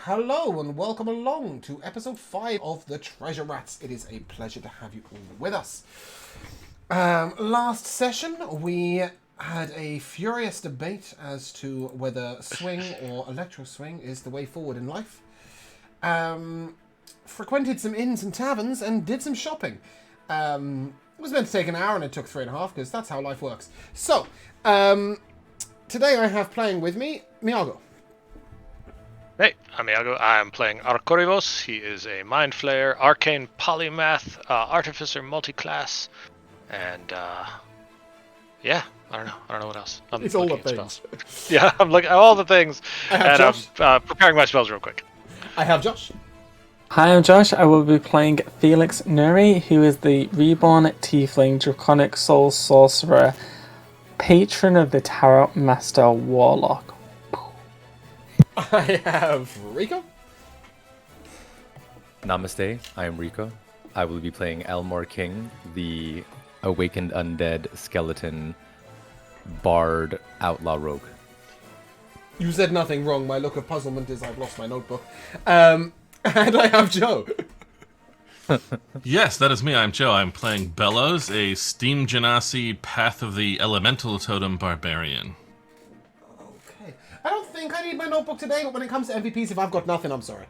Hello and welcome along to episode 5 of The Treasure Rats. It is a pleasure to have you all with us. Last session we had a furious debate as to whether swing or electro swing is the way forward in life. Frequented some inns and taverns and did some shopping. It was meant to take an hour and it took 3.5 because that's how life works. So, today I have playing with me Miago. Hey, I'm Iago. I'm playing Arkorivos. He is a Mind Flayer, Arcane Polymath, Artificer Multiclass, and yeah, I don't know what else. It's all the things. Yeah, I'm looking at all the things, and Josh. I'm preparing my spells real quick. I have Josh. Hi, I'm Josh. I will be playing Felix Nuri, who is the Reborn Tiefling Draconic Soul Sorcerer, patron of the Tarot Master Warlock. I have Rico. Namaste, I am Rico. I will be playing Elmore King, the awakened undead skeleton bard outlaw rogue. You said nothing wrong. My look of puzzlement is I've lost my notebook. And I have Joe. Yes, that is me. I'm Joe. I'm playing Bellows, a Steam Genasi Path of the Elemental Totem Barbarian. Okay. I don't think I need my notebook today, but when it comes to MVPs, if I've got nothing, I'm sorry.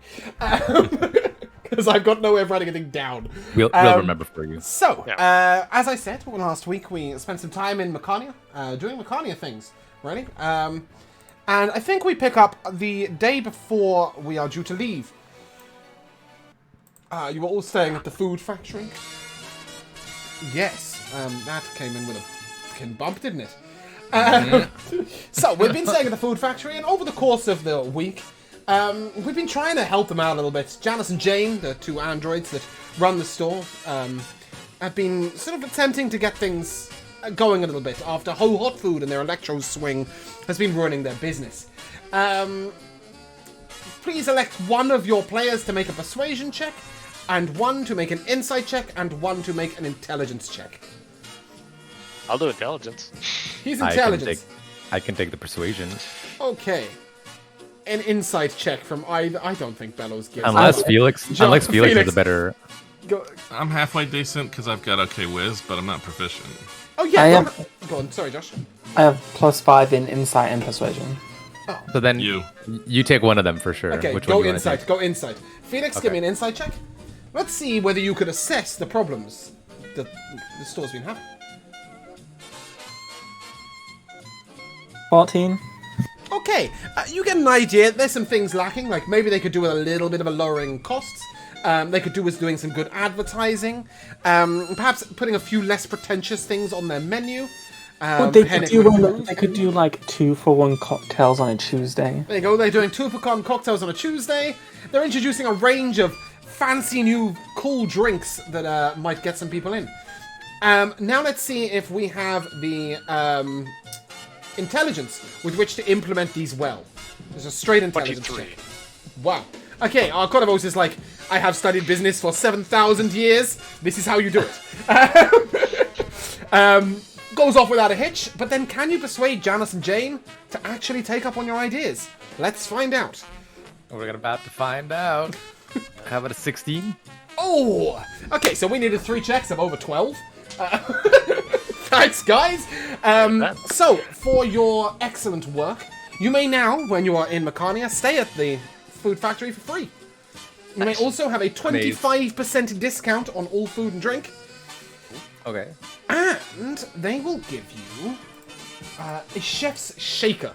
Because I've got no way of writing anything down. We'll remember for you. So, as I said, last week we spent some time in Mechania, doing Mechania things, really. And I think we pick up the day before we are due to leave. You were all staying at the food factory? Yes, that came in with a fucking bump, didn't it? So, we've been staying at the food factory, and over the course of the week, we've been trying to help them out a little bit. Janice and Jane, the two androids that run the store, have been sort of attempting to get things going a little bit after Ho Hot Food and their electro swing has been ruining their business. Please elect one of your players to make a persuasion check, and one to make an insight check, and one to make an intelligence check. I'll do intelligence. He's intelligence. I can take the persuasion. Okay. An insight check from either. I don't think Bellows gives. Unless Felix is the better. I'm halfway decent because I've got okay whiz, but I'm not proficient. Oh yeah. Go on. Sorry, Josh. I have +5 in Insight and Persuasion. Oh. So then you take one of them for sure. Okay, Which go one do you insight. take? Go insight. Felix, give me an insight check. Let's see whether you could assess the problems that the store's been having. 14. Okay, you get an idea. There's some things lacking, like maybe they could do with a little bit of a lowering costs. They could do with doing some good advertising. Perhaps putting a few less pretentious things on their menu. They could do like 2-for-1 cocktails on a Tuesday. There you go. They're doing 2-for-1 cocktails on a Tuesday. They're introducing a range of fancy new cool drinks that might get some people in. Now let's see if we have the intelligence with which to implement these well. There's a straight intelligence check. Wow. Okay, our Arkorivos is like, I have studied business for 7,000 years. This is how you do it. Goes off without a hitch, but then can you persuade Janice and Jane to actually take up on your ideas? Let's find out. We're about to find out. How about a 16? Oh! Okay, so we needed 3 checks of over 12. Thanks, guys. So, for your excellent work, you may now, when you are in Mechania, stay at the food factory for free. You may also have a 25% discount on all food and drink. Okay. And they will give you a chef's shaker.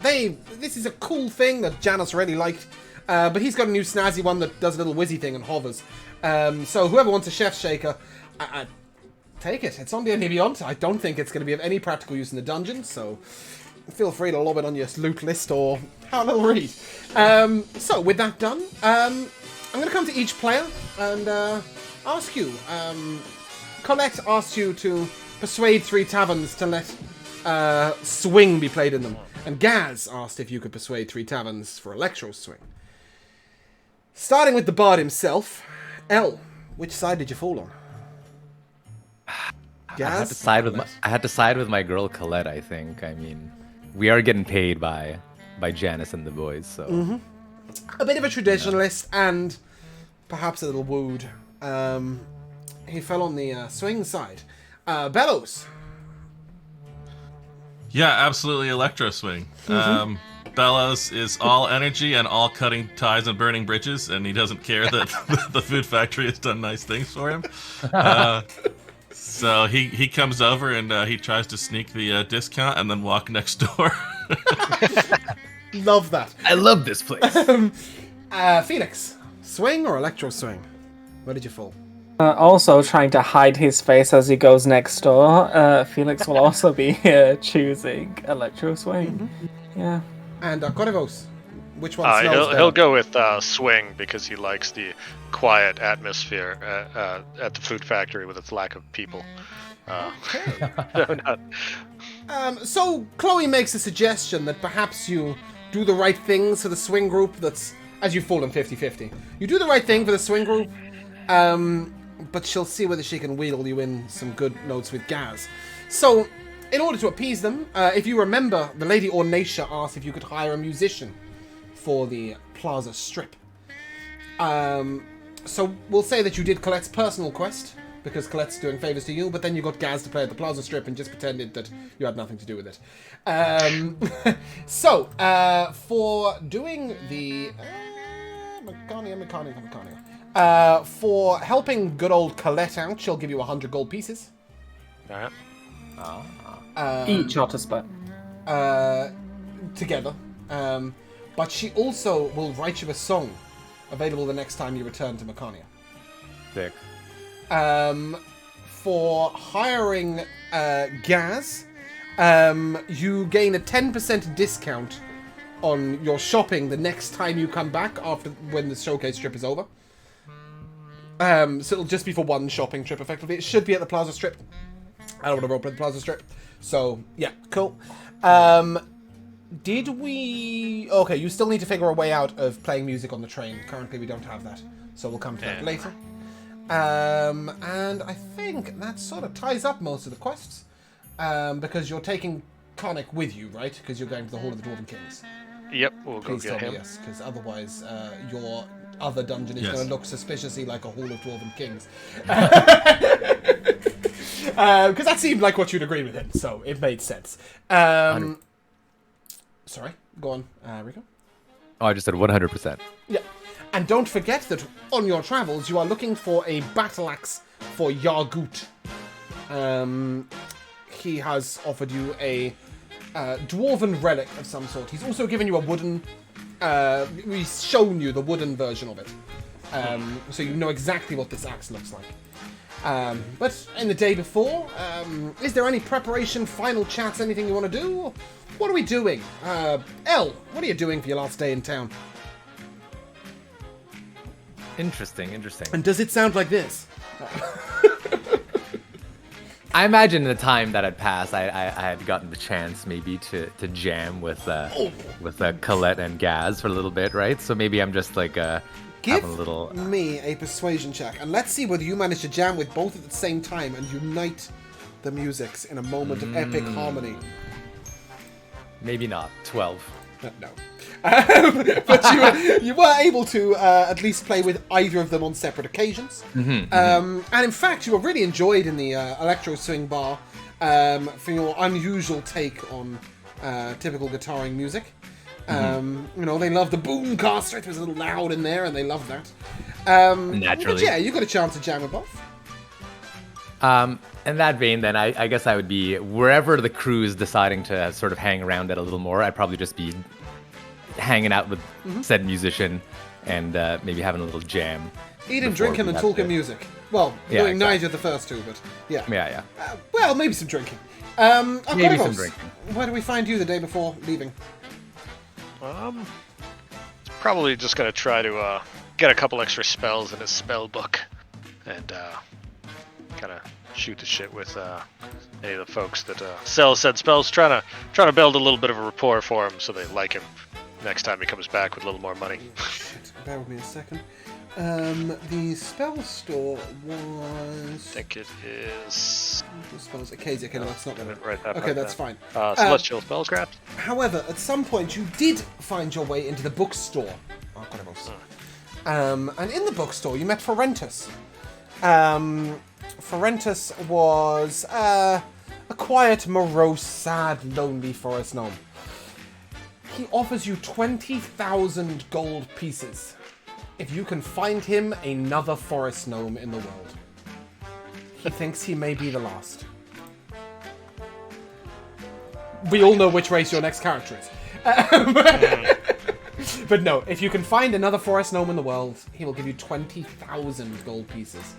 This is a cool thing that Janice really liked, but he's got a new snazzy one that does a little whizzy thing and hovers. So whoever wants a chef's shaker, take it. It's on D&D Beyond. I don't think it's going to be of any practical use in the dungeon, so feel free to lob it on your loot list or have a little read. So with that done, I'm going to come to each player and ask you. Colette asked you to persuade 3 taverns to let swing be played in them. And Gaz asked if you could persuade 3 taverns for electro swing. Starting with the bard himself, Elle, which side did you fall on? Gaz? I had to side with my girl Colette, I think. I mean, we are getting paid by by Janice and the boys. So A bit of a traditionalist and perhaps a little wooed. He fell on the swing side. Bellows. Yeah, absolutely electro swing. Bellows is all energy and all cutting ties and burning bridges, and he doesn't care that the food factory has done nice things for him. So he comes over and he tries to sneak the discount and then walk next door. Love that. I love this place. Felix. Swing or electro swing? Where did you fall? Also trying to hide his face as he goes next door. Felix will also be choosing Electro Swing. Yeah. And Corivos. Which one smells better? He'll go with swing because he likes the quiet atmosphere at the food factory with its lack of people. So Chloe makes a suggestion that perhaps you do the right things for the swing group. That's as you fall in 50-50. You do the right thing for the swing group, but she'll see whether she can wheedle you in some good notes with Gaz. So, in order to appease them, if you remember, the Lady Ornacia asked if you could hire a musician for the Plaza Strip. So we'll say that you did Colette's personal quest, because Colette's doing favors to you, but then you got Gaz to play at the Plaza Strip and just pretended that you had nothing to do with it. So, for doing the... Mechania. For helping good old Colette out, she'll give you 100 gold pieces. Alright. Each Otterspot. Together. But she also will write you a song available the next time you return to Mechania. Sick. For hiring Gaz, you gain a 10% discount on your shopping the next time you come back when the showcase trip is over. So it'll just be for one shopping trip, effectively. It should be at the Plaza Strip. I don't want to roleplay the Plaza Strip. So, yeah, cool. Did we... Okay, you still need to figure a way out of playing music on the train. Currently, we don't have that. So we'll come to that later. And I think that sort of ties up most of the quests. Because you're taking Conic with you, right? Because you're going to the Hall of the Dwarven Kings. Yep, we'll go Please get tell me him. yes, because otherwise your other dungeon is going to look suspiciously like a Hall of Dwarven Kings. Because that seemed like what you'd agree with it, so it made sense. Sorry, go on, Rico. Oh, I just said 100%. Yeah, and don't forget that on your travels you are looking for a battle axe for Yargut. He has offered you a dwarven relic of some sort. He's also given you a wooden... he's shown you the wooden version of it. So you know exactly what this axe looks like. But in the day before, is there any preparation, final chats, anything you want to do? What are we doing? Elle, what are you doing for your last day in town? Interesting. And does it sound like this? I imagine in the time that had passed, I had gotten the chance maybe to jam with Colette and Gaz for a little bit, right? So maybe I'm just like Give having a little. me a persuasion check, and let's see whether you manage to jam with both at the same time and unite the musics in a moment of epic harmony. Maybe not. 12. No. But you were able to at least play with either of them on separate occasions. And in fact, you were really enjoyed in the Electro Swing Bar for your unusual take on typical guitaring music. You know, they love the boom caster. It was a little loud in there, and they love that. Naturally. But yeah, you got a chance to jam with both. In that vein, then, I guess I would be wherever the crew is deciding to sort of hang around it a little more. I'd probably just be hanging out with said musician and maybe having a little jam. Eating, drinking, and talking music. Well, doing neither of the first two, but yeah. Yeah. Well, maybe some drinking. Maybe some drinking. Where do we find you the day before leaving? Probably just gonna try to get a couple extra spells in his spell book, and kind of shoot the shit with any of the folks that sell said spells. Trying to build a little bit of a rapport for him, so they like him next time he comes back with a little more money. Shit, bear with me a second. The spell store I was... think it is. Spells. Okay, no, that's not gonna... Right, that Okay, part that's down. fine. Celestial Spellcraft. However, at some point you did find your way into the bookstore. Oh, and in the bookstore you met Forentus. Forentus was a quiet, morose, sad, lonely forest gnome. He offers you 20,000 gold pieces if you can find him another forest gnome in the world. He thinks he may be the last. We all know which race your next character is. But no, if you can find another forest gnome in the world, he will give you 20,000 gold pieces.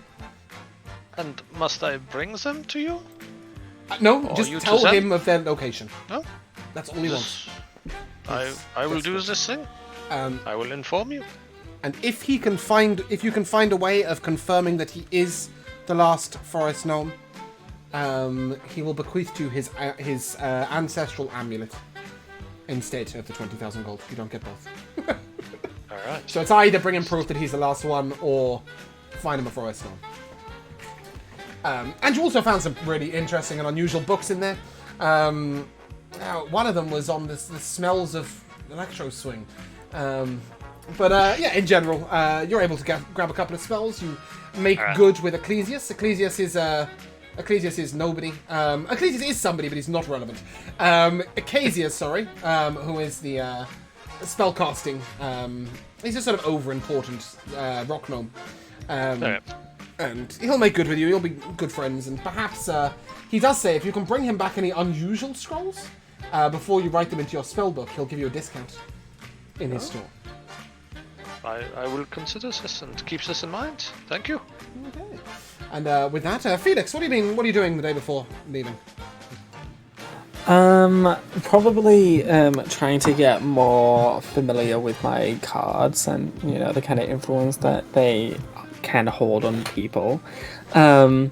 And must I bring them to you? No, Or just you to tell them? him of their location. No. That's all he wants. I will do this thing. I will inform you. And if you can find a way of confirming that he is the last forest gnome, he will bequeath to you his ancestral amulet instead of the 20,000 gold. You don't get both. All right. So it's either bring him proof that he's the last one, or find him a forest gnome. And you also found some really interesting and unusual books in there. One of them was on the smells of electro swing. In general, you're able to grab a couple of spells. You make good with Ecclesias. Ecclesias is nobody. Ecclesias is somebody, but he's not relevant. Ecclesias, who is the spellcasting. He's a sort of over-important rock gnome. And he'll make good with you. You'll be good friends. And perhaps he does say if you can bring him back any unusual scrolls before you write them into your spell book, he'll give you a discount in his store. I will consider this and keep this in mind. Thank you. Okay. And with that, Felix, what are you doing the day before leaving? Probably trying to get more familiar with my cards and the kind of influence that they can hold on people. And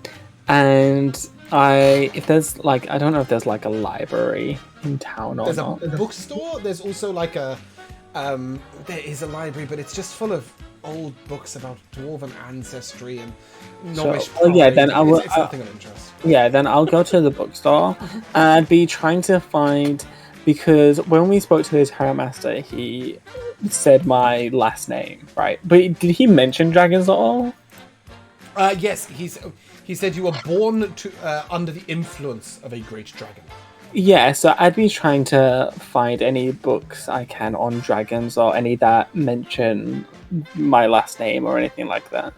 if there's I don't know if there's a library in town or not. There's a bookstore. There's also there is a library, but it's just full of old books about dwarven ancestry and gnomish pride. Then I will. It's nothing of interest. Yeah, then I'll go to the bookstore and be trying to find, because when we spoke to his Harrow Master, he said my last name, right? But did he mention dragons at all? Yes, he said you were born under the influence of a great dragon. Yeah, so I'd be trying to find any books I can on dragons or any that mention my last name or anything like that.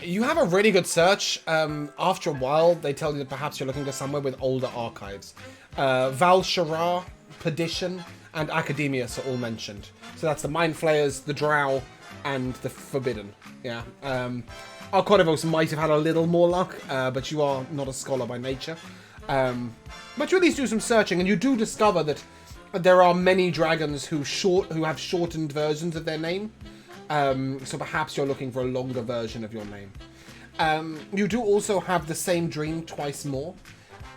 You have a really good search. After a while, they tell you that perhaps you're looking for somewhere with older archives. Val Shara, Perdition, and Academius are all mentioned. So that's the Mind Flayers, the Drow, and the Forbidden. Yeah. Alcorivos might have had a little more luck, but you are not a scholar by nature. But you at least do some searching, and you do discover that there are many dragons who have shortened versions of their name. So perhaps you're looking for a longer version of your name. You do also have the same dream twice more.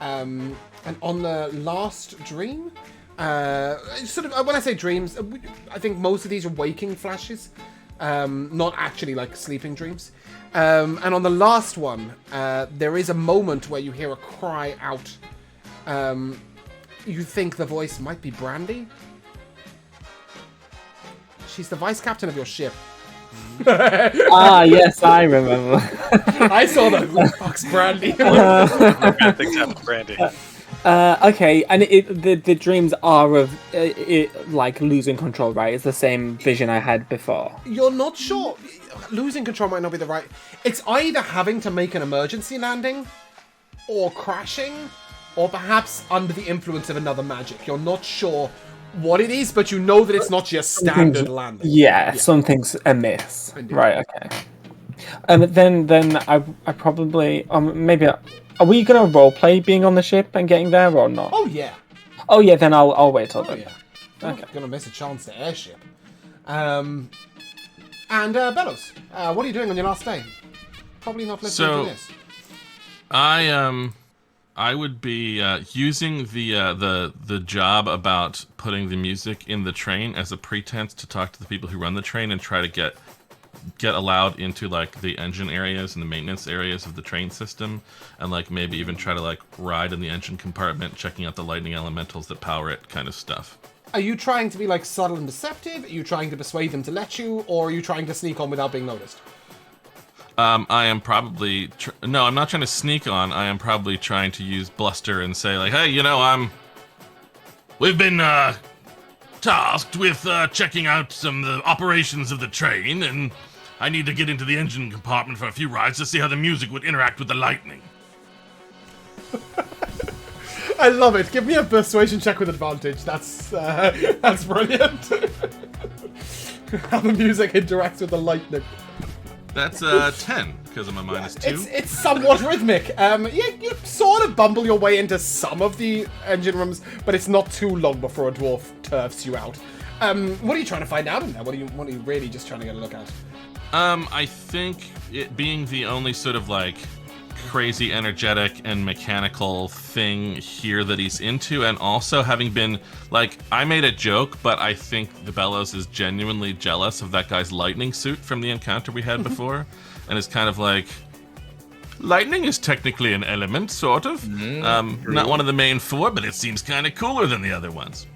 And on the last dream, when I say dreams, I think most of these are waking flashes, not actually sleeping dreams. And on the last one, there is a moment where you hear a cry out. You think the voice might be Brandy? She's the vice captain of your ship. Yes, I remember. I saw that. Who the fuck's Brandy? I think that's Brandy. Okay, and the dreams are of losing control, right? It's the same vision I had before. You're not sure. Losing control might not be the right... It's either having to make an emergency landing, or crashing, or perhaps under the influence of another magic. You're not sure what it is, but you know that it's not just standard landing. Yeah, something's amiss. Indeed. Right, okay. Then I probably... maybe... Are we going to roleplay being on the ship and getting there, or not? Oh, yeah. Oh, yeah, then I'll wait till then. Yeah. I'm not going to miss a chance to airship. And Bellows, what are you doing on your last day? Probably not listening to this. I would be using the job about putting the music in the train as a pretense to talk to the people who run the train and try to get get allowed into like the engine areas and the maintenance areas of the train system, and like maybe even try to like ride in the engine compartment, checking out the lightning elementals that power it, kind of stuff. Are you trying to be like subtle and deceptive? Are you trying to persuade them to let you, or are you trying to sneak on without being noticed? I am probably no, I'm not trying to sneak on. I am probably trying to use bluster and say like, hey, we've been tasked with checking out some of the operations of the train, and I need to get into the engine compartment for a few rides to see how the music would interact with the lightning. I love it. Give me a persuasion check with advantage. That's brilliant. How the music interacts with the lightning. That's 10 because I'm a -2. It's somewhat rhythmic. You sort of bumble your way into some of the engine rooms, but it's not too long before a dwarf turfs you out. What are you trying to find out in there? What are you really just trying to get a look at? I think it being the only sort of like crazy energetic and mechanical thing here that he's into, and also having been like, I made a joke, but I think the Bellows is genuinely jealous of that guy's lightning suit from the encounter we had before, and is kind of like, lightning is technically an element, sort of. Not one of the main four, but it seems kind of cooler than the other ones.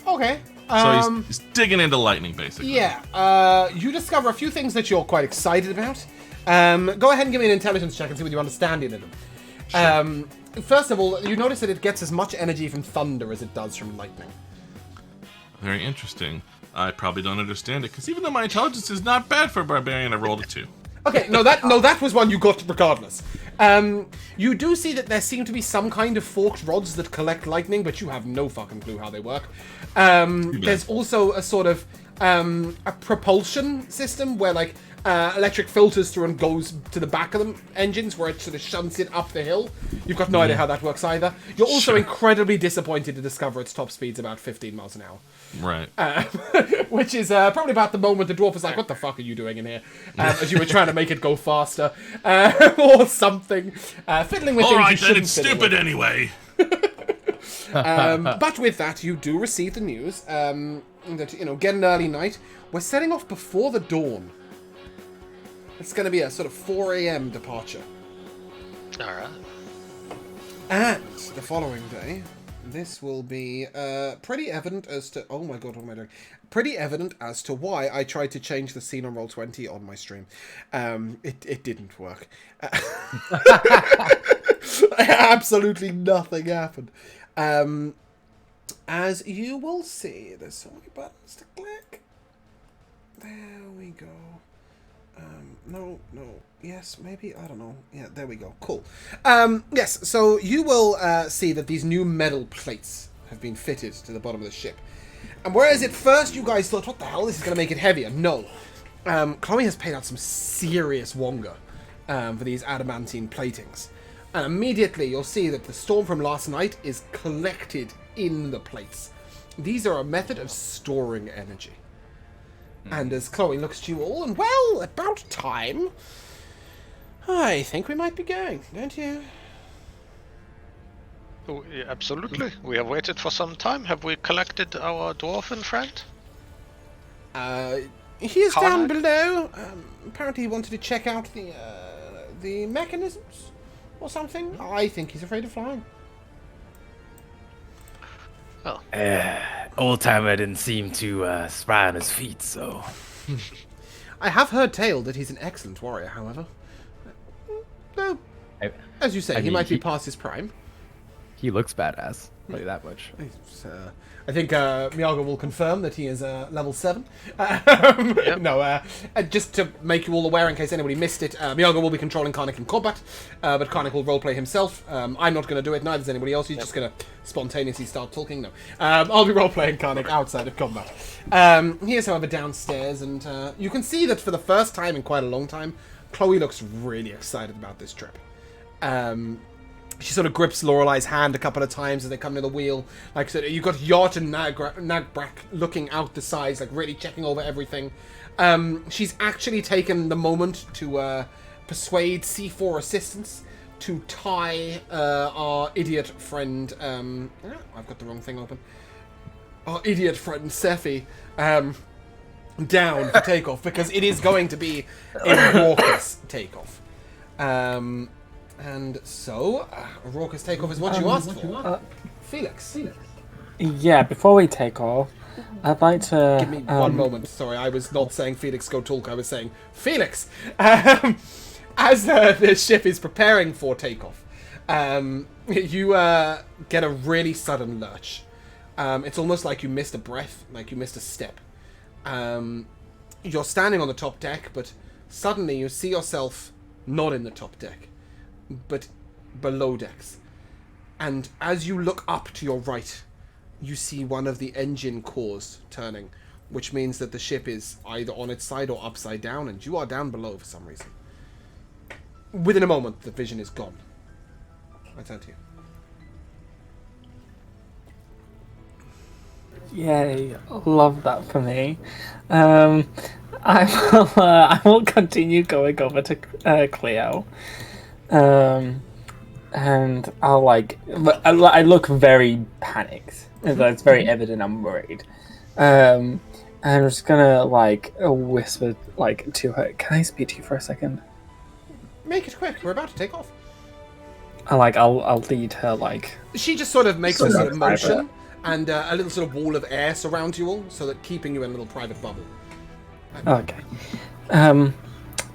Okay. So he's digging into lightning, basically. Yeah. You discover a few things that you're quite excited about. Go ahead and give me an intelligence check and see what you understand in them. Sure. First of all, you notice that it gets as much energy from thunder as it does from lightning. Very interesting. I probably don't understand it, because even though my intelligence is not bad for a barbarian, I rolled a 2. Okay, that was one you got regardless. You do see that there seem to be some kind of forked rods that collect lightning, but you have no fucking clue how they work. There's also a sort of a propulsion system where like electric filters through and goes to the back of the engines, where it sort of shunts it up the hill. You've got no idea how that works either. You're also incredibly disappointed to discover its top speed's about 15 miles an hour. Right. Which is probably about the moment the dwarf was like, what the fuck are you doing in here? As you were trying to make it go faster. Or something. Fiddling with things Alright you then, shouldn't it's fiddle stupid with. anyway. But with that, you do receive the news that, get an early night. We're setting off before the dawn. It's going to be a sort of 4 a.m. departure. Alright. And the following day, this will be pretty evident as to... Oh my god, what am I doing? Pretty evident as to why I tried to change the scene on Roll20 on my stream. It didn't work. Absolutely nothing happened. As you will see, there's so many buttons to click. There we go. No. Yes, maybe. I don't know. Yeah, there we go. Cool. Yes, so you will see that these new metal plates have been fitted to the bottom of the ship. And whereas at first you guys thought, what the hell, this is going to make it heavier. No. Chloe has paid out some serious wonga for these adamantine platings. And immediately you'll see that the storm from last night is collected in the plates. These are a method of storing energy. And as Chloe looks at you all, and well, about time. I think we might be going, don't you? Oh, yeah, absolutely. We have waited for some time. Have we collected our dwarven friend? He is down Karnak? below. Apparently he wanted to check out the mechanisms or something. I think he's afraid of flying. Well, Old timer didn't seem to spry on his feet, so. I have heard tale that he's an excellent warrior, however. No, as you say, he might be past his prime. He looks badass. I'll tell you that much. I think Miyaga will confirm that he is level 7. No, just to make you all aware in case anybody missed it, Miyaga will be controlling Karnak in combat, but Karnak will roleplay himself. I'm not going to do it, neither is anybody else. He's just going to spontaneously start talking. No, I'll be roleplaying Karnak outside of combat. He is, however, downstairs, and you can see that for the first time in quite a long time, Chloe looks really excited about this trip. She sort of grips Lorelei's hand a couple of times as they come to the wheel. Like, so you've got Yart and Nagbrak looking out the sides, like really checking over everything. She's actually taken the moment to persuade C4 assistants to tie our idiot friend... I've got the wrong thing open. Our idiot friend, Sephi, down for takeoff, because it is going to be a raucous takeoff. And so, a raucous takeoff is what you asked for. Felix. Yeah, before we take off, I'd like to... Give me one moment. Sorry, I was not saying Felix go talk. I was saying Felix. As the ship is preparing for takeoff, you get a really sudden lurch. It's almost like you missed a breath, like you missed a step. You're standing on the top deck, but suddenly you see yourself not in the top deck, but below decks. And as you look up to your right, you see one of the engine cores turning, which means that the ship is either on its side or upside down, and you are down below for some reason. Within a moment, the vision is gone. I turn to you. Yay, love that for me. I will continue going over to Cleo. And I'll I look very panicked. It's very evident I'm worried. And I'm just gonna whisper to her, "Can I speak to you for a second?" Make it quick. We're about to take off. I'll lead her She just sort of makes a sort of motion, private. and a little sort of wall of air surrounds you all, so that keeping you in a little private bubble. Okay.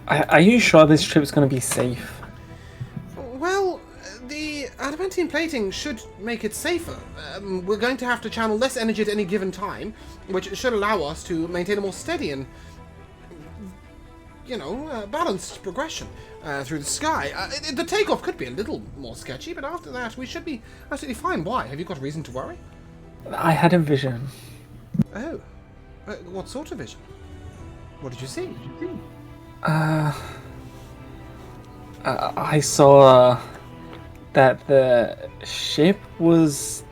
Are you sure this trip's gonna be safe? Well, the adamantine plating should make it safer. We're going to have to channel less energy at any given time, which should allow us to maintain a more steady and, balanced progression through the sky. The takeoff could be a little more sketchy, but after that we should be absolutely fine. Why? Have you got reason to worry? I had a vision. Oh. What sort of vision? What did you see? I saw that the ship was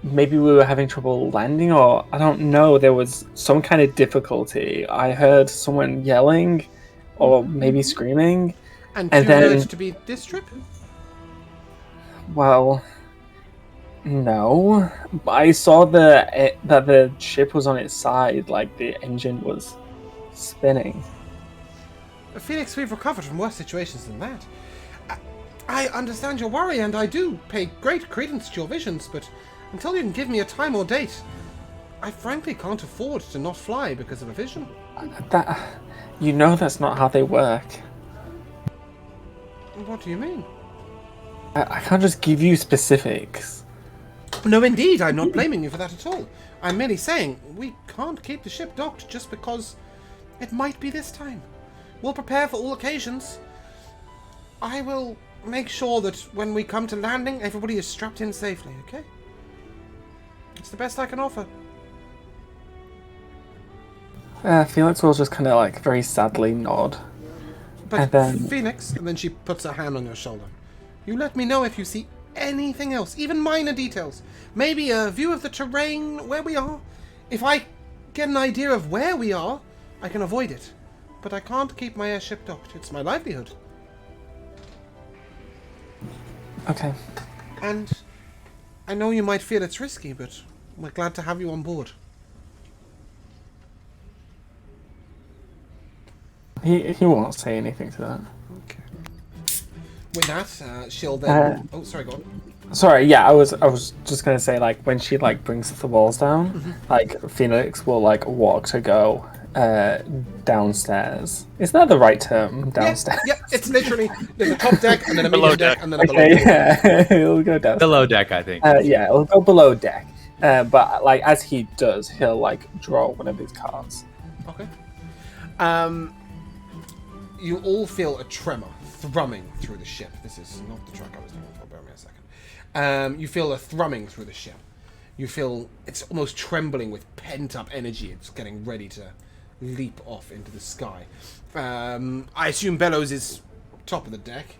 maybe we were having trouble landing, or I don't know, there was some kind of difficulty. I heard someone yelling or maybe screaming. And then heard to be this trip? Well, no. I saw that the ship was on its side, the engine was spinning. Felix, we've recovered from worse situations than that. I understand your worry, and I do pay great credence to your visions, but until you can give me a time or date, I frankly can't afford to not fly because of a vision. That's not how they work. What do you mean? I can't just give you specifics. No, indeed, I'm not blaming you for that at all. I'm merely saying we can't keep the ship docked just because it might be this time. We'll prepare for all occasions. I will make sure that when we come to landing, everybody is strapped in safely, okay? It's the best I can offer. Felix will just kind of very sadly nod. But And then- Phoenix, and then she puts her hand on your shoulder. You let me know if you see anything else, even minor details. Maybe a view of the terrain, where we are. If I get an idea of where we are, I can avoid it. But I can't keep my airship docked. It's my livelihood. Okay. And I know you might feel it's risky, but we're glad to have you on board. He won't say anything to that. Okay. With that, she'll then... oh, sorry, go on. Sorry, yeah, I was just gonna say when she brings the walls down, Phoenix will walk to go downstairs. Is that the right term? Downstairs. Yeah, it's literally there's a top deck and then a Below medium deck deck. and then a below deck. Yeah, it'll go down. Below deck, I think. Yeah, it'll go below deck. But as he does, he'll draw one of his cards. Okay. You all feel a tremor thrumming through the ship. This is not the track I was doing for. Bear me a second. You feel a thrumming through the ship. You feel it's almost trembling with pent-up energy. It's getting ready to leap off into the sky. I assume Bellows is top of the deck.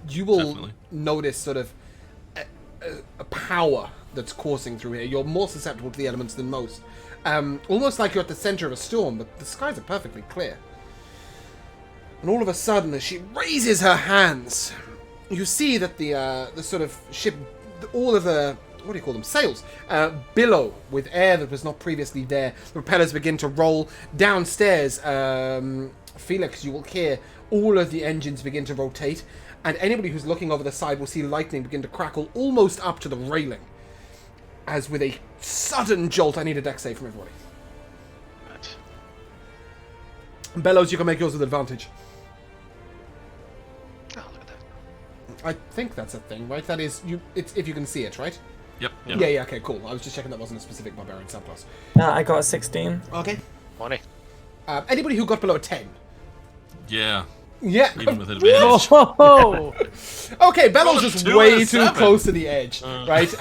You will Definitely. notice sort of a power that's coursing through here. You're more susceptible to the elements than most. Almost like you're at the center of a storm, but the skies are perfectly clear. And all of a sudden, as she raises her hands, you see that the sort of ship, all of the what do you call them? Sails. Billow with air that was not previously there. The propellers begin to roll downstairs. Felix, you will hear all of the engines begin to rotate, and anybody who's looking over the side will see lightning begin to crackle almost up to the railing. As with a sudden jolt, I need a dex save from everybody. Right. Bellows, you can make yours with advantage. Oh, look at that. I think that's a thing, right? That is, it's if you can see it, right? Yep. Yeah, okay, cool. I was just checking that wasn't a specific barbarian subclass. I got a 16. Okay. 20. Anybody who got below a 10? Yeah. Yeah. Even with advantage. Oh! Okay, Bellows Roll a is 2 way and a too 7. close to the edge, right?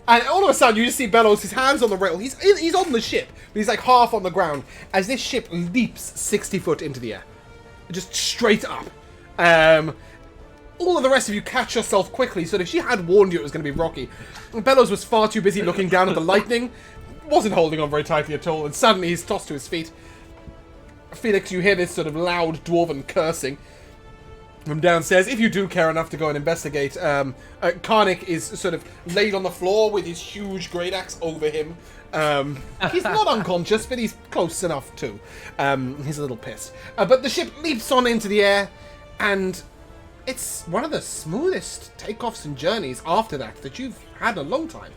And all of a sudden, you just see Bellows, his hands on the rail. He's on the ship, but he's like half on the ground as this ship leaps 60 foot into the air. Just straight up. All of the rest of you catch yourself quickly, so if she had warned you it was going to be rocky. Bellows was far too busy looking down at the lightning, wasn't holding on very tightly at all, and suddenly he's tossed to his feet. Felix, you hear this sort of loud dwarven cursing from downstairs. If you do care enough to go and investigate, Karnik is sort of laid on the floor with his huge great axe over him. He's not unconscious, but he's close enough too. He's a little pissed. But the ship leaps on into the air, and it's one of the smoothest takeoffs and journeys after that you've had in a long time.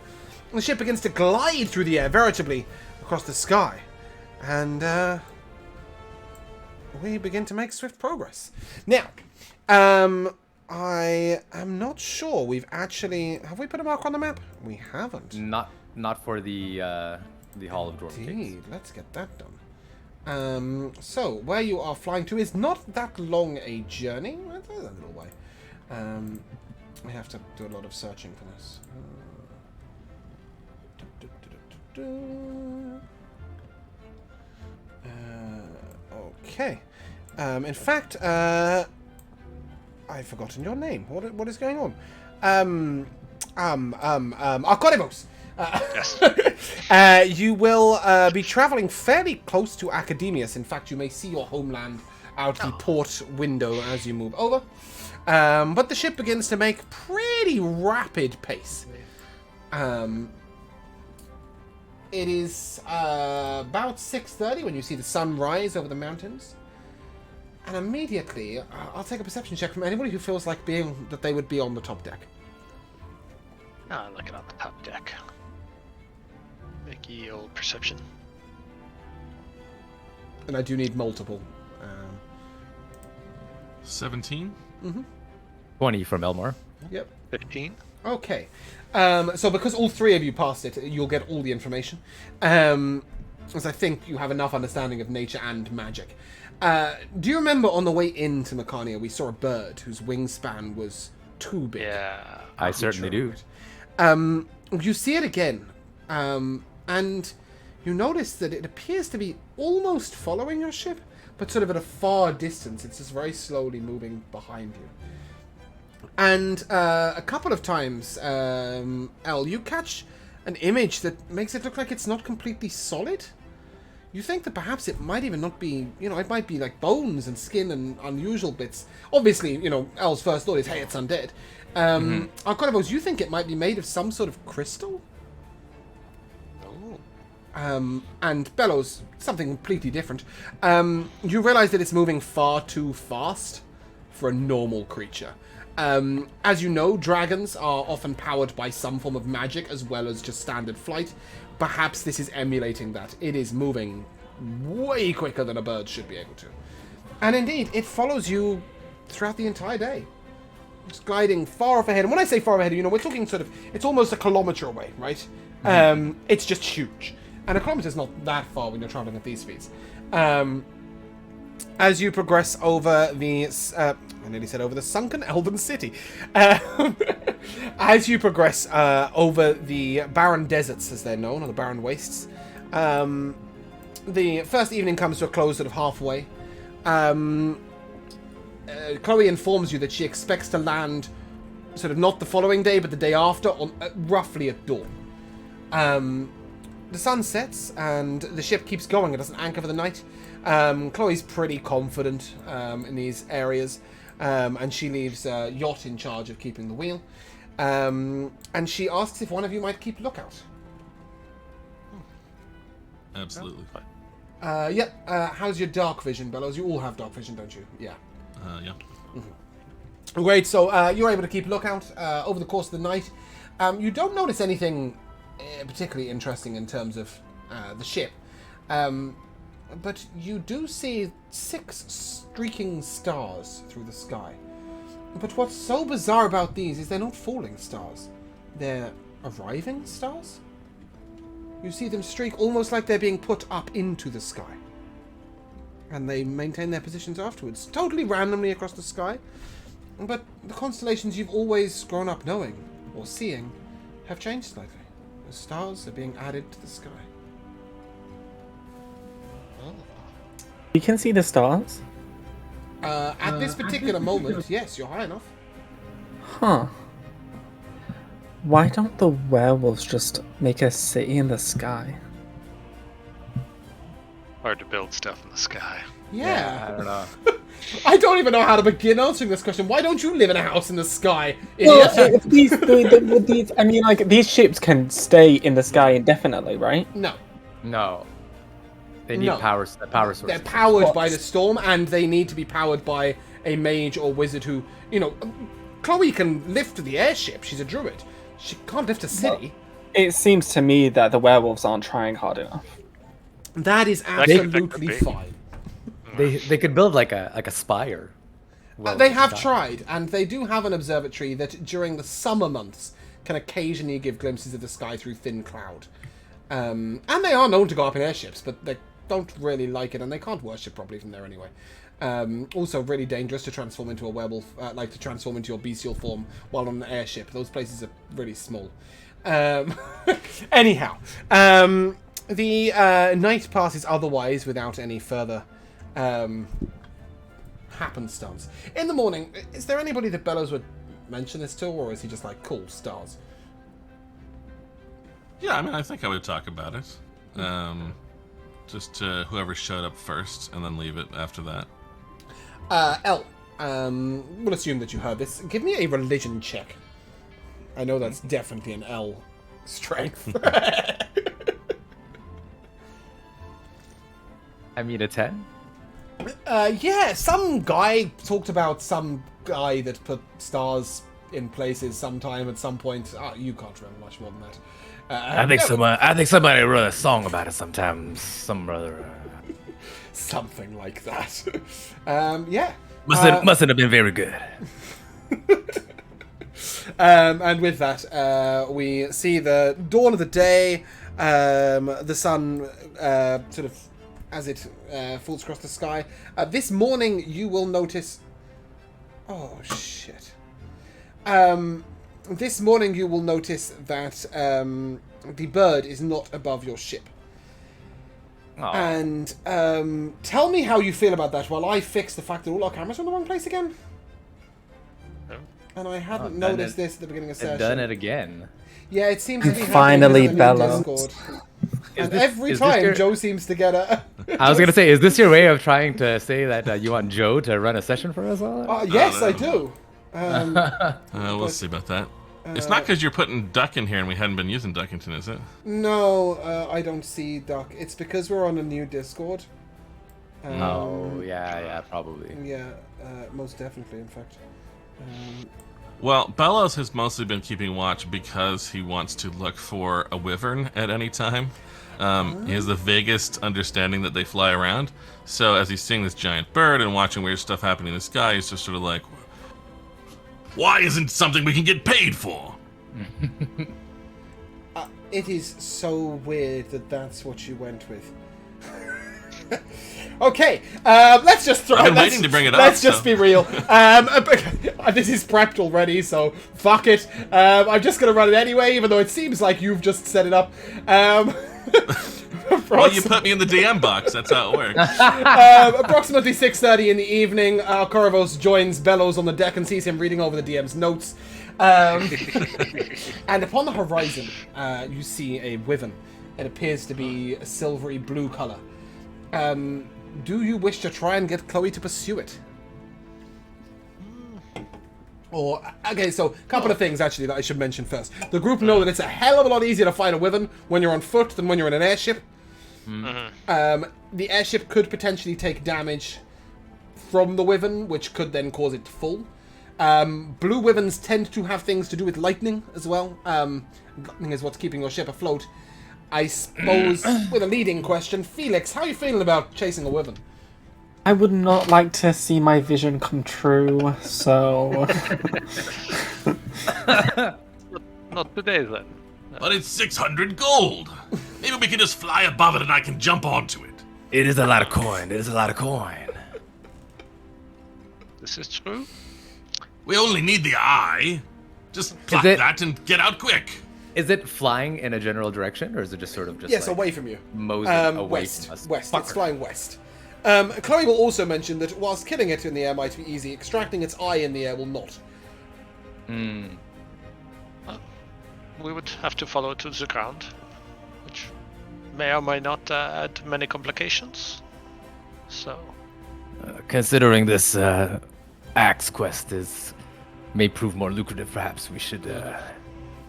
The ship begins to glide through the air, veritably, across the sky. And, we begin to make swift progress. Now, I am not sure we've actually... Have we put a mark on the map? We haven't. Not for the Hall of Dwarven Kings. Indeed, let's get that done. So, where you are flying to is not that long a journey. It's a little way. I have to do a lot of searching for this. Okay. In fact, I've forgotten your name. What is going on? Arcoribos. Yes. You will be traveling fairly close to Academius. In fact, you may see your homeland out the port window as you move over. But the ship begins to make pretty rapid pace. It is about 6:30 when you see the sun rise over the mountains. And immediately, I'll take a perception check from anybody who feels like that they would be on the top deck. Looking on the top deck. Make ye old perception. And I do need multiple. 17? 20 from Elmore. Yep. 15. Okay. So because all three of you passed it, you'll get all the information. As I think you have enough understanding of nature and magic. Do you remember on the way into Mechania, we saw a bird whose wingspan was too big? Yeah. I certainly do. You see it again, and you notice that it appears to be almost following your ship, but sort of at a far distance. It's just very slowly moving behind you. And a couple of times, Elle, you catch an image that makes it look like it's not completely solid. You think that perhaps it might even not be, it might be like bones and skin and unusual bits. Obviously, Elle's first thought is, hey, it's undead. Arcoribos, you think it might be made of some sort of crystal? Oh. And Bellows, something completely different. You realize that it's moving far too fast for a normal creature. As you know, dragons are often powered by some form of magic as well as just standard flight. Perhaps this is emulating that. It is moving way quicker than a bird should be able to. And indeed, it follows you throughout the entire day. It's gliding far off ahead. And when I say far ahead, we're talking sort of, it's almost a kilometer away, right? It's just huge. And a kilometer's not that far when you're traveling at these speeds. As you progress over the, I nearly said over the sunken elven city. As you progress over the barren deserts, as they're known, or the barren wastes, the first evening comes to a close sort of halfway. Chloe informs you that she expects to land sort of not the following day, but the day after, on roughly at dawn. The sun sets, and the ship keeps going. It doesn't anchor for the night. Chloe's pretty confident in these areas, and she leaves Yacht in charge of keeping the wheel. And she asks if one of you might keep lookout. Absolutely. Yep. How's your dark vision, Bellows? You all have dark vision, don't you? Yeah. Yeah. Great. So you're able to keep lookout over the course of the night. You don't notice anything particularly interesting in terms of the ship, but you do see 6 streaking stars through the sky. But what's so bizarre about these is they're not falling stars; they're arriving stars. You see them streak almost like they're being put up into the sky. And they maintain their positions afterwards, totally randomly across the sky. But the constellations you've always grown up knowing, or seeing, have changed slightly. The stars are being added to the sky. You can see the stars? At this particular moment, yes, you're high enough. Huh. Why don't the werewolves just make a city in the sky? Hard to build stuff in the sky. Yeah. I don't know. I don't even know how to begin answering this question. Why don't you live in a house in the sky, Well, idiot? if these ships can stay in the sky indefinitely, right? No. No. They need No. power sources. They're powered What? by the storm, and they need to be powered by a mage or wizard who, Chloe can lift the airship. She's a druid. She can't lift a city. It seems to me that the werewolves aren't trying hard enough. That is That could absolutely be. fine. They could build like a spire. Well, They have done. tried, and they do have an observatory that during the summer months can occasionally give glimpses of the sky through thin cloud. And they are known to go up in airships, but they don't really like it, and they can't worship properly from there anyway. Also, really dangerous to transform into a werewolf, like to transform into your bestial form while on an airship. Those places are really small. Anyhow, the night passes otherwise without any further happenstance. In the morning, is there anybody that Bellows would mention this to, or is he just like, cool, stars? Yeah, I mean, I think I would talk about it. Just to whoever showed up first, and then leave it after that. L, we'll assume that you heard this. Give me a religion check. I know that's definitely an L strength. I mean, a 10? Yeah, some guy talked about some guy that put stars in places sometime at some point. You can't remember much more than that. I think somebody wrote a song about it sometimes. Some brother. Something like that. Yeah. Mustn't have been very good. And with that, we see the dawn of the day. The sun sort of as it falls across the sky. This morning, you will notice. Oh shit. This morning, you will notice that the bird is not above your ship. Aw. And tell me how you feel about that while I fix the fact that all our cameras are in the wrong place again. Oh. And I hadn't done noticed it. this at the beginning of They've session. done it again. Yeah, it seems to be Finally, happening Bellows. in the Discord. And this- every is this time your- Joe seems to get a... I was gonna say, is this your way of trying to say that you want Joe to run a session for us all? Yes, no. I do. We'll see about that. It's not because you're putting Duck in here and we hadn't been using Duckington, is it? No, I don't see Duck. It's because we're on a new Discord. Oh, yeah, probably. Yeah, most definitely, in fact. Well, Bellows has mostly been keeping watch because he wants to look for a wyvern at any time. He has the vaguest understanding that they fly around. So as he's seeing this giant bird and watching weird stuff happening in the sky, he's just sort of like, why isn't something we can get paid for? It is so weird that that's what you went with. Okay, let's just throw. I've been let's- waiting to bring it up, Let's just so. be real. This is prepped already, so fuck it. I'm just gonna run it anyway, even though it seems like you've just set it up. Well, you put me in the DM box. That's how it works. Approximately 6:30 in the evening, Corvos joins Bellows on the deck and sees him reading over the DM's notes. And upon the horizon, you see a wyvern. It appears to be a silvery blue color. Do you wish to try and get Chloe to pursue it? Or, okay, so a couple of things actually that I should mention first. The group know that it's a hell of a lot easier to fight a wyvern when you're on foot than when you're in an airship. The airship could potentially take damage from the wyvern, which could then cause it to fall. Blue wyverns tend to have things to do with lightning as well. Lightning is what's keeping your ship afloat. I suppose, with a leading question, Felix, how are you feeling about chasing a wyvern? I would not like to see my vision come true, so... Not today, then. But it's 600 gold. Maybe we can just fly above it and I can jump onto it. It is a lot of coin. It is a lot of coin. This is true. We only need the eye. Just pluck it- that and get out quick. Is it flying in a general direction, or is it just sort of just Yes, like away from you. moseying away West. from us? West. Fucker. It's flying west. Chloe will also mention that whilst killing it in the air might be easy, extracting its eye in the air will not. We would have to follow it to the ground, which may or may not add many complications. So, Considering this axe quest may prove more lucrative, perhaps we should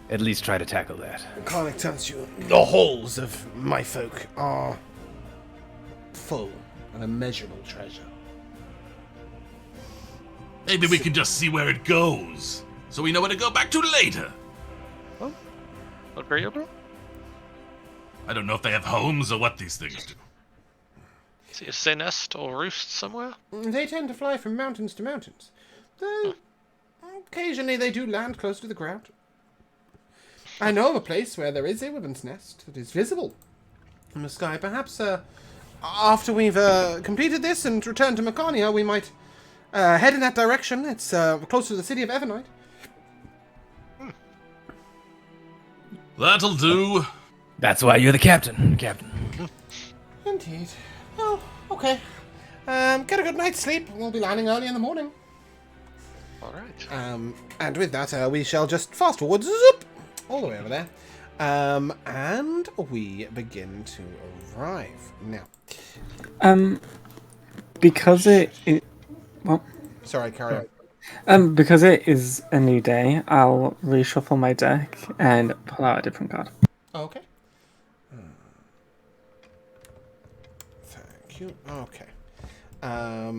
at least try to tackle that. Karnak tells you the halls of my folk are full of immeasurable treasure. Maybe we can just see where it goes, so we know where to go back to later. agreeable? I don't know if they have homes or what these things do. See if they nest or roost somewhere? They tend to fly from mountains to mountains, though occasionally they do land close to the ground. I know of a place where there is a wyvern's nest that is visible from the sky. Perhaps after we've completed this and returned to Mechania, we might head in that direction. It's close to the city of Evernight. That'll do. That's why you're the captain, Captain. Indeed. Oh, okay. Get a good night's sleep. We'll be landing early in the morning. Alright. And with that, we shall just fast forward, zoop, all the way over there. And we begin to arrive. Now. Because well, Sorry, carry on. because it is a new day, I'll reshuffle my deck and pull out a different card. Okay. Thank you. Okay. I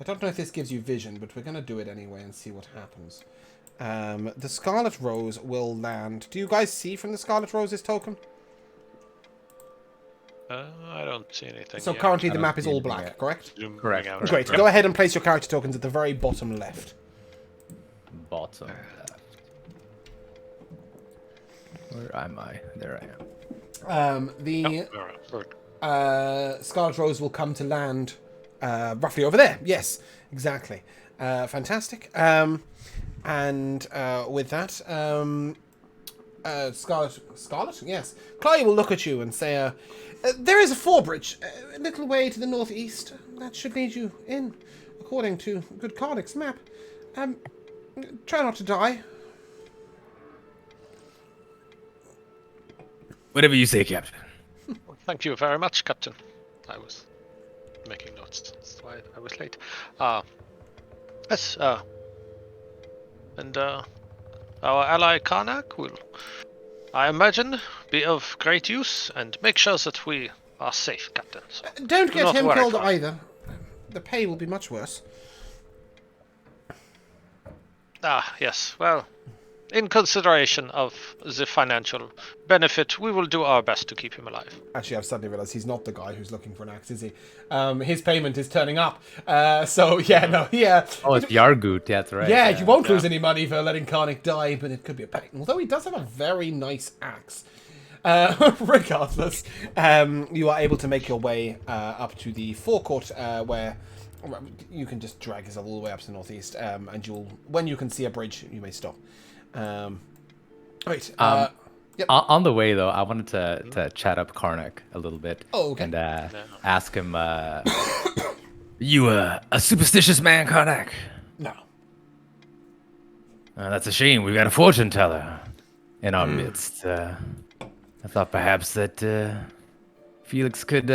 don't know if this gives you vision, but we're going to do it anyway and see what happens. The Scarlet Rose will land. Do you guys see from the Scarlet Rose's token? I don't see anything. So yet. currently the don't map is see all anything black, yet. correct? Zoom Correct. out. Great. Go ahead and place your character tokens at the very bottom left. Bottom left. Where am I? There I am. Scarlet Rose will come to land roughly over there. Yes, exactly. Fantastic. And with that, Scarlet? Yes. Chloe will look at you and say, there is a forebridge a little way to the northeast. That should lead you in, according to good Karnak's map. Try not to die. Whatever you say, Captain. Thank you very much, Captain. I was making notes. That's why I was late. Yes, and our ally Karnak will, I imagine, be of great use, and make sure that we are safe, Captain. So Don't get not him worry killed for us. either. The pay will be much worse. Yes, well, in consideration of the financial benefit, we will do our best to keep him alive. Actually, I've suddenly realised he's not the guy who's looking for an axe, is he? His payment is turning up. So, yeah, no, yeah. Oh, it's Yargut. That's right. Yeah, you won't lose any money for letting Karnak die, but it could be a pain. Although he does have a very nice axe. Regardless, you are able to make your way up to the forecourt where you can just drag yourself all the way up to the northeast, and when you can see a bridge, you may stop. Right. Yep. On the way, though, I wanted to chat up Karnak a little bit. Oh, okay. And ask him, you a superstitious man, Karnak? No. That's a shame. We've got a fortune teller in our midst. I thought perhaps that Felix could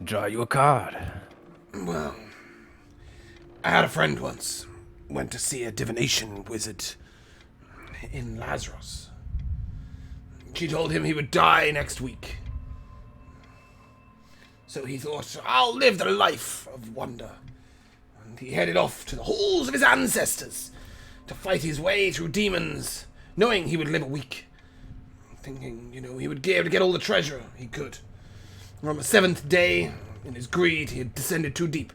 draw you a card. Well, I had a friend once. Went to see a divination wizard in Lazarus. She told him he would die next week. So he thought, I'll live the life of wonder. And he headed off to the halls of his ancestors to fight his way through demons, knowing he would live a week. Thinking, he would be able to get all the treasure he could. And on the 7th day, in his greed, he had descended too deep.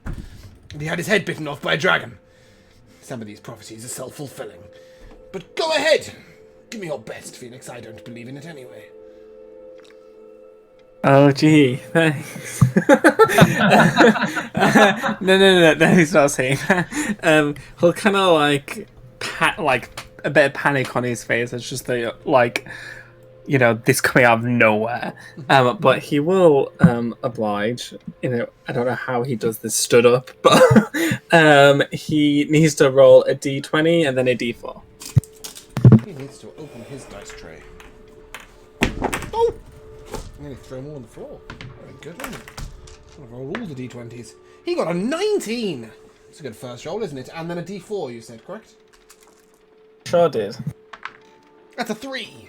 And he had his head bitten off by a dragon. Some of these prophecies are self-fulfilling. But go ahead. Give me your best, Phoenix. I don't believe in it anyway. Oh, gee, thanks. No, he's not saying that. He'll kind of like a bit of panic on his face. It's just this coming out of nowhere. But he will oblige. I don't know how he does this stood up, but he needs to roll a d20 and then a d4. He needs to open his dice tray. Oh! I'm going to throw them all on the floor. Very good one. I'm going to roll all the d20s. He got a 19! It's a good first roll, isn't it? And then a d4, you said, correct? Sure did. That's a 3!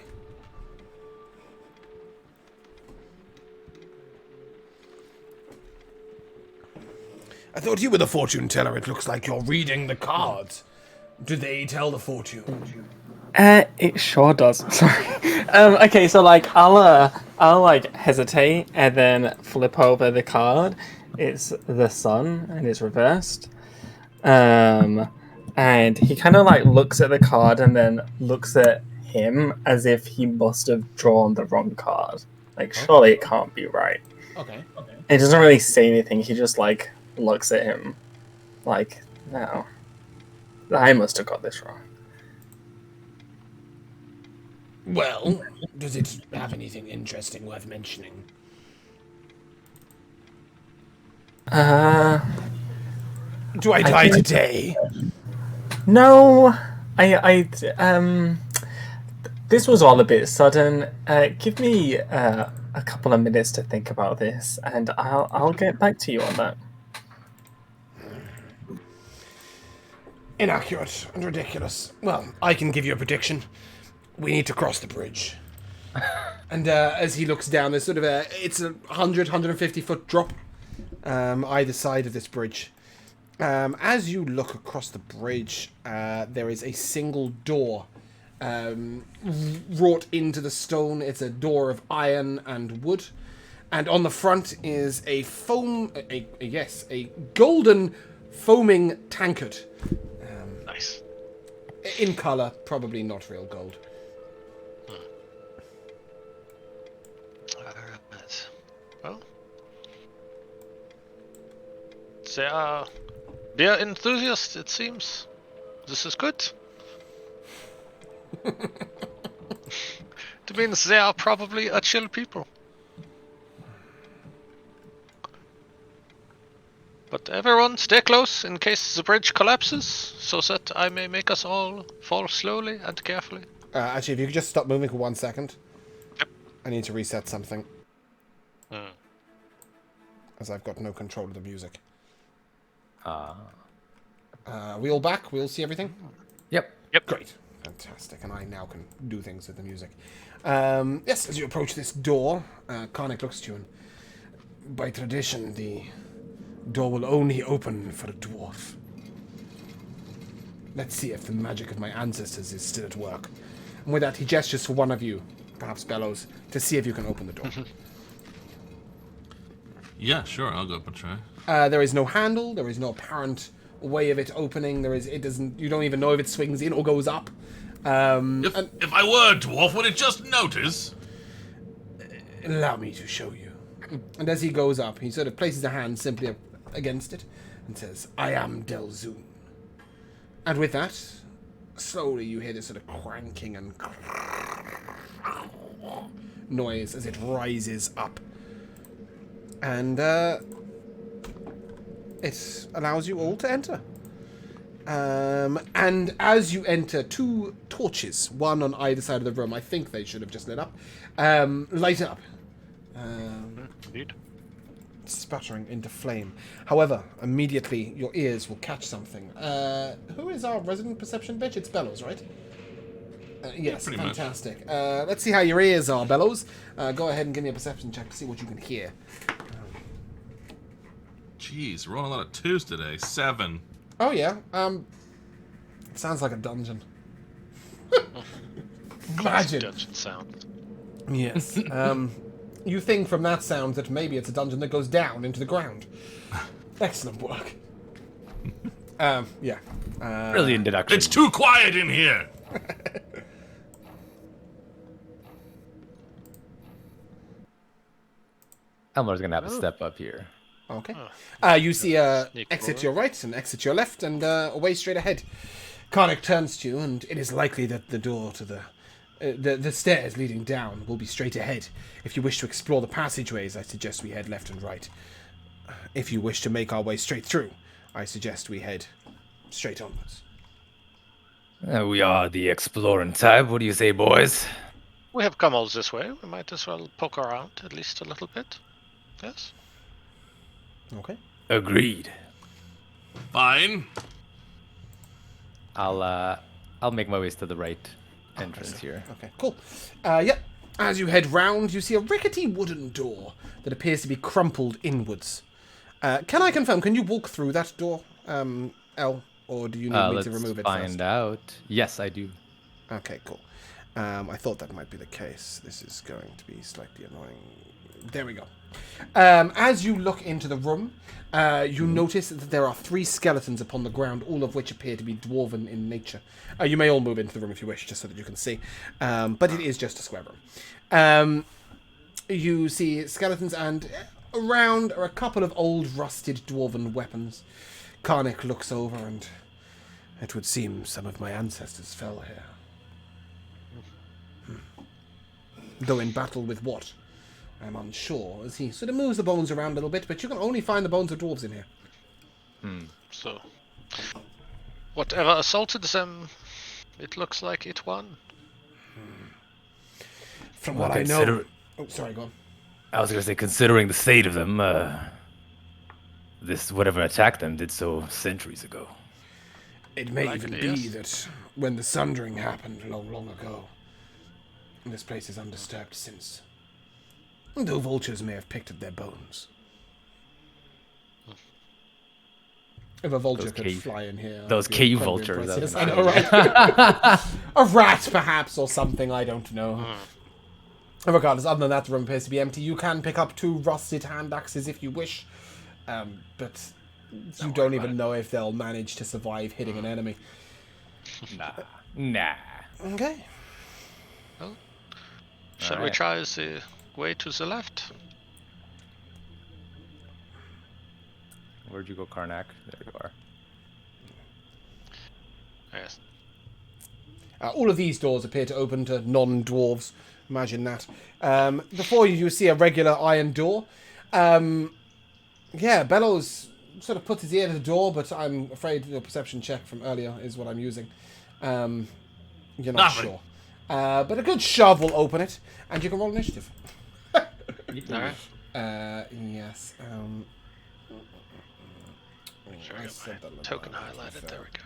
I thought you were the fortune teller. It looks like you're reading the cards. Do they tell the fortune? It sure does. Sorry. Okay, so I'll hesitate and then flip over the card. It's the sun and it's reversed. And he kind of looks at the card and then looks at him as if he must have drawn the wrong card. Surely it can't be right. Okay. He doesn't really say anything. He just looks at him no, I must have got this wrong. Well, does it have anything interesting worth mentioning? Do I die today? No, I this was all a bit sudden. Give me a couple of minutes to think about this, and I'll get back to you on that. Inaccurate and ridiculous. Well, I can give you a prediction. We need to cross the bridge. And as he looks down, there's sort of it's a 150 foot drop either side of this bridge. As you look across the bridge, there is a single door wrought into the stone. It's a door of iron and wood. And on the front is a golden foaming tankard. Nice. In colour, probably not real gold. Alright. Well. They are beer enthusiasts, it seems. This is good. It means they are probably a chill people. But everyone, stay close in case the bridge collapses, so that I may make us all fall slowly and carefully. Actually, if you could just stop moving for 1 second. Yep. I need to reset something. As I've got no control of the music. We all back? We all see everything? Yep. Great. Fantastic. And I now can do things with the music. Yes, as you approach this door, Karnak looks at you, and by tradition, the door will only open for a dwarf. Let's see if the magic of my ancestors is still at work. And with that, he gestures for one of you, perhaps Bellows, to see if you can open the door. Yeah, sure. I'll go up and try. There is no handle. There is no apparent way of it opening. It doesn't. You don't even know if it swings in or goes up. If I were a dwarf, would it just notice? Allow me to show you. And as he goes up, he sort of places a hand simply up against it and says, I am Delzoon. And with that, slowly you hear this sort of cranking and noise as it rises up. And it allows you all to enter. And as you enter, 2 torches, one on either side of the room, I think they should have just lit up, light up. Indeed. sputtering into flame. However, immediately your ears will catch something. Who is our resident perception bitch? It's Bellows, right? Yes, pretty much. fantastic. Let's see how your ears are, Bellows. Go ahead and give me a perception check to see what you can hear. Jeez, we're on a lot of 2s today. 7. Oh, yeah. It sounds like a dungeon. Imagine. Dungeon sound. Yes. You think from that sound that maybe it's a dungeon that goes down into the ground. Excellent work. Yeah. Brilliant deduction. It's too quiet in here! Elmer's gonna have to step up here. Okay. You see Sneak exit forward. your right and exit your left and away straight ahead. Karnak turns to you, and it is likely that the door to the stairs leading down will be straight ahead. If you wish to explore the passageways, I suggest we head left and right. If you wish to make our way straight through, I suggest we head straight onwards. We are the exploring type. What do you say, boys? We have come all this way. We might as well poke around at least a little bit. Yes. Okay. Agreed. Fine. I'll make my ways to the right entrance here. Okay, cool. Yep. As you head round, you see a rickety wooden door that appears to be crumpled inwards. Can I confirm, can you walk through that door, El? Or do you need me Let's to remove it find first? out. Yes, I do. Okay, cool. I thought that might be the case. This is going to be slightly annoying. There we go. As you look into the room, you notice that there are 3 skeletons upon the ground, all of which appear to be dwarven in nature. You may all move into the room if you wish, just so that you can see. But it is just a square room. You see skeletons, and around are a couple of old rusted dwarven weapons. Karnak looks over, and it would seem some of my ancestors fell here. Though in battle with what? I'm unsure, as he sort of moves the bones around a little bit, but you can only find the bones of dwarves in here. So, whatever assaulted them, it looks like it won. From Well, what I know... consider- Oh, sorry, go on. I was gonna say, considering the state of them, this whatever attacked them did so centuries ago. It may Likely, even be yes. that when the Sundering happened long ago, this place is undisturbed since. Though vultures may have picked at their bones. If a vulture Those could cave- fly in here... those that'd be cave incredibly vultures, impressive. that's I know, right? A rat, perhaps, or something, I don't know. Regardless, other than that, the room appears to be empty. You can pick up 2 rusted hand axes if you wish, but you don't even know if they'll manage to survive hitting an enemy. Nah. Okay. Shall we Alright. try the way to the left? Where'd you go, Karnak? There you are. Yes. All of these doors appear to open to non-dwarves. Imagine that. Before you see a regular iron door. Yeah, Bellows sort of puts his ear to the door, but I'm afraid your perception check from earlier is what I'm using. You're not Nothing. sure. But a good shove will open it, and you can roll initiative. Alright. Yes. Sure, I got said my that in token advance, to be highlighted. fair. There we go.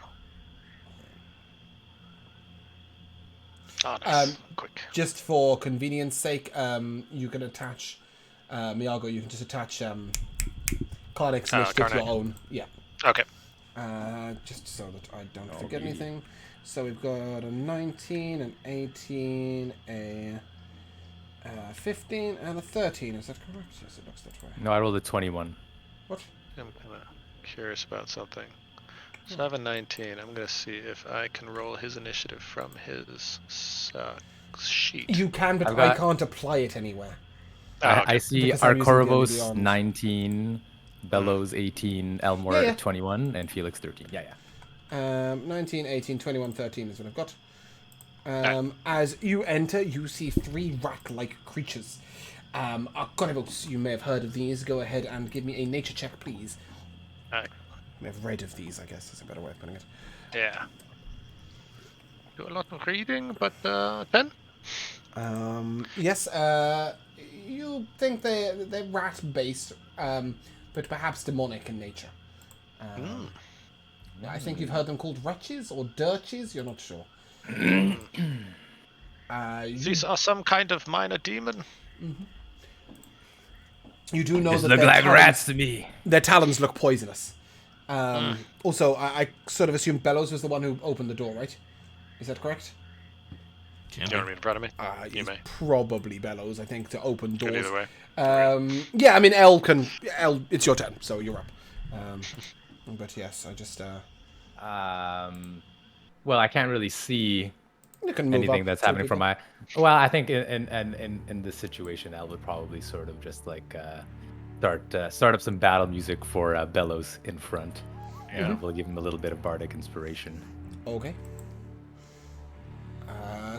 Oh, nice. Quick. Just for convenience sake, you can attach Miyago. You can just attach Karnak's initiative to Karnak. your own. Yeah. Okay. Just so that I don't forget anything. So we've got a 19, an 18, a 15, and a 13. Is that correct? Yes, it looks that way. No, I rolled a 21. What? I'm kind of curious about something. So I have a 19. I'm going to see if I can roll his initiative from his sheet. You can, but I've I got- can't apply it anywhere. Oh, okay. I see Because I'm using Arkorivos D&D on. 19, Bellows 18, Elmore Yeah. 21, and Felix 13. Yeah. 19, 18, 21, 13 is what I've got. As you enter, you see 3 rat-like creatures. Arkorivos, you may have heard of these. Go ahead and give me a nature check, please. Alright. You may have read of these, I guess, is a better way of putting it. Yeah. Do a lot of reading, but 10? Yes, you think they're rat-based, but perhaps demonic in nature. I think you've heard them called wretches or dirches. You're not sure. These are some kind of minor demon. You do know These that look their like talons, rats to me. their talons look poisonous. Also, I sort of assumed Bellows was the one who opened the door, right? Is that correct? Can't Do you want me in front of me? You It's may. probably Bellows, I think, to open doors. Good either way. Yeah, I mean, Elle, it's your turn, so you're up. But yes, I just... Well, I can't really see you can move anything up that's to happening people. from my. Well, I think in this situation, Elle would probably sort of just like start up some battle music for Bellows in front. And we'll give him a little bit of bardic inspiration. Okay.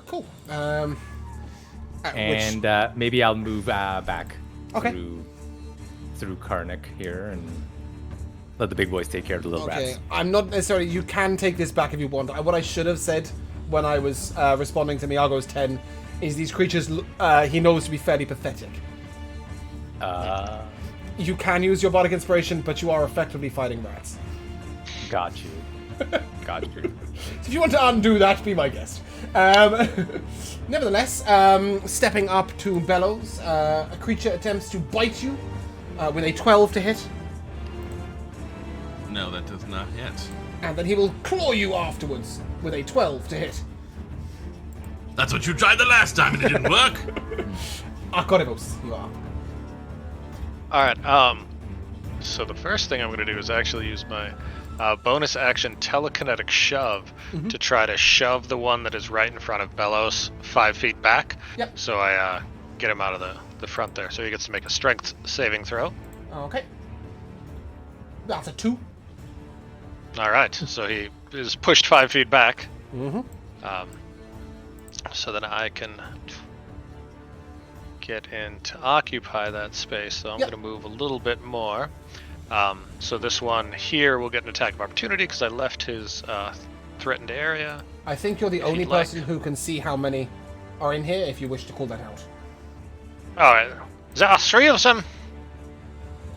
Cool. And maybe I'll move back Okay. through Karnak here and let the big boys take care of the little Okay, rats. I'm not necessarily... You can take this back if you want. What I should have said when I was responding to Miyago's 10 is these creatures he knows to be fairly pathetic. You can use your bardic inspiration, but you are effectively fighting rats. Got you. Got you. So if you want to undo that, be my guest. Nevertheless, stepping up to Bellows, a creature attempts to bite you with a 12 to hit, No, that does not hit. and then he will claw you afterwards with a 12 to hit. That's what you tried the last time and it didn't work. Arcorivos, you are. Alright, so the first thing I'm going to do is actually use my bonus action telekinetic shove to try to shove the one that is right in front of Bellows 5 feet back. Yep. So I get him out of the front there. So he gets to make a strength saving throw. Okay. That's a 2. Alright, so he is pushed 5 feet back. Mm-hmm. So then I can get in to occupy that space. So I'm Yep. going to move a little bit more. So this one here will get an attack of opportunity because I left his threatened area. I think you're the If only you'd like. person who can see how many are in here if you wish to call that out. Alright, there are 3 of them.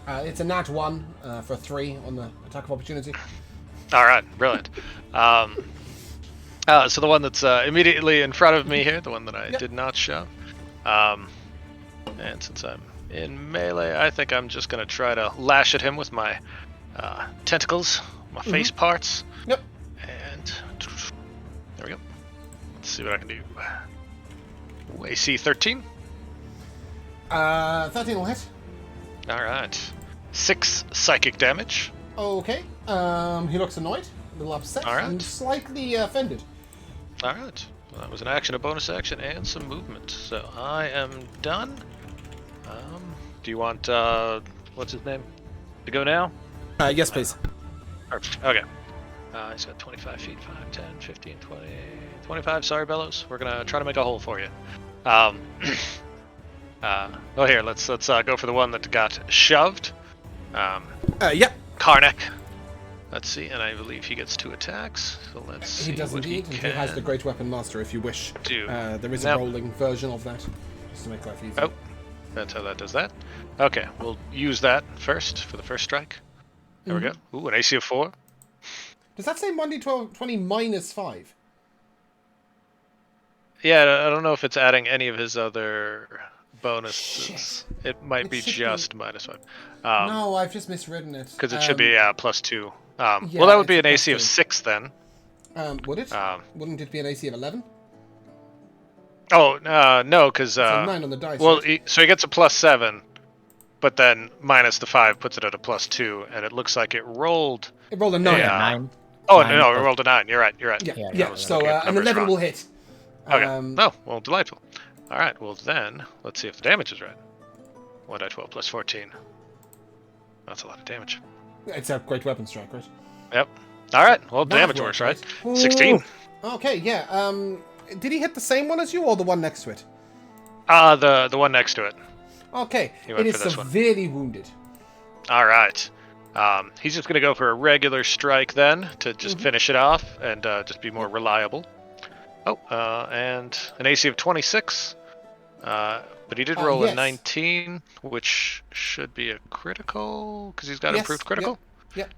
It's a nat 1 for 3 on the attack of opportunity. Alright, brilliant. So the one that's immediately in front of me here, the one that I did not shove. And since I'm in melee, I think I'm just going to try to lash at him with my tentacles, my face parts. Yep. And there we go. Let's see what I can do. AC 13. 13 will hit. Alright. 6 psychic damage. Okay. He looks annoyed, a little upset, All right. and slightly offended. Alright. Well, that was an action, a bonus action, and some movement. So I am done. Do you want, what's his name? To go now? Yes, please. Perfect. Okay. He's got 25 feet, 5, 10, 15, 20, 25. Sorry, Bellows. We're going to try to make a hole for you. Well, here, let's go for the one that got shoved. Yep. Karnak. Let's see, and I believe he gets 2 attacks. So let's see He does what indeed, and he has the Great Weapon Master if you wish. do. There is a Yep. rolling version of that, just to make life easier. Oh, that's how that does that. Okay, we'll use that first for the first strike. There we go. Ooh, an AC of 4. Does that say 1d20 minus 5? Yeah, I don't know if it's adding any of his other bonuses. Shit. It might It be should just minus 1. No, I've just miswritten it. Because it should be plus 2. yeah, Well, that would be it's an a AC of plus 6 then. Would it? Um, Wouldn't it be an AC of 11? Oh, no, because... It's a 9 on the dice. well, right? so he gets a plus 7, but then minus the 5 puts it at a plus 2, and it looks like it rolled... It rolled a 9. Yeah. 9. Oh, 9 no, it plus- rolled a 9. You're right. Yeah, Yeah, yeah. that was- So okay, an number's 11 wrong. will hit. Okay. Um, Oh, well, delightful. All right, well then, let's see if the damage is right. 1d12 plus 14. That's a lot of damage. It's a Great Weapon strike, right? Yep. All right, well, That damage works, works, right? right? 16. Okay, yeah. Did he hit the same one as you, or the one next to it? The one next to it. Okay, He went it is for this one. severely wounded. All right. He's just gonna go for a regular strike then to just finish it off and just be more reliable. Oh, and an AC of 26 But he did roll yes. a 19, which should be a critical, because he's got Yes, improved critical. Yep.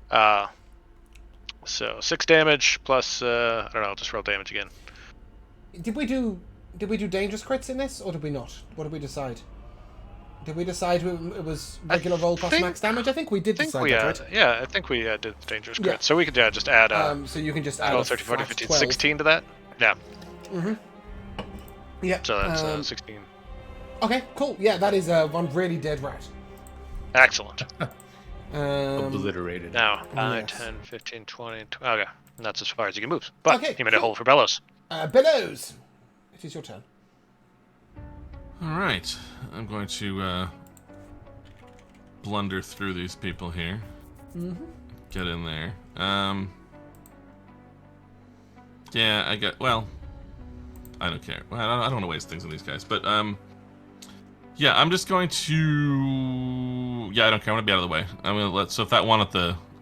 So 6 damage plus, I don't know, I'll just roll damage again. Did we do dangerous crits in this, or did we not? What did we decide? Did we decide it was regular roll plus max damage? I think we did decide that, right? Yeah, I think we did dangerous crit. Yeah. So we could just add so you can just add 12, a 13, 14, flat 15, 12. 16 to that. Yeah. Yeah. So that's 16. Okay, cool. Yeah, that is one really dead rat. Excellent. Obliterated. Now, 5, Yes. 10, 15, 20, okay. And that's as far as you can move. But Okay, he made a cool. hole for Bellows. Bellows! It is your turn. All right, I'm going to blunder through these people here. Get in there. Yeah, I got. Well, I don't care. Well, I don't want to waste things on these guys, but yeah, I'm just going to. Yeah, I don't care. I'm gonna be out of the way. I'm gonna let. So if that one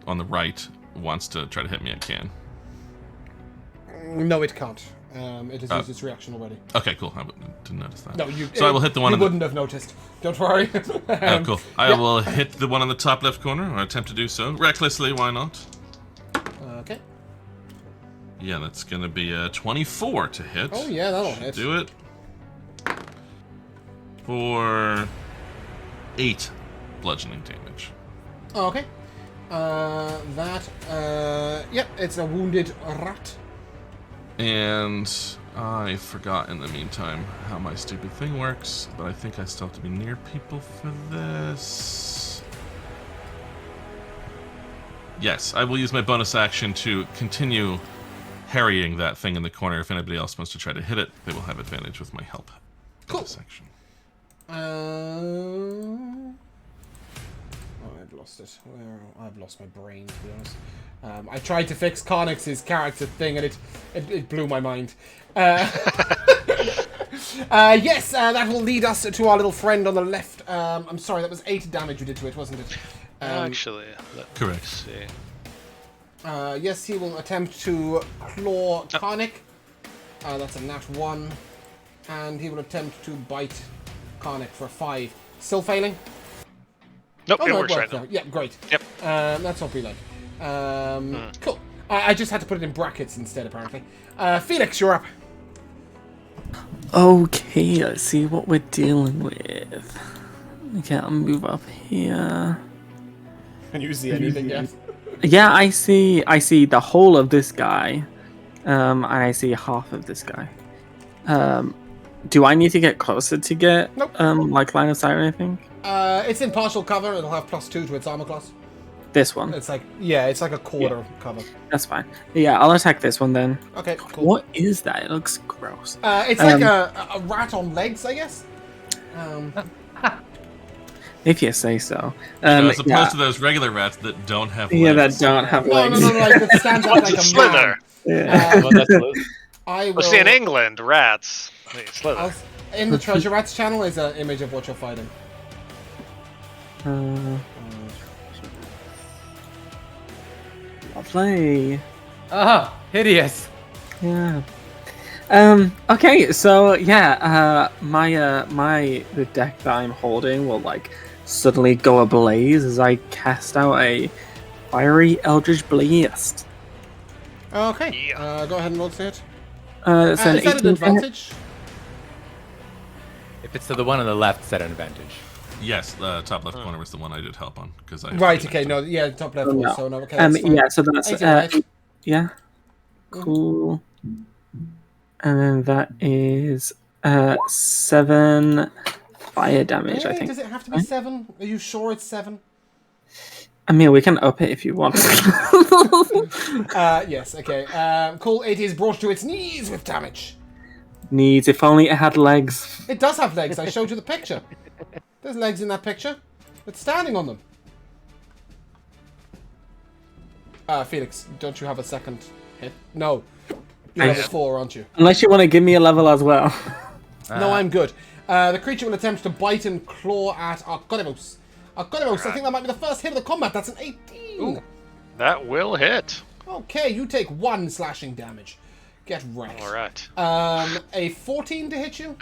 on the right wants to try to hit me, it can. No, it can't. It has used its reaction already. Okay, cool. I didn't notice that. No, you. So I will hit the one. You wouldn't have noticed. Don't worry. Oh, cool. I will hit the one on the top left corner, or attempt to do so recklessly. Why not? Okay. Yeah, that's gonna be a 24 to hit. Oh yeah, that'll hit. Do it. For 8 bludgeoning damage. Okay. Yep, it's a wounded rat. And I forgot in the meantime how my stupid thing works, but I think I still have to be near people for this. Yes, I will use my bonus action to continue harrying that thing in the corner. If anybody else wants to try to hit it, they will have advantage with my help. Cool. Bonus action. Oh, I've lost it. I've lost my brain, to be honest. I tried to fix Connix's character thing, and it blew my mind. Yes, that will lead us to our little friend on the left. I'm sorry, that was 8 damage you did to it, wasn't it? Actually, let me Correct. see. Yes, he will attempt to claw Conic. That's a nat 1. And he will attempt to bite Conic for 5. Still failing? Nope, Oh, it no, works right now. now. Yeah, great. Yep. That's what we like. Cool. I just had to put it in brackets instead, apparently. Felix, you're up. Okay, let's see what we're dealing with. Okay, I'll move up here. Can you see anything yet? Yeah, I see the whole of this guy. And I see half of this guy. Do I need to get closer to get Nope. like line of sight or anything? It's in partial cover. It'll have +2 to its armor class. This one. It's like, yeah, it's like a quarter cover. That's fine. Yeah, I'll attack this one then. Okay, cool. What is that? It looks gross. It's like a rat on legs, I guess. If you say so. As opposed to those regular rats that don't have legs. Yeah, that don't have No, legs. like it stands out like a Slither. man. Yeah. Well, that's loose. I will. Well, see, in England, rats. They slither. In the Treasure Rats channel is an image of what you're fighting. Lovely. Ah, hideous. Yeah. Okay, so yeah, the deck that I'm holding will like suddenly go ablaze as I cast out a fiery eldritch blast. Okay. Yeah. Go ahead and roll to hit. It's an Is that 18 an to hit. advantage? If it's to the one on the left, it's at an advantage. Yes, the top left corner was the one I did help on because I. Right. Okay. No. Yeah. Top left. No. So no. Okay. That's fine. Yeah, so that's 18, right? yeah. Cool. And then that is 7 fire damage, I Hey, think. does it have to be 7? Are you sure it's 7? I mean, we can up it if you want. Yes. Okay. Cool. It is brought to its knees with damage. Needs, if only it had legs. It does have legs. I showed you the picture. There's legs in that picture. It's standing on them. Felix, don't you have a second hit? No. You're level 4, aren't you? Unless you want to give me a level as well. No, I'm good. The creature will attempt to bite and claw at Arcorivos. Arcorivos, I think that might be the first hit of the combat. That's an 18. Ooh, that will hit. Okay, you take 1 slashing damage. Get wrecked. All right. A 14 to hit you?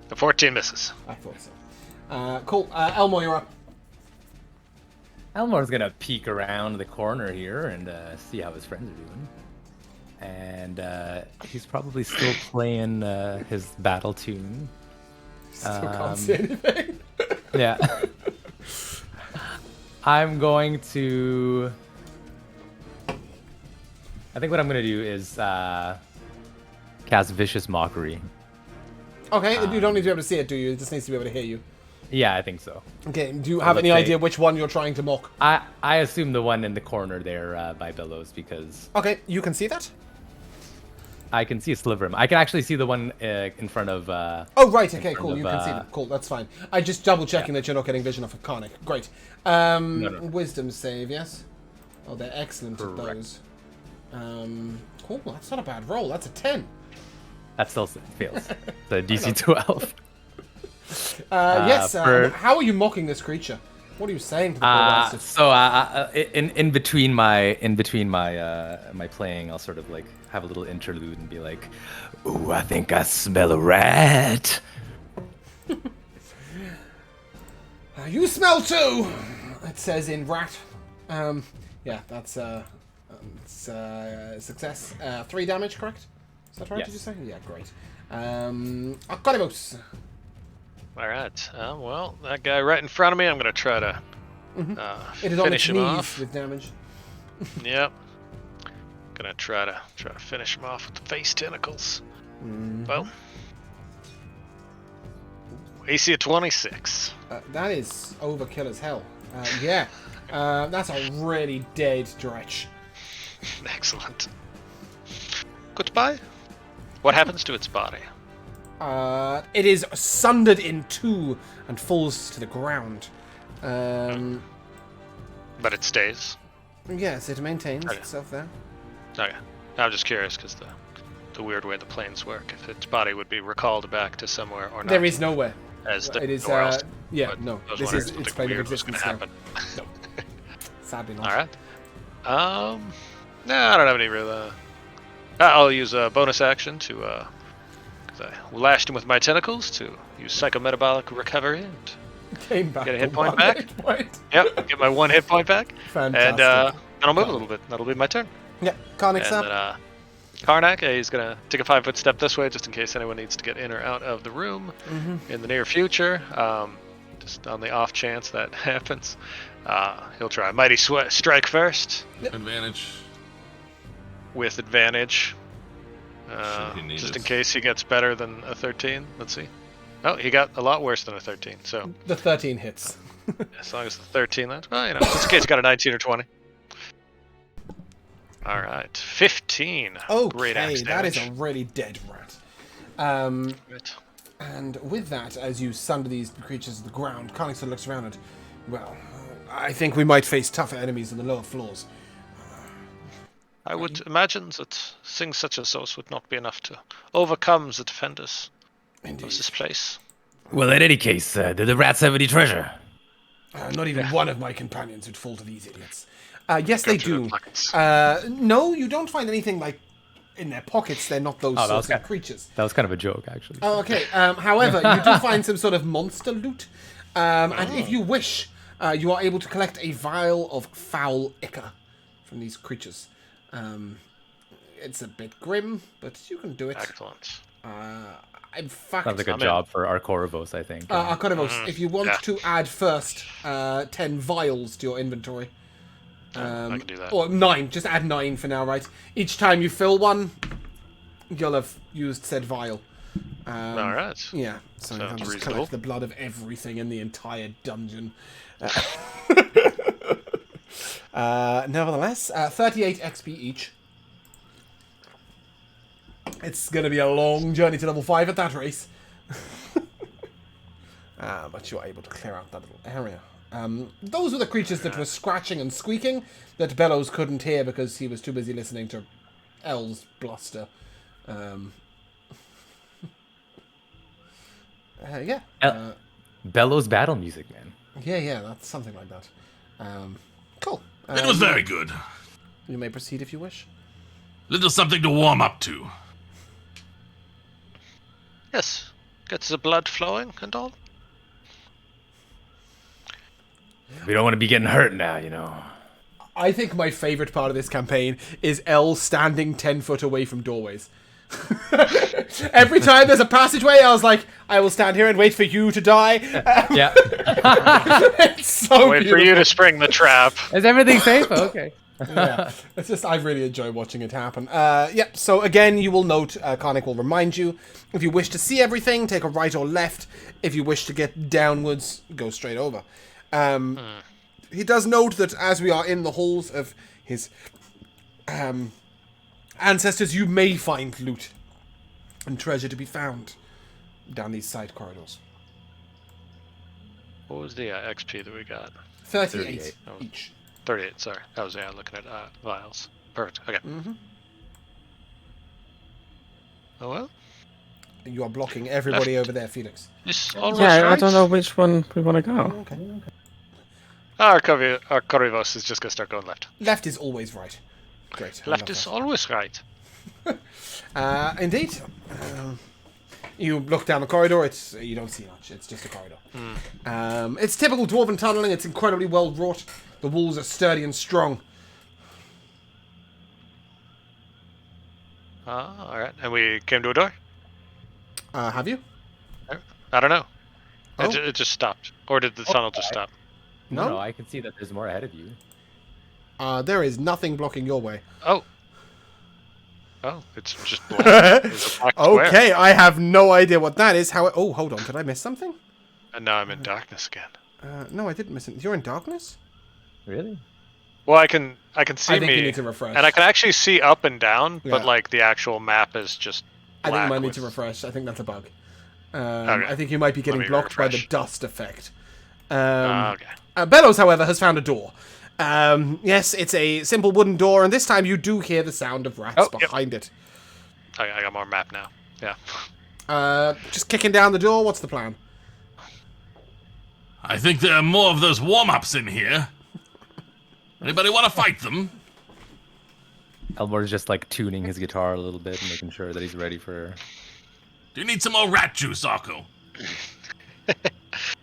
The 14 misses. I thought so. Cool. Elmo, you're up. Elmore's gonna peek around the corner here and see how his friends are doing. And he's probably still playing his battle tune. Still can't see anything. Yeah. I'm going to... I think what I'm going to do is cast Vicious Mockery. Okay, you don't need to be able to see it, do you? It just needs to be able to hear you. Yeah, I think so. Okay, do you have any idea which one you're trying to mock? I assume the one in the corner there by Bellows, because... Okay, you can see that? I can see a sliver of him. I can actually see the one in front of... oh, right, okay, cool, you can see them. Cool, that's fine. I just double-checking that you're not getting vision off of Karnak. Great. No. Wisdom save, yes? Oh, they're excellent at those. Cool, that's not a bad roll. That's a 10. That still fails. The DC 12. Yes, how are you mocking this creature? What are you saying to the poor bastard? So in between my my playing, I'll sort of like have a little interlude and be like, "Ooh, I think I smell a rat." You smell too. It says in rat. Yeah, that's success. 3 damage, correct? Is that right? Yes. Did you say? Yeah, great. Arcoribos. All right. Well, that guy right in front of me, I'm going to try to It is on its finish him knees off. with damage. Yep. Gonna try to finish him off with the face tentacles. Well, AC of 26. That is overkill as hell. Yeah. That's a really dead dretch. Excellent. Goodbye. What happens to its body? It is sundered in 2 and falls to the ground. But it stays. Yes, it maintains Okay. itself there. Okay. I'm just curious because the weird way the planes work. If its body would be recalled back to somewhere or not. There is nowhere. As the It is. nowhere else. Yeah, But no. I was This wondering is if its something plane of weird was existence gonna now. happen. Sadly not. All right. No, I don't have any real. I'll use a bonus action to. Cause I lashed him with my tentacles to use psychometabolic recovery and Came back. get a hit to point 1 back. hit point. Yep, get my 1 hit point back. Fantastic. And I'll move a little bit. That'll be my turn. Yeah, Karnik's And up. then Karnak, he's gonna take a 5-foot step this way, just in case anyone needs to get in or out of the room in the near future. Just on the off chance that happens, he'll try Mighty Strike first Advantage. with advantage, He needs just in it. case he gets better than a 13. Let's see. Oh, he got a lot worse than a 13. So The 13 hits. as long as the 13, that's well, just in case he got a 19 or 20. All right, 15. Great Okay, axe that is damage. a really dead rat. Right. And with that, as you sunder these creatures to the ground, Karnik sort of looks around and, well, I think we might face tougher enemies on the lower floors. I would imagine that things such as those would not be enough to overcome the defenders of this place. Well, in any case, do the rats have any treasure? Not even one of my companions would fall to these idiots. Yes, they through do. their pockets. No, you don't find anything like in their pockets. They're not those that was sorts of kind- creatures. That was kind of a joke, actually. Oh, okay. However, you do find some sort of monster loot. And if you wish, you are able to collect a vial of foul ichor from these creatures. It's a bit grim, but you can do it. Excellent. In fact, Sounds like a job for Arcorivos, I think. Arcorivos, if you want yeah. to add first 10 vials to your inventory. I can do that. Or 9, just add 9 for now, right? Each time you fill one, you'll have used said vial. All right. Yeah, so you can Sounds just reasonable. collect the blood of everything in the entire dungeon. Nevertheless, 38 XP each. It's going to be a long journey to level 5 at that race. But you are able to clear out that little area. Those were the creatures that were scratching and squeaking that Bellows couldn't hear because he was too busy listening to L's bluster. Yeah. Bellows battle music, man. Yeah, that's something like that. Cool. It was very good. You may proceed if you wish. Little something to warm up to. Yes. Gets the blood flowing and all. We don't want to be getting hurt now, you know. I think my favorite part of this campaign is Elle standing 10 foot away from doorways. Every time there's a passageway, I was like, I will stand here and wait for you to die. Yeah. It's so Wait beautiful. for you to spring the trap. Is everything safe? Okay. Yeah, it's just I really enjoy watching it happen. Yep. So again, you will note Conic will remind you if you wish to see everything, take a right or left. If you wish to get downwards, go straight over. He does note that as we are in the halls of his ancestors, you may find loot and treasure to be found down these side corridors. What was the XP that we got? 38 38. each. 38, sorry. I was looking at vials. Perfect. Okay. Oh well. You are blocking everybody over there, Felix. This always Yeah, right. I don't know which one we want to go. Okay. Our Corivos is just gonna start going left. Left is always right. Great. I Left love is that. always right. Indeed. You look down the corridor. You don't see much. It's just a corridor. It's typical dwarven tunneling. It's incredibly well wrought. The walls are sturdy and strong. All right. And we came to a door. Have you? I don't know. Oh. It just stopped, or did the tunnel just stop? No? No, I can see that there's more ahead of you. There is nothing blocking your way. Oh. Oh, it's just black. There's a black square. Okay, I have no idea what that is. Oh, hold on. Did I miss something? And now I'm in darkness again. No, I didn't miss it. You're in darkness? Really? Well, I can see I think me, you need to refresh. and I can actually see up and down, Yeah. but like the actual map is just I black. think you might need with- to refresh. I think that's a bug. Okay. I think you might be getting me blocked by the refresh. dust effect. Okay. Bellows, however, has found a door. Yes, it's a simple wooden door, and this time you do hear the sound of rats Oh, yep. behind it. I got more map now. Yeah. Just kicking down the door. What's the plan? I think there are more of those warm-ups in here. Anybody want to fight them? Elmore's just like tuning his guitar a little bit, making sure that he's ready for. Do you need some more rat juice, Akko?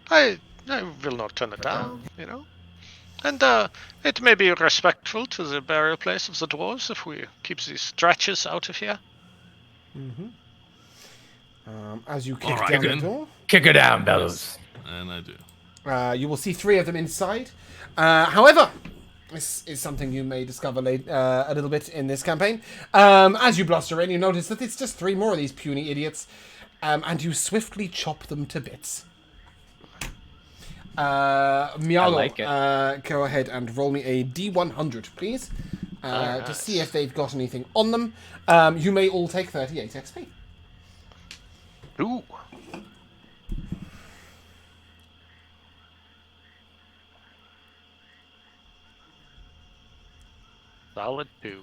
I will not turn it down, you know. And it may be respectful to the burial place of the dwarves if we keep these stretches out of here. As you kick All right, down then. the door, Kick her down, Bellows. And I do. you will see 3 of them inside. However, this is something you may discover a little bit in this campaign. As you bluster in, you notice that it's just 3 more of these puny idiots, and you swiftly chop them to bits. Mialo, like it. go ahead and roll me a D100, please, to see if they've got anything on them. You may all take 38 XP. Ooh. Solid 2.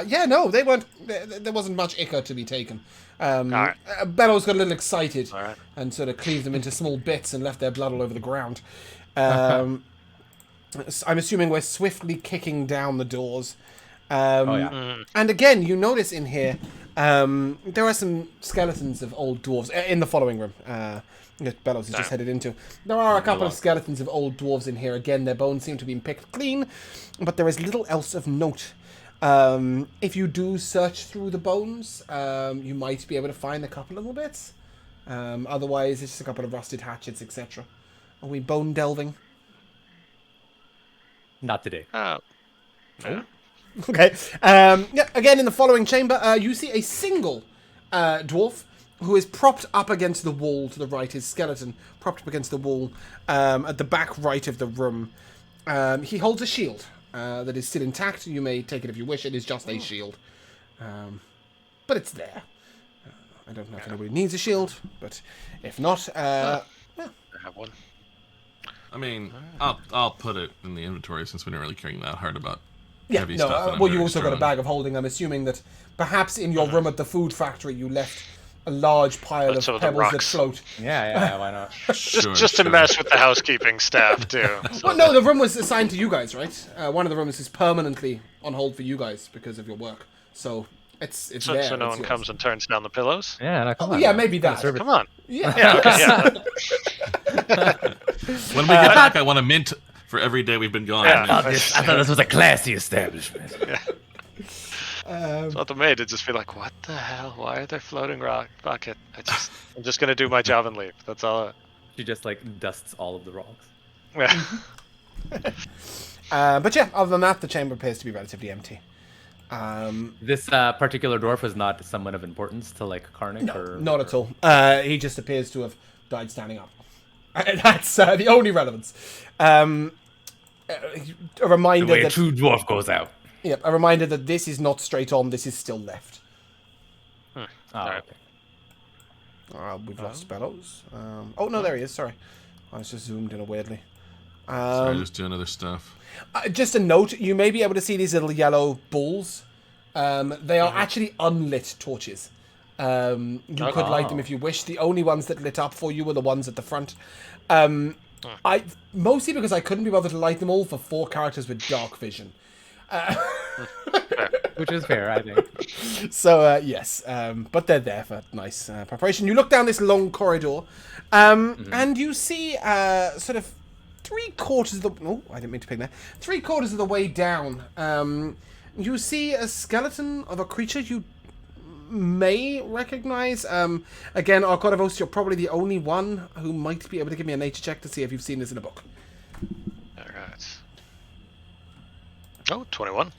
Yeah, no, they weren't. There wasn't much ichor to be taken. Alright. Bellows got a little excited Alright. and sort of cleaved them into small bits and left their blood all over the ground. I'm assuming we're swiftly kicking down the doors. And again, you notice in here there are some skeletons of old dwarves in the following room. That Bellows has just headed into. There are a couple of skeletons of old dwarves in here. Again, their bones seem to be picked clean, but there is little else of note. If you do search through the bones, you might be able to find a couple little bits. Otherwise, it's just a couple of rusted hatchets, etc. Are we bone delving? Not today. No. Okay. Yeah. Again, in the following chamber, you see a single dwarf who is propped up against the wall to the right. His skeleton propped up against the wall at the back right of the room. He holds a shield that is still intact. You may take it if you wish. It is just a shield, but it's there. I don't know if anybody needs a shield, but if not, I have one. I mean, I'll put it in the inventory since we didn't really care that hard about yeah. heavy No. stuff. And I'm Well, you very also got a strong. bag of holding. I'm assuming that perhaps in your room at the food factory, you left a large pile of Some of the pebbles that rocks. float. Yeah, why not? Sure, Just to sure. mess with the housekeeping staff too. So Well, no, the room was assigned to you guys, right? One of the rooms is permanently on hold for you guys because of your work. So it's there. so no it's one yours. comes and turns down the pillows. Yeah, no, come Oh, on. yeah, man. maybe that. Service. Come on. Yeah. When we get back, I want a mint for every day we've been gone. Yeah. I thought this was a classy establishment. So the maid would just be like, "What the hell? Why are there floating rocket? I'm just gonna do my job and leave. That's all." She just like dusts all of the rocks. But yeah, other than that, the chamber appears to be relatively empty. This particular dwarf was not someone of importance to like Karnak, No, or not at all. He just appears to have died standing up. That's the only relevance. A The reminder way a that true dwarf goes out. Yep, a reminder that this is not straight on. This is still left. Oh, Alright. okay. We've lost Bellows. Oh no, there he is. Sorry, I was just zoomed in weirdly. Sorry, just doing other stuff. Just a note: you may be able to see these little yellow balls. They are actually unlit torches. You could light them if you wish. The only ones that lit up for you were the ones at the front. I mostly because I couldn't be bothered to light them all for 4 characters with dark vision. Which is fair, I think. So yes, but they're there for nice preparation. You look down this long corridor, and you see sort of 3/4 of the. Oh, I didn't mean to ping there. 3/4 of the way down, you see a skeleton of a creature you may recognize. Again, Arcorivos, you're probably the only one who might be able to give me a nature check to see if you've seen this in a book. Alright. Oh, 21.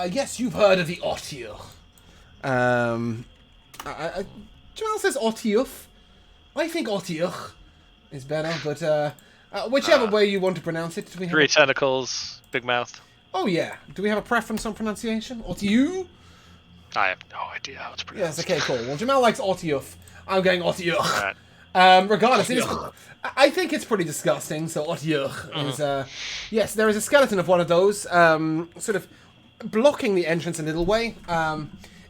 Yes, you've heard of the Otyr. Jamal says Otyuf. I think Otyr is better, but whichever way you want to pronounce it. Do we have 3 tentacles, big mouth. Oh yeah. Do we have a preference on pronunciation? Otyu? I have no idea how it's pronounced. Yes, okay, cool. Well, Jamal likes Otyuf. I'm going Otyr. Alright. Regardless, I think it's pretty disgusting, so Otyr is... yes, there is a skeleton of one of those, sort of blocking the entrance a little way.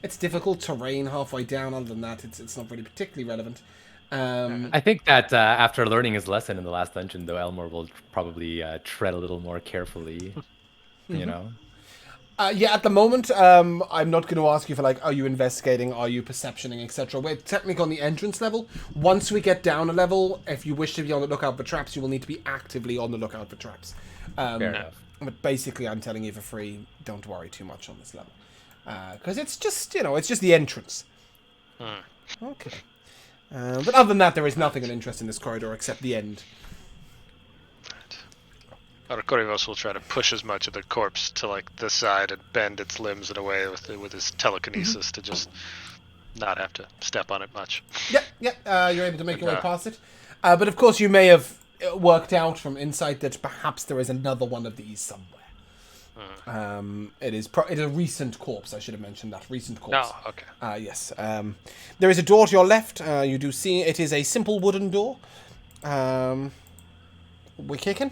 It's difficult terrain halfway down. Other than that, it's not really particularly relevant. I think that after learning his lesson in the last dungeon, though, Elmore will probably tread a little more carefully. You know. Yeah, at the moment, I'm not going to ask you for, like, are you investigating, are you perceptioning, etc. We're technically on the entrance level. Once we get down a level, if you wish to be on the lookout for traps, you will need to be actively on the lookout for traps. Fair enough. But basically, I'm telling you for free, don't worry too much on this level. Because it's just, it's just the entrance. Okay. But other than that, there is nothing of interest in this corridor except the end. Arcorivos will try to push as much of the corpse to like the side and bend its limbs in a way with his telekinesis to just not have to step on it much. Yeah, you're able to make your way past it. But of course, you may have worked out from insight that perhaps there is another one of these somewhere. It is a recent corpse. I should have mentioned that recent corpse. Oh, okay. Yes. There is a door to your left. You do see it is a simple wooden door. We're kicking.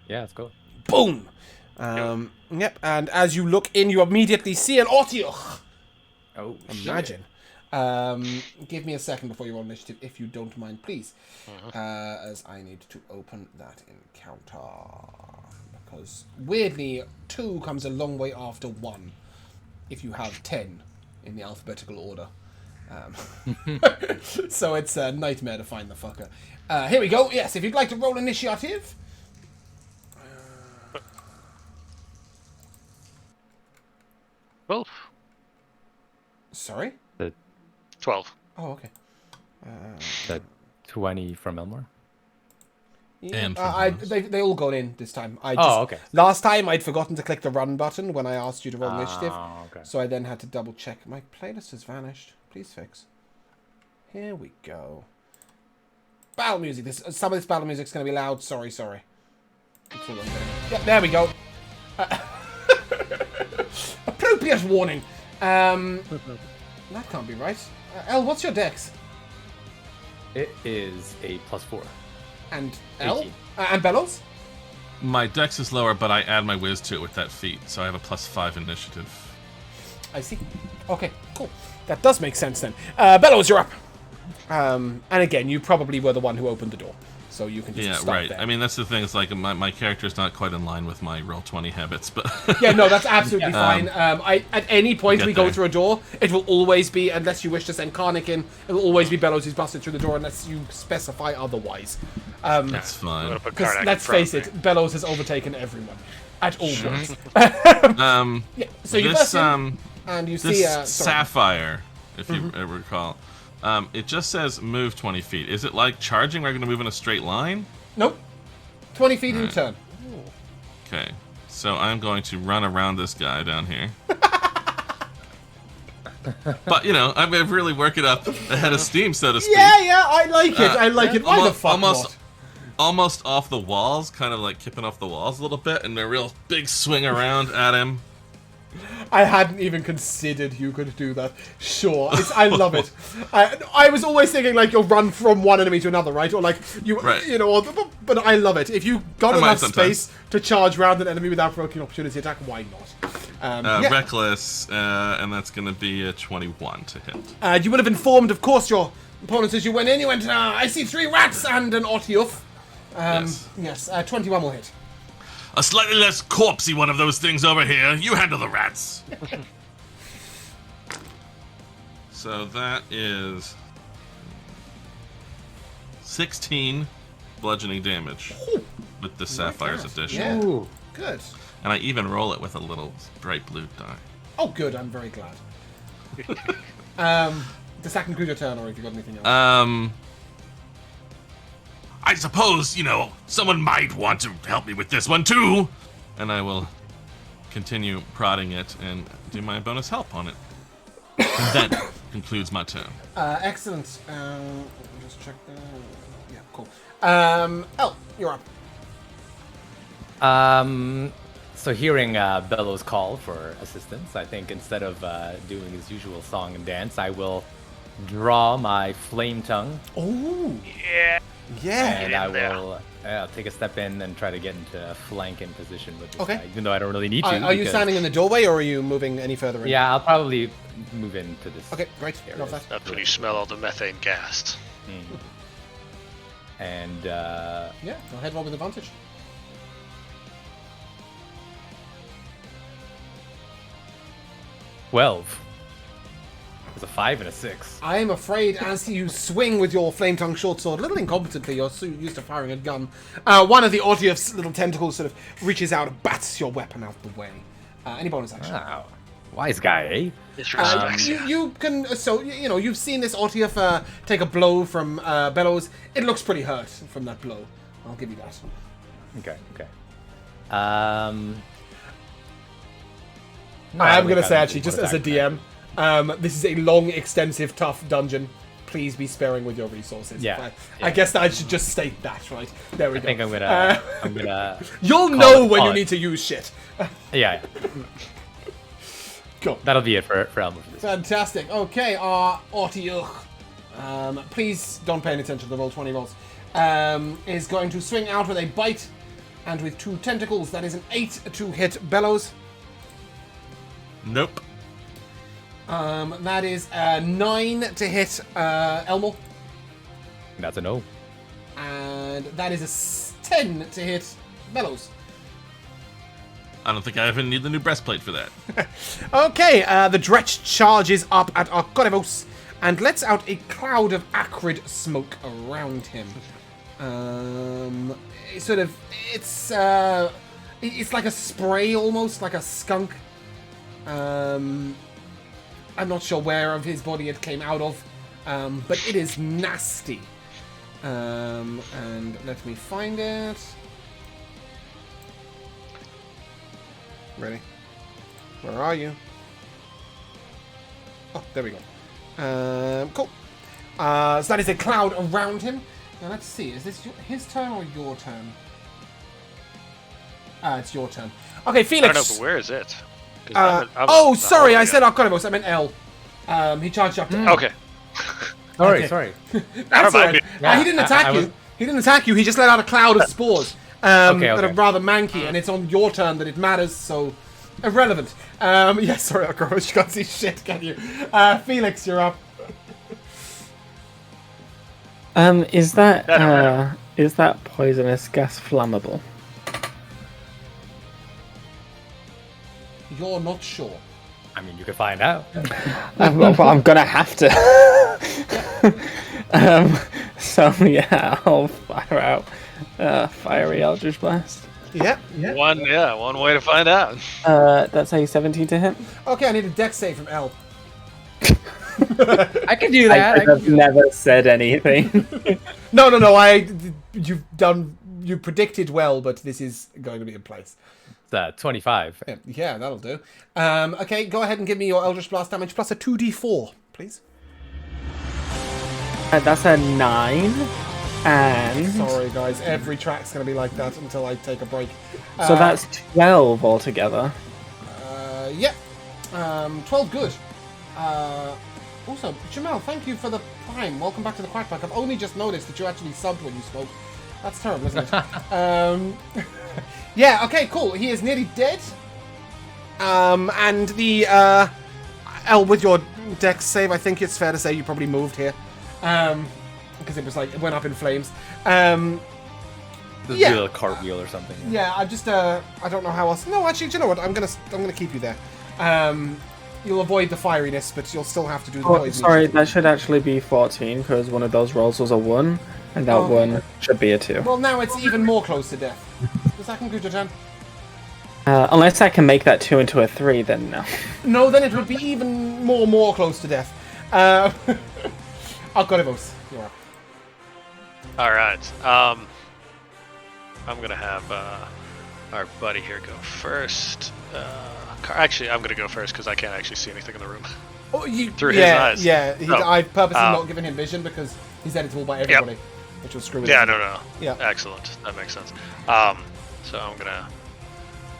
Yeah, let's go. Boom! Yep, and as you look in, you immediately see an Otyr. Oh, Imagine. Give me a second before you roll initiative, if you don't mind, please. As I need to open that encounter. Because, weirdly, 2 comes a long way after 1. If you have 10 in the alphabetical order. So it's a nightmare to find the fucker. Here we go. Yes, if you'd like to roll initiative... 12. Sorry? 12. Oh, okay. The 20 from Elmore? Yeah, And from they all got in this time. Okay. Last time I'd forgotten to click the run button when I asked you to roll initiative. Okay. So I then had to double check. My playlist has vanished. Please fix. Here we go. Battle music. Some of this battle music's going to be loud. Sorry. It's all I'm getting. Yep, there we go. Appropriate warning. That can't be right. El, what's your dex? It is a +4. And El? 18. And Bellows? My dex is lower, but I add my whiz to it with that feat, so I have a +5 initiative. I see. Okay, cool. That does make sense then. Bellows, you're up. And again, you probably were the one who opened the door. So you can just Yeah, stop right. there. I mean, that's the thing. It's like my character's not quite in line with my Roll20 habits, but Yeah, no, that's absolutely fine. At any point Get we go there. through a door, it will always be, unless you wish to send Karnik in, it will always be Bellows who's busted through the door unless you specify otherwise. that's I'm fine. gonna put Because Karnak in let's front face of me. it, Bellows has overtaken everyone at all points. Yeah, so you This burst in, and you see this sapphire, if you Mm-hmm. ever recall, it just says move 20 feet. Is it like charging? Where I'm going to move in a straight line? Nope. 20 feet in turn. Okay, so I'm going to run around this guy down here. But I'm going to really work it up ahead of steam, so to speak. Yeah, I like it. I like it. Why the fuck not? Almost off the walls, kind of like kipping off the walls a little bit, and a real big swing around at him. I hadn't even considered you could do that. Sure, I love it. I was always thinking like you'll run from one enemy to another, right? Or like Right. but I love it. If you got I might enough sometimes. space to charge around an enemy without provoking opportunity attack, why not? Yeah. Reckless, and that's going to be a 21 to hit. You would have informed, of course, your opponents as you went in. You went, I see 3 rats and an Otiuf. Yes, 21 will hit. A slightly less corpsey one of those things over here. You handle the rats. So that is 16 bludgeoning damage with the Sapphire's addition. Yeah. Ooh. Good. And I even roll it with a little bright blue die. Oh, good. I'm very glad. Does that conclude your turn, or have you got anything else? I suppose, someone might want to help me with this one too. And I will continue prodding it and do my bonus help on it. That concludes my turn. Excellent. Let me just check that. Yeah, cool. Elle, you're up. So hearing Bellows call for assistance, I think instead of doing his usual song and dance, I will draw my flame tongue. Oh, Yeah. yeah. And in I there. will take a step in and try to get into a flanking position with this Okay. guy, even though I don't really need to. Are you because- standing in the doorway, or are you moving any further in? Yeah, I'll probably move into this. Okay, great. area. Love that. That's when you smell all the methane gas. And Yeah, go ahead, roll with advantage. It was a 5 and a 6. I am afraid, as you swing with your flame tongue short sword, a little incompetently, you're so used to firing a gun. One of the Otiuf's little tentacles sort of reaches out and bats your weapon out the way. Any bonus action? Wow. Wise guy, eh? Disrespects you. You can, so you've seen this Otiuf take a blow from Bellows. It looks pretty hurt from that blow. I'll give you that. Okay. I am going to say, actually, just as a DM, this is a long, extensive, tough dungeon. Please be sparing with your resources. Yeah, I guess that I should just state that, right? There we go. I think I'm gonna. You'll call know it- when call you it. need to use shit. Yeah. Cool. That'll be it for Elmer for this. Fantastic. Okay, Otiuch, please don't pay any attention to the roll 20 rolls. Is going to swing out with a bite and with 2 tentacles. That is an 8 to hit Bellows. Nope. That is 9 to hit Elmo. That's a no. And that is a 10 to hit Bellows. I don't think I even need the new breastplate for that. Okay, the Dretch charges up at Arkorevos and lets out a cloud of acrid smoke around him. It's like a spray almost, like a skunk. I'm not sure where of his body it came out of, but it is nasty. And let me find it. Ready? Where are you? Oh, there we go. Cool. So that is a cloud around him. Now let's see. Is this his turn or your turn? It's your turn. Okay, I Felix. don't know, but where is it? 'Cause Oh, sorry. I yeah. said Arkorevos. I meant L. He charged up to Okay. Okay. Sorry. That's might alright. be- Yeah, He didn't attack I you. was- He didn't attack you. He just let out a cloud of spores that Okay. are rather manky, and it's on your turn that it matters. So irrelevant. Yeah, sorry, Arkorevos. You can't see shit, can you? Felix, you're up. Is that I don't know. Is that poisonous gas flammable? You're not sure. I mean, you could find out. I'm gonna have to. So yeah, I'll fire out fiery Eldritch Blast. Yeah. One way to find out. That's a 17 to hit. Okay, I need a dex save from L. I can do that. I have never said anything. No. You predicted well, but this is going to be in place. It's 25. Yeah, that'll do. Okay, go ahead and give me your Eldritch Blast damage plus a 2d4, please. That's a 9. And Sorry, guys. Every track's going to be like that until I take a break. so that's 12 altogether. Yeah. 12 good. Also, Jamel, thank you for the prime. Welcome back to the Quack Pack. I've only just noticed that you actually subbed when you spoke. That's terrible, isn't it? Yeah, okay, cool. He is nearly dead. And the L, with your dex save, I think it's fair to say you probably moved here. Because it was like, it went up in flames. There's Yeah. a little cartwheel or something. Yeah, I just, I don't know how else. No, actually, do you know what? I'm gonna keep you there. You'll avoid the fieriness, but you'll still have to do the Oh, poison. sorry, that should actually be 14 because one of those rolls was a 1, and that one should be a 2. Well, now it's even more close to death. Does that conclude your turn? Unless I can make that 2 into a 3, then no. No, then it would be even more close to death. Alcorivos, you're up. All right. I'm gonna have our buddy here go first. Actually, I'm gonna go first because I can't actually see anything in the room. Oh, Through his eyes. Yeah, Oh, I've purposely not given him vision because he's editable by everybody, which will screw with him. No. Yeah. Excellent. That makes sense. So I'm gonna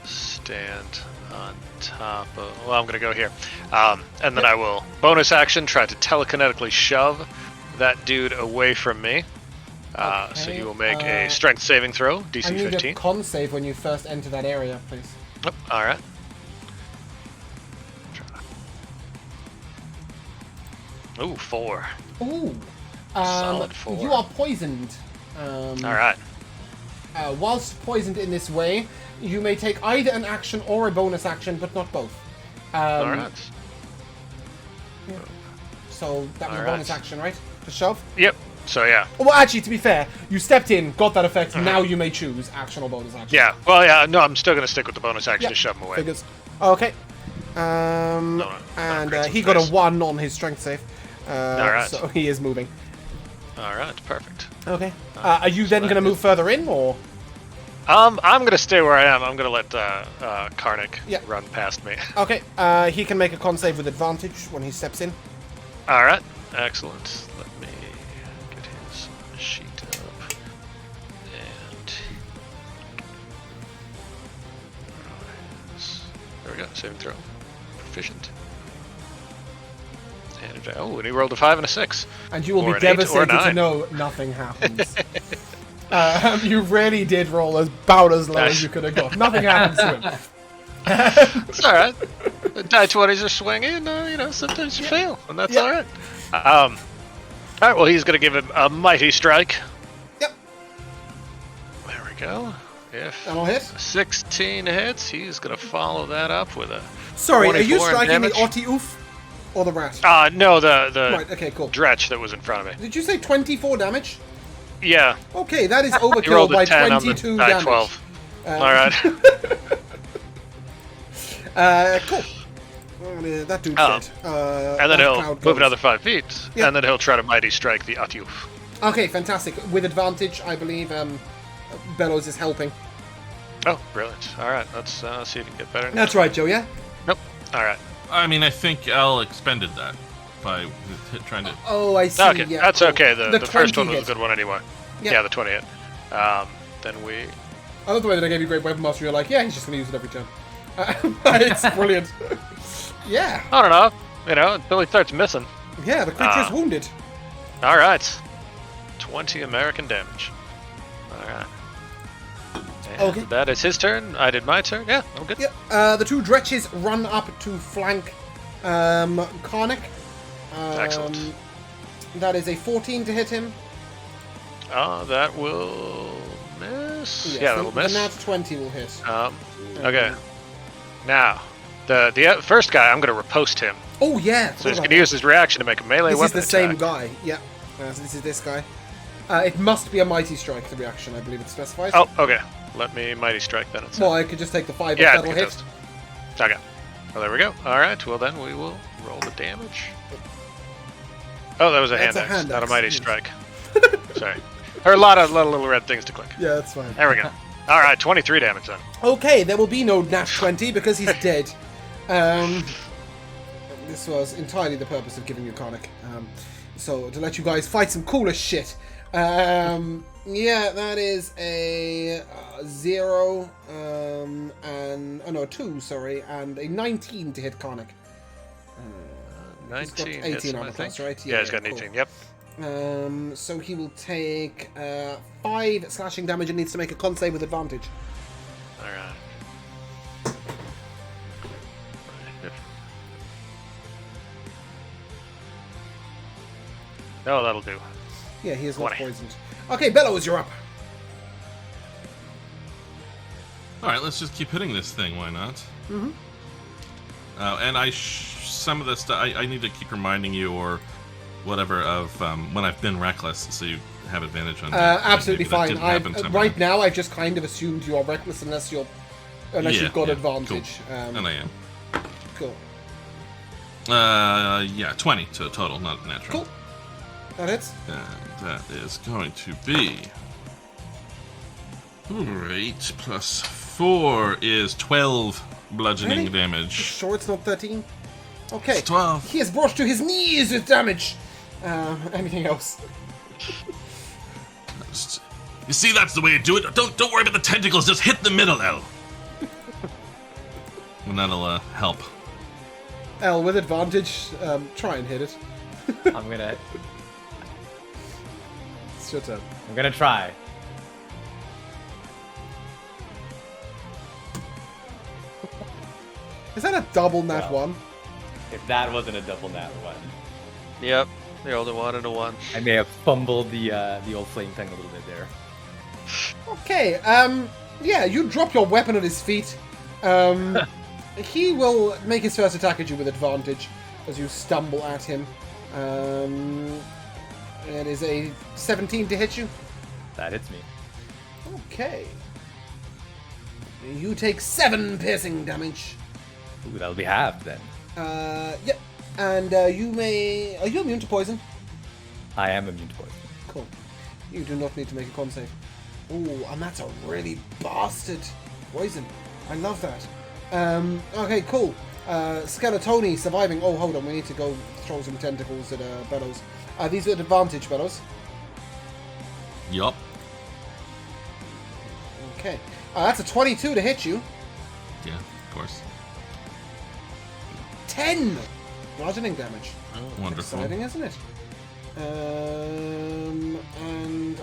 stand on top of. Well, I'm gonna go here, and then I will bonus action try to telekinetically shove that dude away from me. So you will make a strength saving throw, DC I need 15. a con save when you first enter that area, please. Oh, all right. Ooh, 4. Ooh. Solid 4. You are poisoned. All right. Whilst poisoned in this way, you may take either an action or a bonus action, but not both. All right. So that was a All bonus right. action, right? To shove? Yep. So yeah. Well, actually, to be fair, you stepped in, got that effect, now you may choose action or bonus action. Yeah. Well, yeah. No, I'm still gonna stick with the bonus action Yeah, to shove him away. Figures. Okay. No, And critical he got a face. 1 on his strength save. Alright. So he is moving. All right. Perfect. Okay. Are you then going to move further in, or? I'm gonna stay where I am. I'm gonna let Karnak Yeah. run past me. Okay. He can make a con save with advantage when he steps in. All right. Excellent. Let me get his sheet up. And there we go. Saving throw. Proficient. Oh, and he rolled a 5 and a 6. And you will Or be an 8 or devastated to 9. know nothing happens. You really did roll about as low as you could have got. Nothing happens to him. It's all right. The die 20s are swinging. Sometimes you fail, and that's all right. All right. Well, he's gonna give him a mighty strike. Yep. There we go. If That'll hit. 16 hits, he's gonna follow that up with a. Sorry, are you 24 in striking the damage. Otti Oof or the rat? No, the Right, okay, cool. dretch that was in front of me. Did you say 24 damage? Yeah. Okay, that is He overkill rolled a by 10 on the 22 die damage. 12. All right. Cool. That dude's dead. And then he'll cloud move goes. another 5 feet, Yeah. and then he'll try to mighty strike the Atyuf. Okay, fantastic. With advantage, I believe Bellows is helping. Oh, brilliant. All right, let's see if you can get better. That's right, Joe, yeah? Nope. All right. I mean, I think L expended that by trying to. Oh, I see. Okay, yeah, that's cool. okay. The first 20 one was a hit. good one anyway. Yeah. Yeah, the 20 hit. Then we... I love the way that I gave you Great Weapon Master. You're like, yeah, he's just going to use it every turn. It's brilliant. Yeah. I don't know. Until he starts missing. Yeah, the creature's wounded. All right. 20 American damage. All right. And Okay. that is his turn. I did my turn. Yeah, I'm good. Yep. The two dretches run up to flank Karnak. Excellent. That is a 14 to hit him. That will miss. Yes, Yeah, that will the miss. nat 20 will hit. Okay. Now, the first guy, I'm going to riposte him. Oh, yeah. So he's going to use his reaction to make a melee This is weapon the same attack. guy. Yeah. So this is this guy. It must be a mighty strike, the reaction, I believe it specifies. Oh, okay. Let me mighty strike then. Well, I could just take the 5 yeah, that'll hit. Okay. Well, there we go. All right. Well, then we will roll the damage. Oh, that was a hand That's a axe, hand not a axe, mighty yes. strike. Sorry. There are a lot of little red things to click. Yeah, that's fine. There we go. All right, 23 damage then. Okay, there will be no nat 20 because he's dead. This was entirely the purpose of giving you Conic. So, to let you guys fight some cooler shit. Yeah, that is a 0, and... Oh no, 2, sorry, and a 19 to hit Conic. 19 18 hits him, armor I class, think. right? Yeah, he's got an cool. 18, yep. So he will take 5 slashing damage and needs to make a con save with advantage. All right. Oh, that'll do. Yeah, he is not 20. poisoned. Okay, Bellows, you're up. All right, let's just keep hitting this thing. Why not? Mm-hmm. And some of this stuff I need to keep reminding you or whatever of when I've been reckless, so you have advantage on. Absolutely Maybe that fine. didn't happen to me. Right now, I've just kind of assumed you are reckless unless you've got advantage. Cool. And I am. Cool. Yeah, 20 to total, not natural. Cool. That hits. That is going to be 8 plus 4 is 12 bludgeoning Really? damage. Sure, it's not 13. Okay. It's 12. He is brought to his knees with damage. Anything else? You see, that's the way to do it. Don't worry about the tentacles. Just hit the middle, L. And that'll help. L with advantage. Try and hit it. I'm gonna It's your turn. try. Is that a double nat Well. 1? If that wasn't a double nat one, Yep. They rolled a 1 and a 1. I may have fumbled the old flame thing a little bit there. Okay, yeah, you drop your weapon at his feet. He will make his first attack at you with advantage as you stumble at him. It is a 17 to hit you. That hits me. Okay. You take 7 piercing damage. Ooh, that'll be half then. Yep. And you may... Are you immune to poison? I am immune to poison. Cool. You do not need to make a con save. Ooh, and that's a really bastard poison. I love that. Okay, cool. Skeletoni surviving. Oh, hold on. We need to go throw some tentacles at Bellows. These are at advantage, Bellows. Yup. Okay. That's a 22 to hit you. Yeah, of course. 10 bludgeoning damage. Wonderful. Exciting, isn't it? And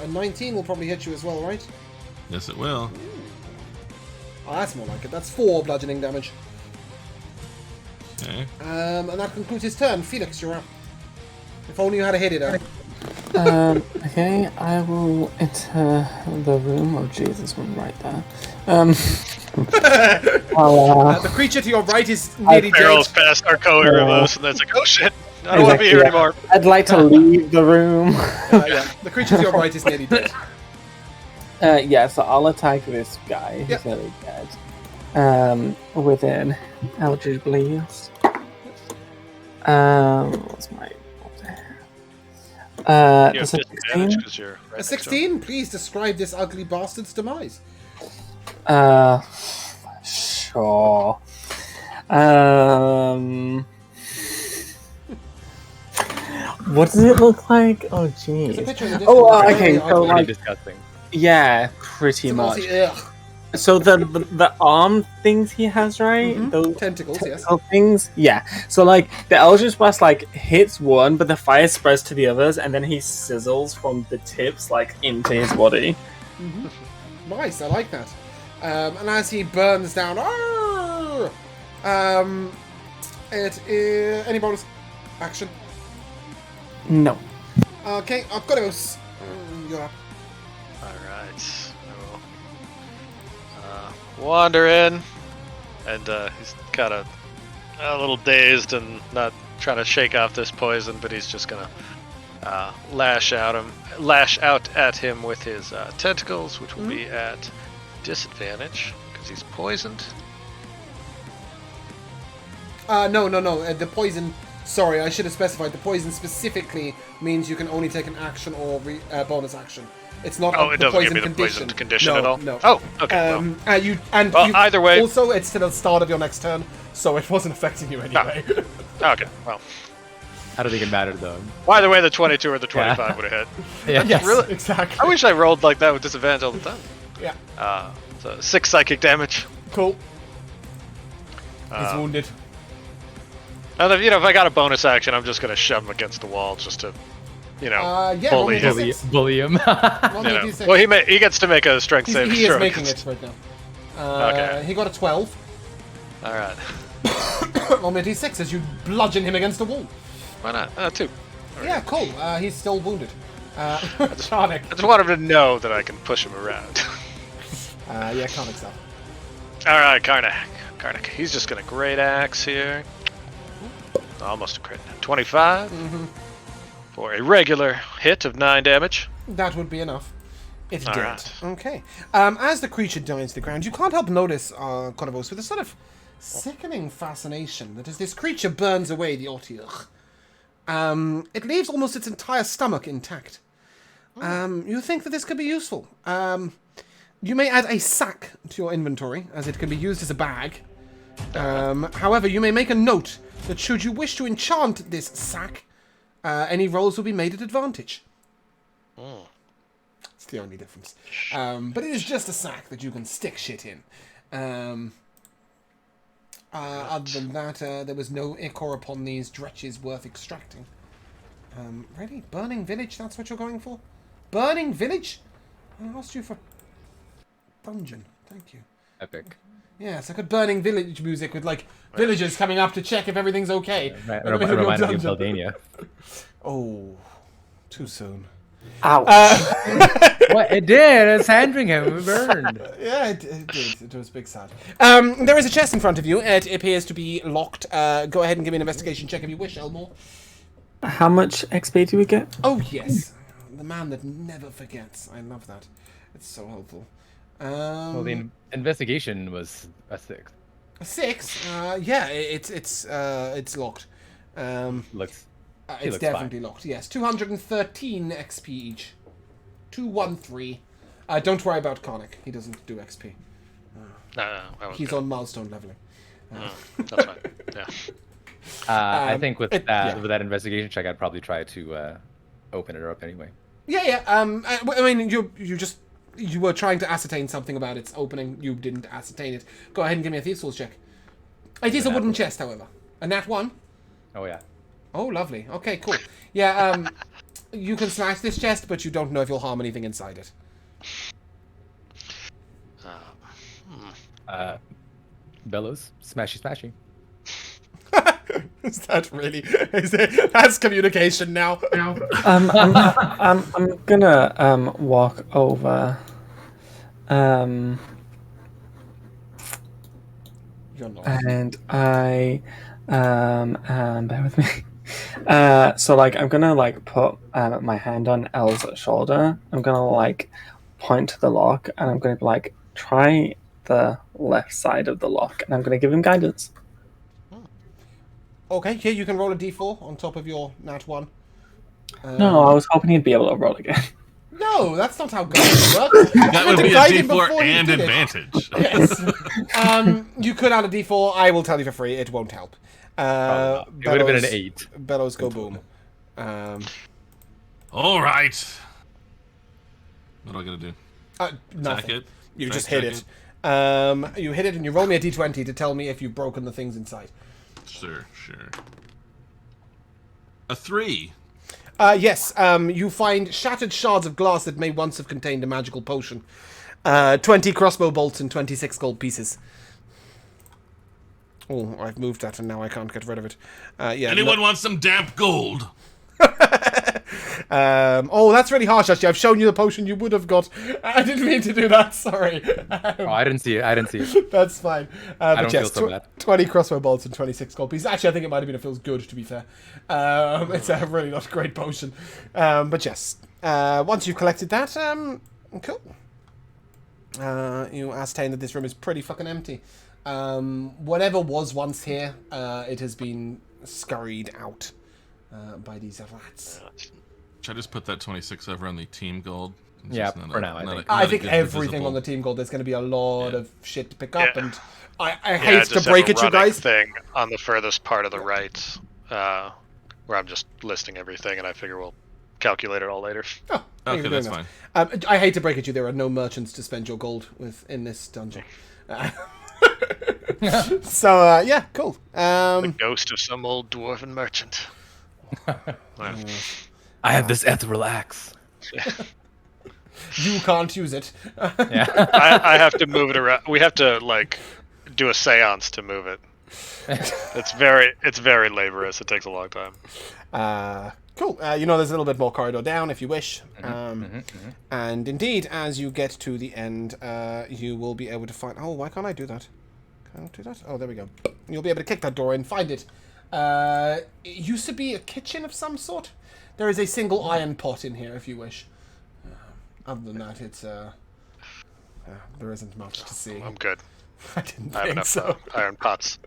a 19 will probably hit you as well, right? Yes, it will. Oh, that's more like it. That's 4 bludgeoning damage. Okay. And that concludes his turn. Felix, you're up. If only you had a hit it out. Okay, I will enter the room. Oh, Jesus, one right there. The creature to your right is nearly Barrels dead. past our co-heroes, and that's like, oh shit, I don't want to be here Exactly, anymore. I'd like to leave the room. Yeah, the creature to your right is nearly dead. Yeah, so I'll attack this guy who's Yep. nearly dead. With an Eldritch Blast. What's my... You have that's a disadvantage 16? because you're right A next to him. 16? Please describe this ugly bastard's demise. Sure. What does it look like? Oh, There's a jeez. picture in the distance. Oh, It's okay, very so ugly. Pretty like, disgusting. yeah, pretty It's much. mostly- ugh. So the arm things he has, right? Mhm. Those Tentacles, yes. tentacle things, yeah. So like the Eldritch Blast like hits one, but the fire spreads to the others, and then he sizzles from the tips like into his body. Nice, I like that. And as he burns down, it is any bonus action. No. Okay, I've got to go. You're up. Alright. Wander in. And he's kind of a little dazed and not trying to shake off this poison, but he's just gonna lash out at him with his tentacles, which will be at disadvantage because he's poisoned. No. The poison. Sorry, I should have specified. The poison specifically means you can only take an action or bonus action. It's not. Oh, it the doesn't poison give me the condition. poison condition No, at all. No. Oh, okay. Either way. Also, it's to the start of your next turn, so it wasn't affecting you anyway. Okay. Well. I don't think it mattered though. Either way, the 22 or the 25 would have hit. Yeah. Yes, Really? exactly. I wish I rolled like that with disadvantage all the time. Yeah. So 6 psychic damage. Cool. He's wounded. And if I got a bonus action, I'm just gonna shove him against the wall just to, Yeah, bully him. Bully him. Well, he gets to make a strength save. He is throw making against- it right now. Okay. He got a 12. All right. Roll me a d6 as you bludgeon him against the wall. Why not? 2. Yeah, cool. He's still wounded. Karnak. I just want him to know that I can push him around. Yeah, Karnak's up. All right, Karnak. He's just gonna great axe here. Almost a crit. 25 for a regular hit of 9 damage. That would be enough. It's dead. Alright. Okay. As the creature dies to the ground, you can't help notice, Corvus, with a sort of sickening fascination that as this creature burns away the Otyugh, it leaves almost its entire stomach intact. You think that this could be useful. You may add a sack to your inventory, as it can be used as a bag. However, you may make a note that should you wish to enchant this sack, any rolls will be made at advantage. It's the only difference. But it is just a sack that you can stick shit in. Other than that, there was no ichor upon these dretches worth extracting. Ready? Burning Village, that's what you're going for? Burning Village? I asked you for dungeon. Thank you. Epic. Yes, I could Burning Village music with, like, villagers coming up to check if everything's okay. Right, reminded me of Daldania. Oh, too soon. Ow. What? It did. It's Sandringham. It burned. Yeah, it did. It was big sad. There is a chest in front of you. It appears to be locked. Go ahead and give me an investigation check if you wish, Elmore. How much XP do we get? Oh, yes. The man that never forgets. I love that. It's so helpful. Well, the investigation was a 6. A 6? Yeah, it's locked. Looks. It's definitely locked, yes. 213 XP each. 213. Don't worry about Karnak. He doesn't do XP. No, He's on milestone leveling. that's fine. Yeah. I think with yeah. that investigation check, I'd probably try to open it up anyway. Yeah. I mean, you were trying to ascertain something about its opening. You didn't ascertain it. Go ahead and give me a Thieves' Tools check. It is a wooden chest, however. A nat 1. Oh yeah. Oh, lovely. Okay, cool. Yeah, you can smash this chest, but you don't know if you'll harm anything inside it. Bellows, smashy. Is that really? That's communication now. I'm gonna walk over. You're not. And I bear with me. So like I'm gonna like put my hand on Elle's shoulder. I'm gonna like point to the lock, and I'm gonna be like, try the left side of the lock, and I'm gonna give him guidance. Okay, here you can roll a d4 on top of your nat 1. No, I was hoping he'd be able to roll again. No, that's not how guidance works. That would be a D4 and advantage. Yes. You could add a d4. I will tell you for free. It won't help. It would have been an 8. Bellows go boom. All right. What do I gotta do? Nothing. Attack it? You just Attack hit it. You hit it, and you roll me a d20 to tell me if you've broken the things inside. Sure. A 3. Yes, you find shattered shards of glass that may once have contained a magical potion. 20 crossbow bolts and 26 gold pieces. Oh, I've moved that and now I can't get rid of it. Yeah. Anyone want some damp gold? Oh, that's really harsh, actually. I've shown you the potion you would have got. I didn't mean to do that. Sorry. Oh, I didn't see it. That's fine. I don't feel so bad. 20 crossbow bolts and 26 gold pieces. Actually, I think it might have been a feels good, to be fair. It's a really not a great potion. But yes. Once you've collected that, cool. You ascertain that this room is pretty fucking empty. Whatever was once here, it has been scurried out by these rats. Should I just put that 26 over on the team gold? It's Yeah, just not for a- now, I not a- think. not I a think good everything visible- on the team gold, there's going to be a lot Yeah. of shit to pick up, Yeah. and I Yeah, hate to just break have it, a you running guys. thing on the furthest part of the right, where I'm just listing everything, and I figure we'll calculate it all later. Oh, thank you for Okay, that's doing fine. that. I hate to break it, you. There are no merchants to spend your gold with in this dungeon. So yeah, cool. Ghost of some old dwarven merchant. I have this ethereal axe. You can't use it. Yeah. I have to move it around. We have to like do a seance to move it. It's very laborious. It takes a long time. Cool. There's a little bit more corridor down if you wish. And indeed, as you get to the end, you will be able to find... Oh, why can't I do that? Can't do that? Oh, there we go. You'll be able to kick that door in, find it. It used to be a kitchen of some sort. There is a single iron pot in here if you wish. Other than that, it's... there isn't much to see. I'm good. I didn't I have think enough so. iron pots.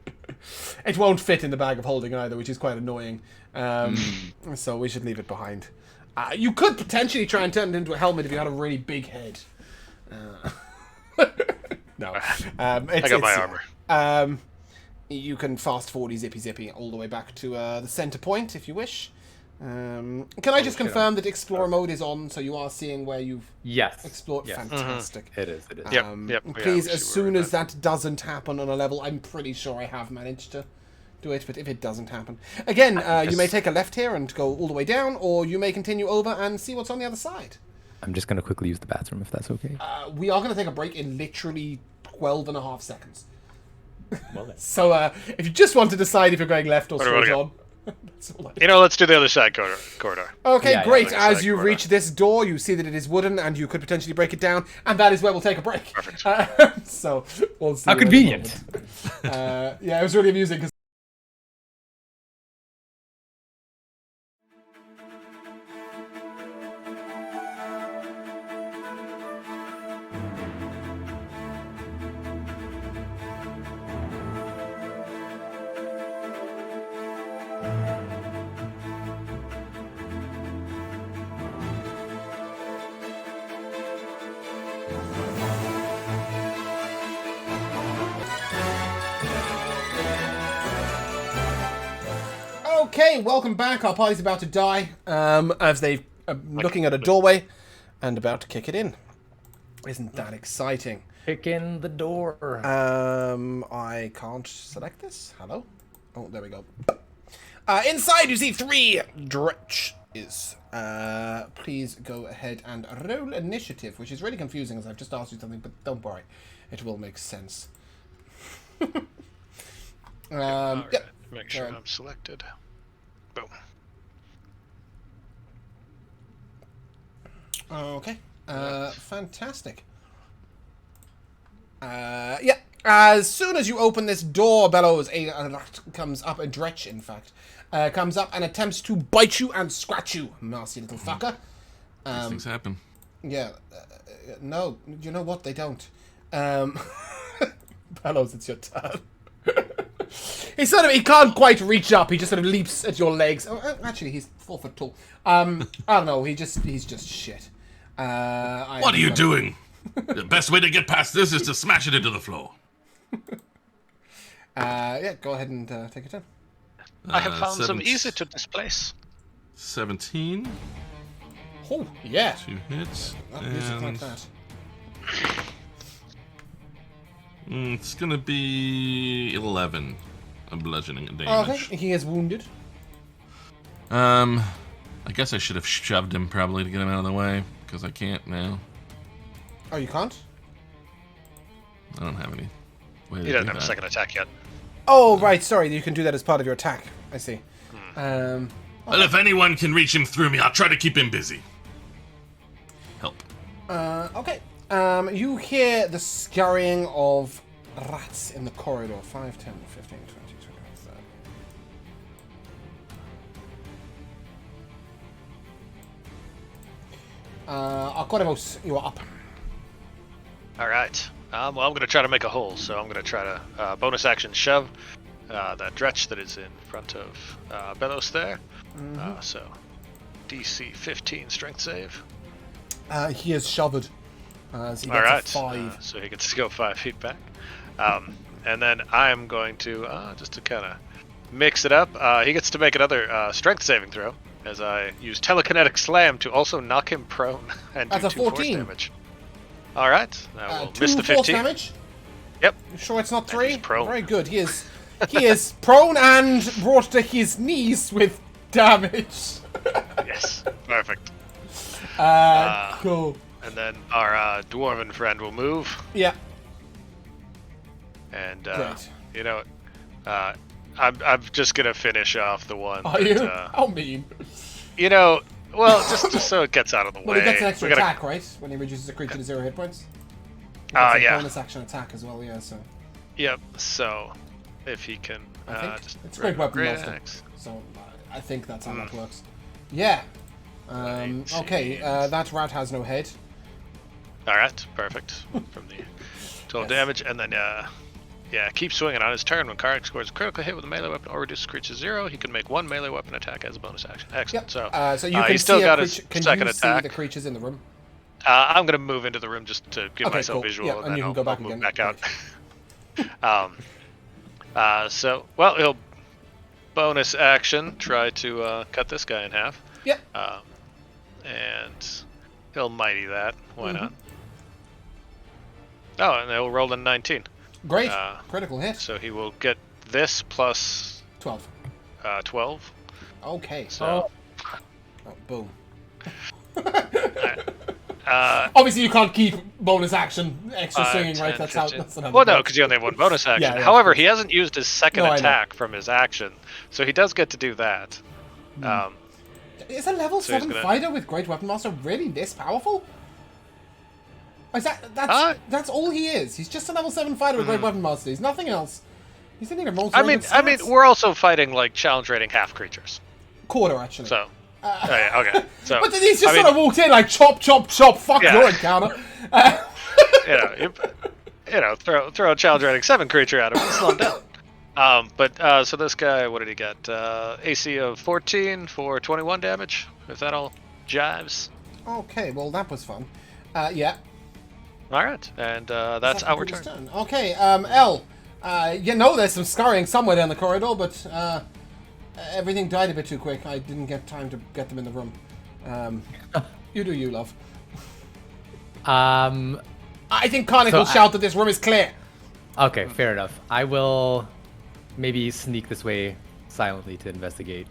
It won't fit in the bag of holding either, which is quite annoying. So we should leave it behind. You could potentially try and turn it into a helmet if you had a really big head. No. I got my armor. You can fast forward zippy all the way back to the center point if you wish. Can I just confirm that Explorer mode is on, so you are seeing where you've Yes. explored? Yes. Fantastic. It is. Yep. Please, Yeah, as soon as that doesn't happen on a level, I'm pretty sure I have managed to do it, but if it doesn't happen... Again, you may take a left here and go all the way down, or you may continue over and see what's on the other side. I'm just gonna quickly use the bathroom if that's okay. We are going to take a break in literally 12 and a half seconds. Well then. So, if you just want to decide if you're going left or Where do we straight go? on... That's all I... Let's do the other side corridor. Okay, Yeah, great. yeah, As you corridor. reach this door, you see that it is wooden, and you could potentially break it down, and that is where we'll take a break. Perfect. So, we'll see. How you in a convenient. moment. Yeah, it was really amusing because. Okay, welcome back. Our party's about to die as they're looking at a doorway and about to kick it in. Isn't that exciting? Kick in the door. I can't select this. Hello? Oh, there we go. Inside you see 3 dretches. Please go ahead and roll initiative, which is really confusing as I've just asked you something, but don't worry. It will make sense. Alright, Yep. Make sure I'm selected. Boom. Okay. Fantastic. Yeah. As soon as you open this door, Bellows comes up, a dretch, in fact, comes up and attempts to bite you and scratch you, nasty little fucker. These things happen. Yeah. No, you know what? They don't. Bellows, it's your turn. He can't quite reach up. He just sort of leaps at your legs. Oh, actually, he's 4 foot tall. I don't know. He's just shit. What are you doing? The best way to get past this is to smash it into the floor. Yeah, go ahead and take your turn. I have found some seven- easy to displace. 17. Oh, yeah. 2 hits. Not music like And that. it's gonna be 11 of bludgeoning damage. Okay, he is wounded. I guess I should have shoved him probably to get him out of the way, because I can't now. Oh, you can't? I don't have any way to He doesn't do have a that. second attack yet. Oh, right, sorry. You can do that as part of your attack. I see. Well, if anyone can reach him through me, I'll try to keep him busy. Help. Okay. You hear the scurrying of rats in the corridor. 5, 10, 15, 20, 25, 30. Arcorivos, you are up. All right. Well, I'm going to try to make a hole, so I'm going to try to bonus action shove that dretch that is in front of Belos there. So, DC 15 strength save. He is shoved. So he All gets right. a 5. So he gets to go 5 feet back. And then I'm going to, just to kind of mix it up, he gets to make another strength saving throw as I use telekinetic slam to also knock him prone and That's do a 2 force 14. damage. All right. I will 2 miss the force 15. damage? Yep. You sure it's not And 3? he's prone. Very good. He is prone and brought to his knees with damage. Yes. Perfect. Cool. And then our dwarven friend will move. Yeah. And, Great. you know, I'm just going to finish off the one. Are you? How mean. You know, well, just so it gets out of the Well, way. he gets an extra we gotta- attack, right? When he reduces a creature to 0 hit points. He gets a yeah. bonus action attack as well, yeah, so. Yep, so if he can I think just it's great weapon great monster. axe. So I think that's how that works. Yeah. Okay, that rat has no head. Alright, perfect. From the total damage, and then keep swinging on his turn. When Karnak scores a critical hit with a melee weapon or reduces creature to 0, he can make 1 melee weapon attack as a bonus action. Excellent. Yep. So you can he's still see got a his creature. Can second you attack. see the creatures in the room? I'm gonna move into the room just to give Okay, myself cool. visual, Yeah, and and then you can I'll go back move again. back out. So, well, he'll bonus action try to cut this guy in half. Yep. And he'll mighty that. Why Mm-hmm. not? Oh, and he'll roll a 19. Great. Critical hit. So he will get this plus 12. 12. Okay. So Oh, boom. Obviously, you can't keep bonus action extra swinging, 10, right? That's 15. how. That's not how Well, it no, works. because you only have one bonus action. Yeah, of However, course. he hasn't used his second No, I know. attack from his action, so he does get to do that. Is a level So he's 7 gonna- fighter with Great Weapon Master really this powerful? Is that's all he is? He's just a level 7 fighter with Great Weapon Master. He's nothing else. He's in a most I mean, we're also fighting like challenge rating half creatures. quarter actually. So, okay. So, But then he's just I mean, sort of walked in like chop, chop, chop. Fuck Yeah. your encounter. throw a challenge rating 7 creature at him and slow him down. So this guy, what did he get? AC of 14 for 21 damage, if that all jives. Okay, well that was fun. Yeah. All right, and that's our turn. Okay, L. There's some scurrying somewhere down the corridor, but everything died a bit too quick. I didn't get time to get them in the room. You do you, love. I think Karnak will shout that this room is clear. Okay, fair enough. I will maybe sneak this way silently to investigate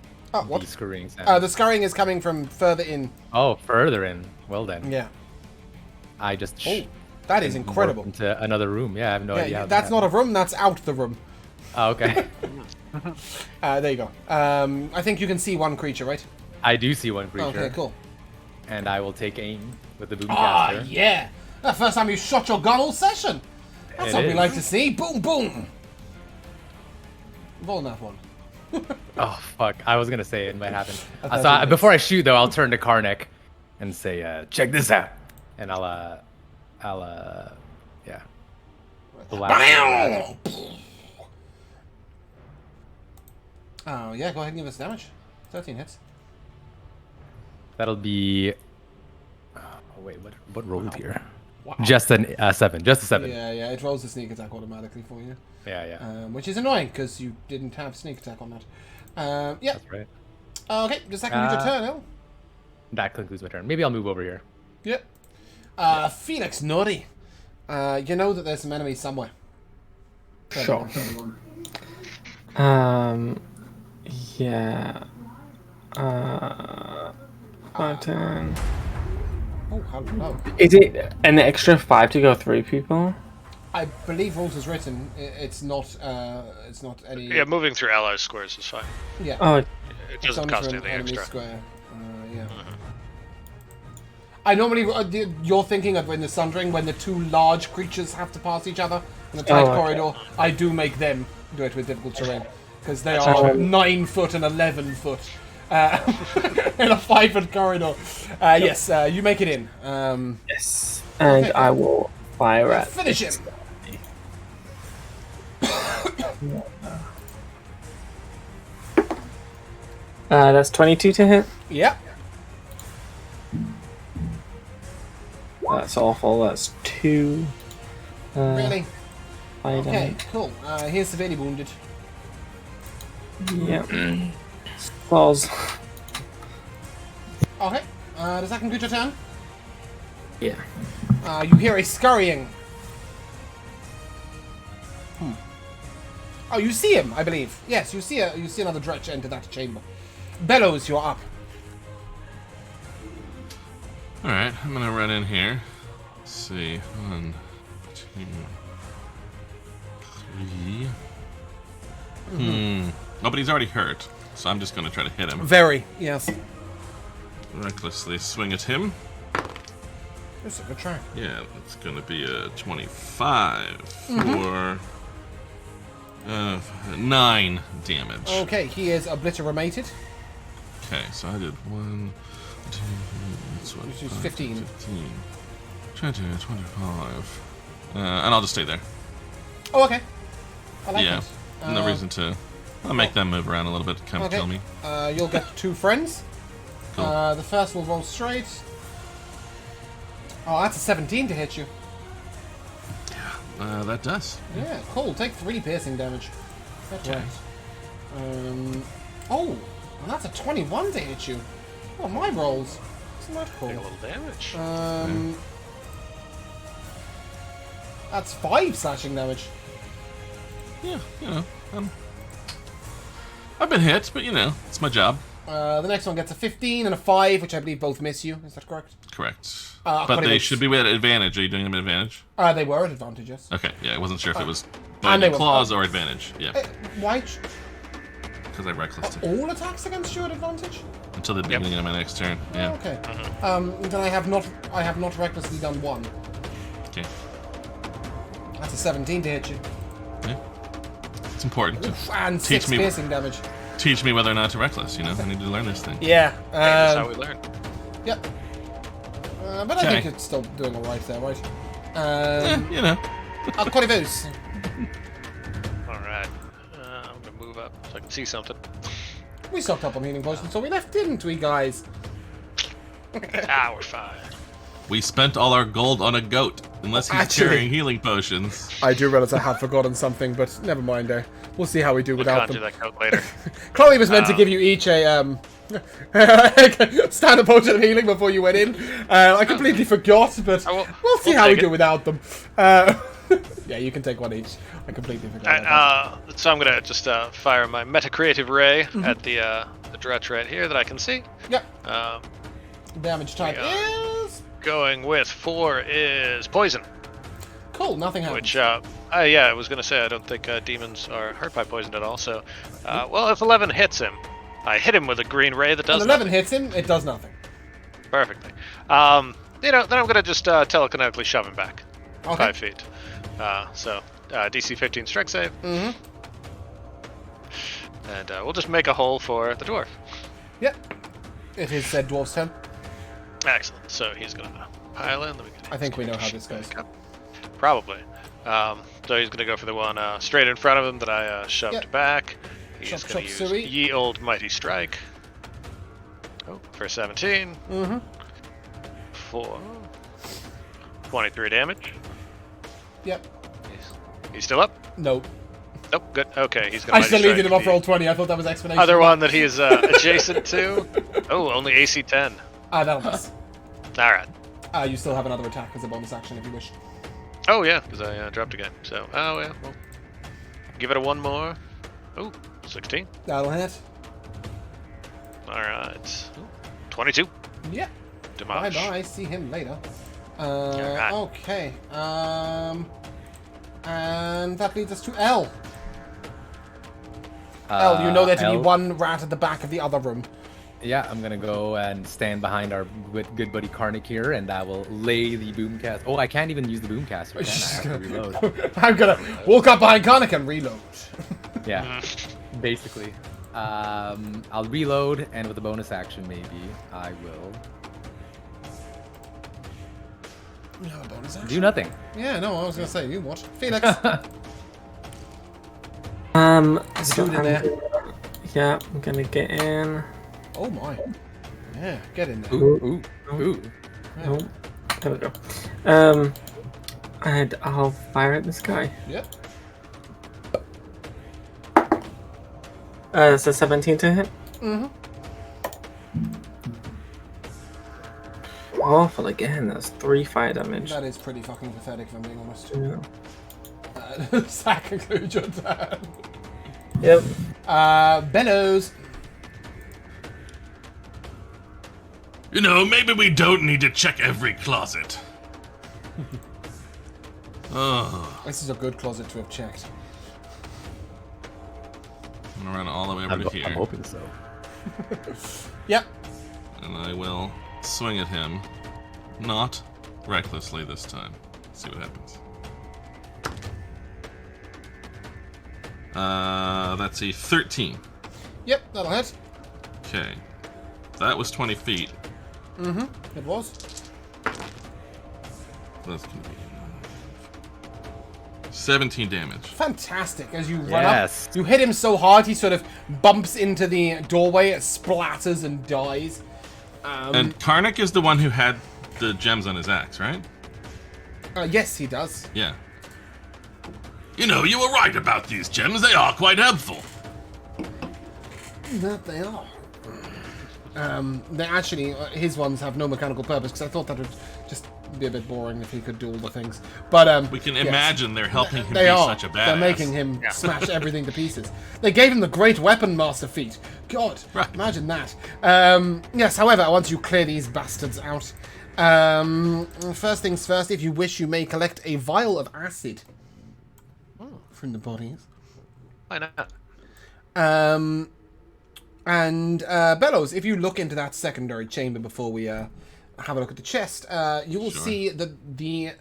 what? the scurrying sound. The scurrying is coming from further in. Oh, further in. Well then. Yeah. I just That is incredible. into another room. Yeah, I have no idea. How That's not a room, that's out the room. Oh, okay. There you go. I think you can see one creature, right? I do see one creature. Okay, cool. And I will take aim with the boom Ah, caster. yeah. The first time you shot your gun all session. That's It what we is. like to see. Boom, boom. Roll that one. Oh fuck! I was gonna say it might happen. thought So you did. before I shoot though, I'll turn to Karnak and say, "Check this out," and I'll blast. Oh, yeah, go ahead and give us damage. 13 hits. That'll be. Oh, wait, what rolled here? Wow. Just a 7. Just a 7. Yeah, it rolls the sneak attack automatically for you. Yeah. Which is annoying, because you didn't have sneak attack on that. Yeah. That's right. Okay, just that concludes your turn, El. That concludes my turn. Maybe I'll move over here. Yep. Felix Nori. You know that there's some enemies somewhere. Sure. Yeah. Button. Oh, hello. Is it an extra 5 to go through people? I believe rules is written. It's not any. Yeah, moving through allies squares is fine. Yeah. Oh, It It's doesn't only cost for an anything enemy extra. square. Yeah. I normally, you're thinking of in the Sundering when the two large creatures have to pass each other in a tight Oh, okay. corridor. I do make them do it with difficult terrain because they That's are true. 9 foot and 11 foot in a 5 foot corridor. Yes, you make it in. Yes. And Okay. I will fire at. Finish him. That's 22 to hit. Yep. That's awful. That's 2. Really? I don't. Okay. Cool. Here's severely wounded. Yep. Falls. Okay. Does that conclude your turn? Yeah. You hear a scurrying. Oh, you see him, I believe. Yes, you see another dretch enter that chamber. Bellows, you're up. Alright, I'm gonna run in here. Let's see. 1, 2, 3. Oh, but he's already hurt. So I'm just gonna try to hit him. Very, yes. Recklessly swing at him. That's a good try. Yeah, that's gonna be a 25 for 9 damage. Okay, he is obliterated. Okay, so I did 1, 2, that's what, Which is 5, 15. 15, 20, 25. And I'll just stay there. Oh, okay. I like Yeah, that. no reason to. I'll make them move around a little bit, kind of kill me. You'll get 2 friends. Cool. The first will roll straight. Oh, that's a 17 to hit you. That does. Yeah, cool. Take 3 piercing damage. That's Okay. right. Oh, and that's a 21 to hit you. Oh, my rolls. Isn't that cool? Take a little damage. That's 5 slashing damage. Yeah, you know, I've been hit, but you know, it's my job. The next one gets a 15 and a 5, which I believe both miss you. Is that correct? Correct. I'll But put they it- should be at advantage. Are you doing them at advantage? They were at advantage, yes. Okay, yeah, I wasn't sure if it was and they were- claws or advantage. Yeah, Why? because I reckless All attacks against you at advantage? until the beginning of my next turn. Yeah. Okay. Then I have not recklessly done 1. Okay. That's a 17 to hit you. Yeah. It's important to And Teach 6 me- piercing damage. teach me whether or not to reckless. You know, I need to learn this thing. Yeah. Hey, that's how we learn. Yep. But I think Okay. it's still doing alright there, right? You know. Corivus. Alright. I'm gonna move up so I can see something. We stocked up on healing potions, so we left, didn't we, guys? We're fine. We spent all our gold on a goat, unless he's Actually- carrying healing potions. I do realize I have forgotten something, but never mind. We'll see how we do We'll without conjure them. that coat later. Chloe was meant to give you each a standard potion of healing before you went in. I completely forgot, but will- we'll see we'll how we take do it. without them. Yeah, you can take one each. I completely forgot. about So I'm gonna just fire my meta-creative ray at the dretch right here that I can see. that. Yep. Um, Damage type Yeah. is going with 4 is poison, cool. Nothing happens. which I was gonna say I don't think demons are hurt by poison at all. So, well, if 11 hits him, I hit him with a green ray that does When 11 nothing. hits him, it does nothing. Perfectly. Then I'm gonna just telekinetically shove him back Okay. 5 feet. So DC 15 strike save, Mm-hmm. and we'll just make a hole for the dwarf. Yep. It is said dwarf's turn. Excellent. So he's gonna pile in. Let me get I think we know how his this goes. back up. Probably. So he's gonna go for the one straight in front of him that I shoved Yep. back. He's Chop, gonna chop, use suey. Ye Old Mighty Strike. Oh, for 17. Mm-hmm. For 23 damage. Yep. He's still up? No. Nope, good. Okay, he's gonna I Mighty still needed Strike him off the roll 20. I thought that was explanation. Other one that he is adjacent to. Oh, only AC 10. That'll miss. Alright. You still have another attack as a bonus action if you wish. Oh, yeah, because I dropped again. So, oh, yeah. Well, give it a 1 more. Oh, 16. That'll hit. Alright. 22. Yep. Damage. Bye-bye. See him later. Alright. Okay. And that leads us to L. El, you know there to be El- one rat at the back of the other room. Yeah, I'm gonna go and stand behind our good buddy Karnak here, and I will lay the boomcast. Oh, I can't even use the boomcaster, can I? I have to reload. I'm gonna walk up behind Karnak and reload. Yeah, basically. I'll reload, and with a bonus action, maybe I will You have a bonus action? do nothing. Yeah, no, I was gonna say, you what? Felix. So Dude in there. Yeah, I'm gonna get in. Oh my. Yeah, get in there. Ooh, ooh. Oh, there we go. And I'll fire at this guy. Yep. So 17 to hit. Awful again. That's 3 fire damage. That is pretty fucking pathetic, if I'm being honest. Yeah. That concludes your turn. Yep. Bellows. You know, maybe we don't need to check every closet. Oh, This is a good closet to have checked. I'm gonna run all the way over I'm to here, hoping so. Yep. and I will swing at him, not recklessly this time. See what happens. That's a 13. Yep, that'll hit. Okay, that was 20 feet. It was. That's gonna be 17 damage. Fantastic. As you run Yes. up, you hit him so hard he sort of bumps into the doorway, it splatters and dies. And Karnak is the one who had the gems on his axe, right? Yes, he does. Yeah. You know, you were right about these gems. They are quite helpful. That they are. They actually, his ones have no mechanical purpose because I thought that would just be a bit boring if he could do all the things. But We can yes, imagine they're helping him they be are. such a badass. They're making him smash everything to pieces. They gave him the Great Weapon Master feat. God, Right. imagine that. Yes, however, once you clear these bastards out, first things first, if you wish, you may collect a vial of acid from the bodies. Why not? And Bellows, if you look into that secondary chamber before we have a look at the chest, you will see the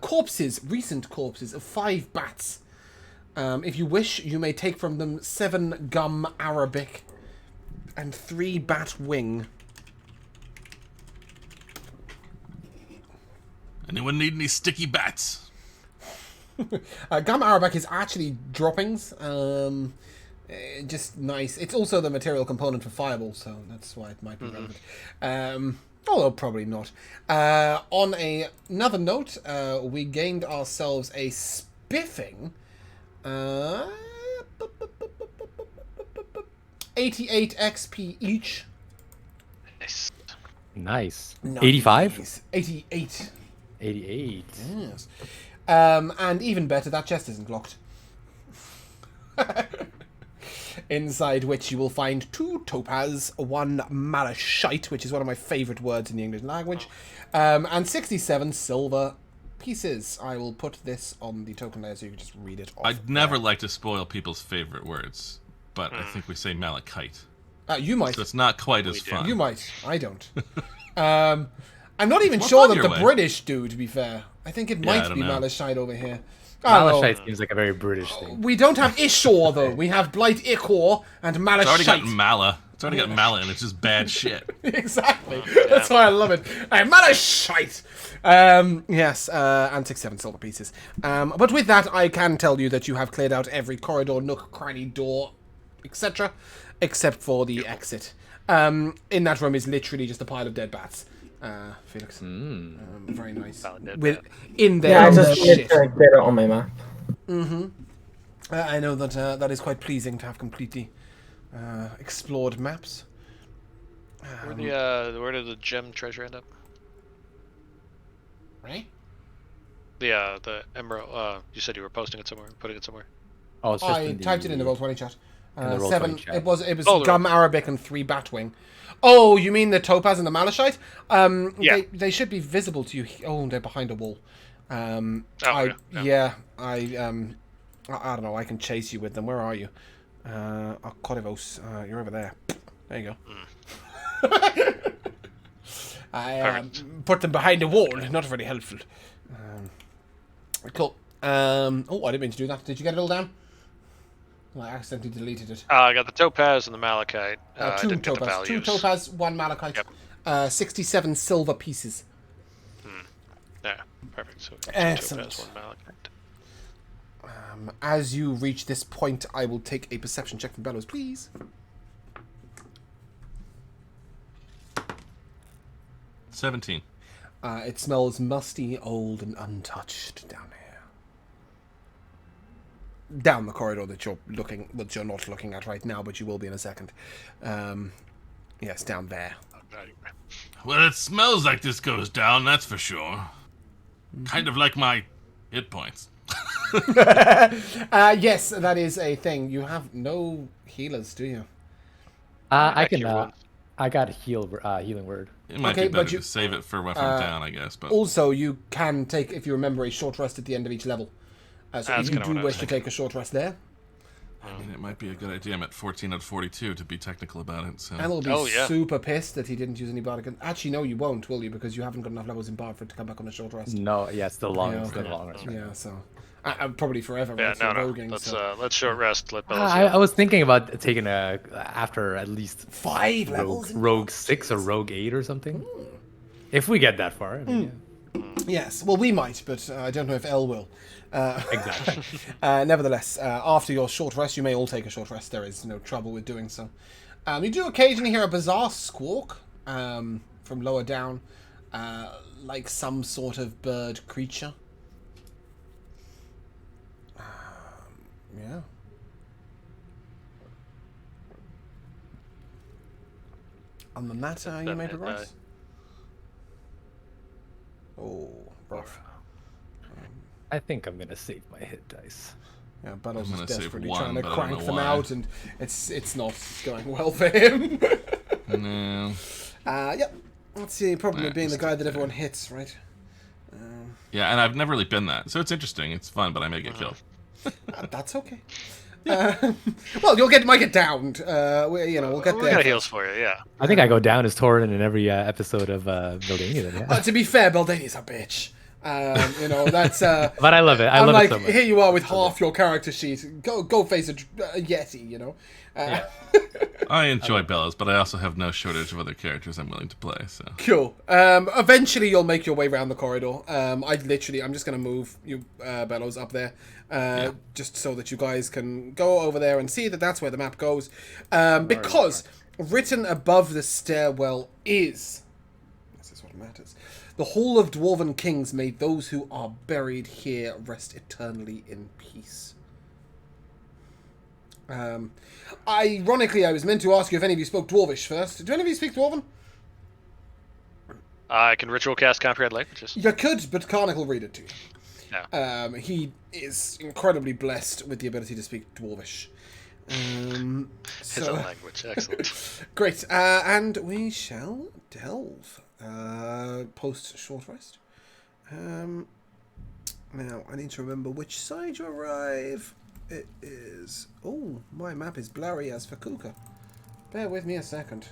corpses, recent corpses of 5 bats. If you wish, you may take from them 7 gum arabic and 3 bat wing. Anyone need any sticky bats? Gum arabic is actually droppings. Just nice. It's also the material component for fireballs, so that's why it might be relevant. Although probably not. On another note, we gained ourselves a spiffing 88 XP each. Nice. Nice. Nice. 85? 88. 88. Yes. And even better, that chest isn't locked. Inside which you will find 2 topaz, 1 malachite, which is one of my favourite words in the English language, and 67 silver pieces. I will put this on the token layer so you can just read it off. I'd never like to spoil people's favorite words, but I think we say malachite. You might. So it's not quite as fun. You might. I don't. I'm not even More sure fun that your the way. British do, to be fair. I think it Yeah, I might don't be know. malachite over here. Oh, Malachite seems like a very British thing. we don't have Ishor, though. We have Blight Ichor and It's already malachite. got mala. It's already got mala, and it's just bad shit. Exactly. That's why I love it. Malachite. Yes, and 6-7 silver pieces. But with that, I can tell you that you have cleared out every corridor, nook, cranny, door, etc., except for the exit. In that room is literally just a pile of dead bats. Felix. Very nice. Pile of dead With bats. in there. Yeah, I just shit. need to get it on my map. I know that that is quite pleasing to have completely explored maps. Where did the gem treasure end up? Right? The emerald. You said you were posting it somewhere, putting it somewhere. Oh, it's just I typed it in the Roll20 chat. the Roll20 Seven. chat. It was Oh, the gum arabic and 3 batwing. Oh, you mean the topaz and the malachite? Yeah. They should be visible to you. Oh, they're behind a wall. Yeah. I don't know. I can chase you with them. Where are you? Corivos, you're over there. There you go. Mm. I put them behind a wall. Not very helpful. Cool. I didn't mean to do that. Did you get it all down? Well, I accidentally deleted it. I got the topaz and the malachite. I Two didn't get the topaz. values. 2 topaz, 1 malachite. Yep. 67 silver pieces. Yeah, perfect. So Excellent. 2 topaz, 1 malachite. As you reach this point, I will take a perception check from Bellows, please. 17. It smells musty, old, and untouched down here. Down the corridor that you're not looking at right now, but you will be in a second. Yes, down there. Well, it smells like this goes down, that's for sure. Kind of like my hit points. Yes, that is a thing. You have no healers, do you? I can. cure wounds. I got healing word. It might Okay, be but better to save it for when I'm down, I guess. But Also, you can take, if you remember, a short rest at the end of each level. So That's if you kinda do what I wish was to take a short rest there, I mean, it might be a good idea. I'm at 14 out of 42 to be technical about it. So Emil will be Oh, yeah. super pissed that he didn't use any bardic. Actually, no, you won't, will you? Because you haven't got enough levels in bard for it to come back on a short rest. No, yeah, it's still long. Yeah, It's still okay. long rest. Right? Yeah, so probably forever. Yeah, right? So no. roguing, Let's short rest. Let Bellows I was thinking about taking after at least 5 levels. rogue 6 or rogue 8 or something. If we get that far, I mean, Yes, well, we might, but I don't know if El will. exactly. Nevertheless, after your short rest, you may all take a short rest. There is no trouble with doing so. You do occasionally hear a bizarre squawk from lower down, like some sort of bird creature. Yeah. On the matter, you may progress. Oh, rough. I think I'm gonna save my hit dice. Yeah, Bellows I'm is gonna save desperately one, trying to but I don't crank know them why. out, and it's not going well for him. no. Yep. That's the problem with Nah, being the just guy that there. everyone hits, right? Yeah, and I've never really been that, so it's interesting. It's fun, but I may get killed. That's okay. Well, might get downed. We'll get We there. got heals for you, yeah. I think I go down as Torin in every episode of Building. Then, yeah. To be fair, Baldani's a bitch. That's. But I love it. I I'm love like, it so much. here you are with half your character sheet. Go face a yeti, you know. I enjoy Bellows, but I also have no shortage of other characters I'm willing to play. So Cool. Eventually, you'll make your way around the corridor. I'm just going to move you, Bellows, up there, just so that you guys can go over there and see that that's where the map goes. Because written above the stairwell is, this is what matters, the Hall of Dwarven Kings. May those who are buried here rest eternally in peace. Ironically, I was meant to ask you if any of you spoke Dwarvish first. Do any of you speak Dwarven? I can ritual cast comprehend languages. You could, but Karnak will read it to you. No. He is incredibly blessed with the ability to speak Dwarvish. It's a language. Excellent. Great. And we shall delve post short rest. Now, I need to remember which side you arrive. It is... Oh, my map is blurry as for Kuka. Bear with me a second.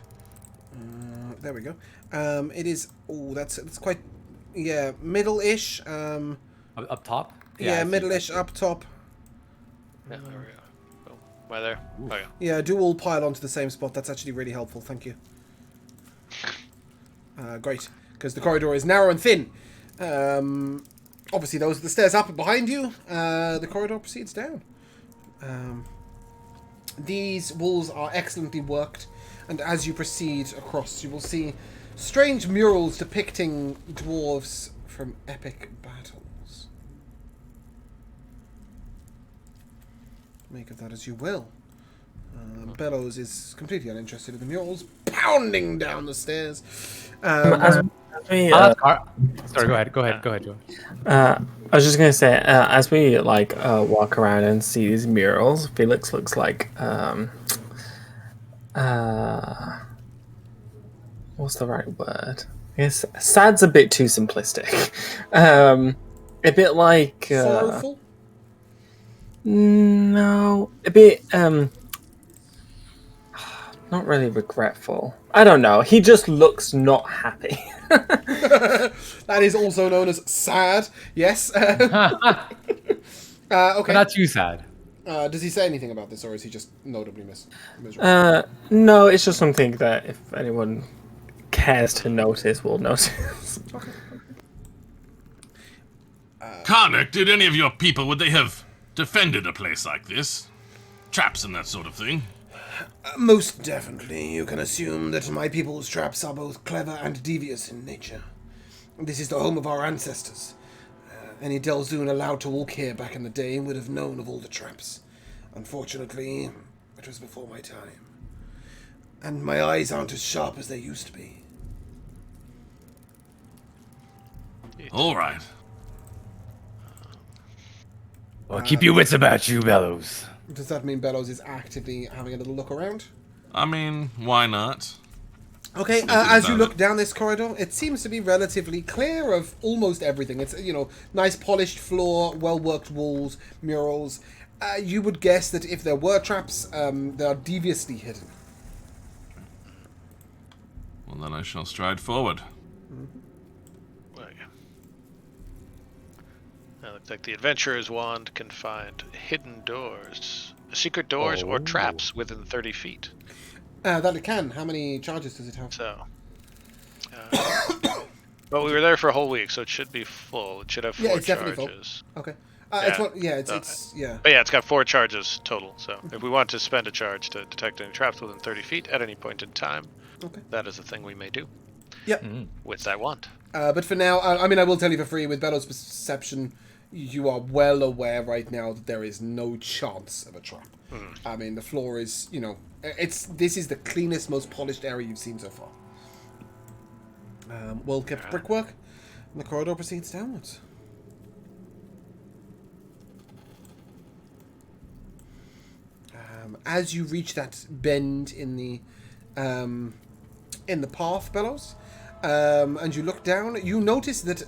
There we go. It is... Oh, that's quite... Yeah, middle-ish. Up top? Yeah, I see. middle-ish up top. Yeah, there we go. Oh, am I there? Oh, yeah. Yeah, do all pile onto the same spot. That's actually really helpful. Thank you. Great. Because the corridor is narrow and thin. Obviously, those are the stairs up and behind you. The corridor proceeds down. These walls are excellently worked, and as you proceed across, you will see strange murals depicting dwarves from epic battles. Make of that as you will. Bellows is completely uninterested in the murals, pounding down the stairs. As we, Sorry, go ahead, Joe. I was just gonna say, as we walk around and see these murals, Felix looks like what's the right word? I guess sad's a bit too simplistic. A bit like Sorrowful? no, a bit Not really regretful. I don't know. He just looks not happy. That is also known as sad. Yes. Okay. But not too sad. Does he say anything about this, or is he just notably miserable? No, it's just something that if anyone cares to notice, will notice. Okay. Karnak, did any of your people, would they have defended a place like this? Traps and that sort of thing? Most definitely. You can assume that my people's traps are both clever and devious in nature. This is the home of our ancestors. Any Delzoon allowed to walk here back in the day would have known of all the traps. Unfortunately, it was before my time. And my eyes aren't as sharp as they used to be. All right. Well, keep your wits about you, Bellows. Does that mean Bellows is actively having a little look around? I mean, why not? Okay, Think as you about look it. down this corridor, it seems to be relatively clear of almost everything. It's, nice polished floor, well-worked walls, murals. You would guess that if there were traps, they are deviously hidden. Well, then I shall stride forward. Right. Now, looks like the adventurer's wand can find hidden doors, secret doors, or traps within 30 feet. That it can. How many charges does it have? So, but we were there for a whole week, so it should be full. It should have 4 it's definitely full. charges. Okay. Yeah. It's yeah. But yeah, it's got 4 charges total. So if we want to spend a charge to detect any traps within 30 feet at any point in time, Okay. that is a thing we may do Yep. with that wand. But for now, I will tell you for free, with Bellows' perception, you are well aware right now that there is no chance of a trap. I mean, the floor is, this is the cleanest, most polished area you've seen so far. Well-kept brickwork, and the corridor proceeds downwards. As you reach that bend in the path, Bellows, and you look down, you notice that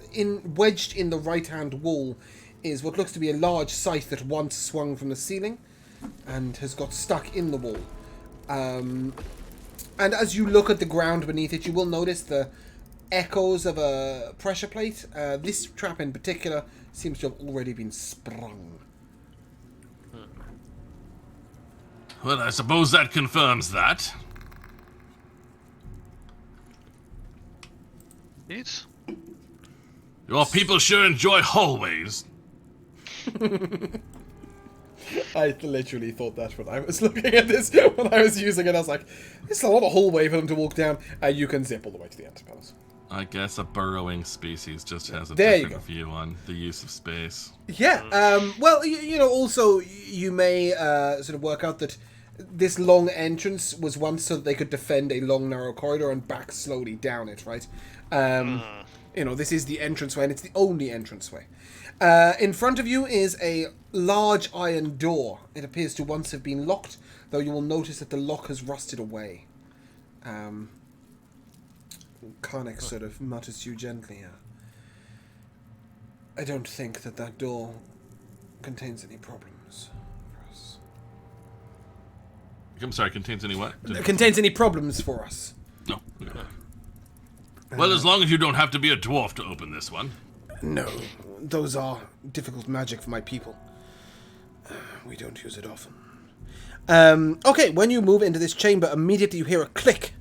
wedged in the right-hand wall is what looks to be a large scythe that once swung from the ceiling and has got stuck in the wall. And as you look at the ground beneath it, you will notice the echoes of a pressure plate. This trap in particular seems to have already been sprung. Well, I suppose that confirms that. These? Your people sure enjoy hallways. I literally thought that when I was looking at this, when I was using it, I was like, "It's a lot of hallway for them to walk down." You can zip all the way to the end, Bellows. I guess a burrowing species just has a There you different view on the use of space. Yeah. Well, also you may sort of work out that this long entrance was once so that they could defend a long, narrow corridor and back slowly down it, right? This is the entranceway, and it's the only entranceway. In front of you is a large iron door. It appears to once have been locked, though you will notice that the lock has rusted away. Karnak sort of mutters to you gently. I don't think that door contains any problems for us. I'm sorry, contains any what? Contains any problems for us? No. Okay. Well, as long as you don't have to be a dwarf to open this one. No, those are difficult magic for my people. We don't use it often. Okay, when you move into this chamber, immediately you hear a click.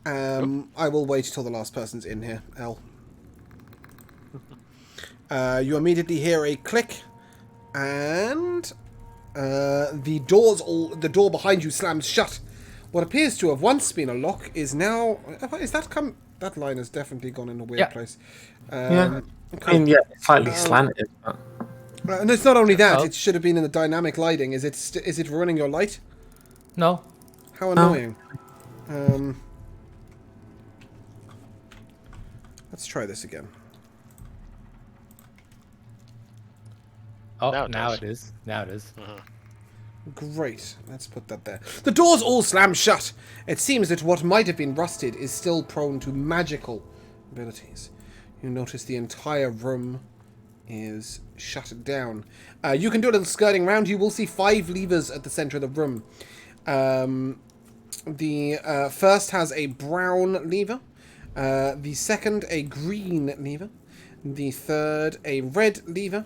I will wait till the last person's in here, L. You immediately hear a click, and the door behind you slams shut. What appears to have once been a lock is now... That line has definitely gone in a weird place. Yeah. Okay. I mean, slightly slanted. But... and it's not only that, it should have been in the dynamic lighting. Is it ruining your light? No. How annoying. Let's try this again. Oh, Now now it it is. Now it is. Great. Let's put that there. The doors all slam shut. It seems that what might have been rusted is still prone to magical abilities. You notice the entire room is shut down. You can do a little skirting round. You will see 5 levers at the center of the room. The first has a brown lever. The second, a green lever. The third, a red lever.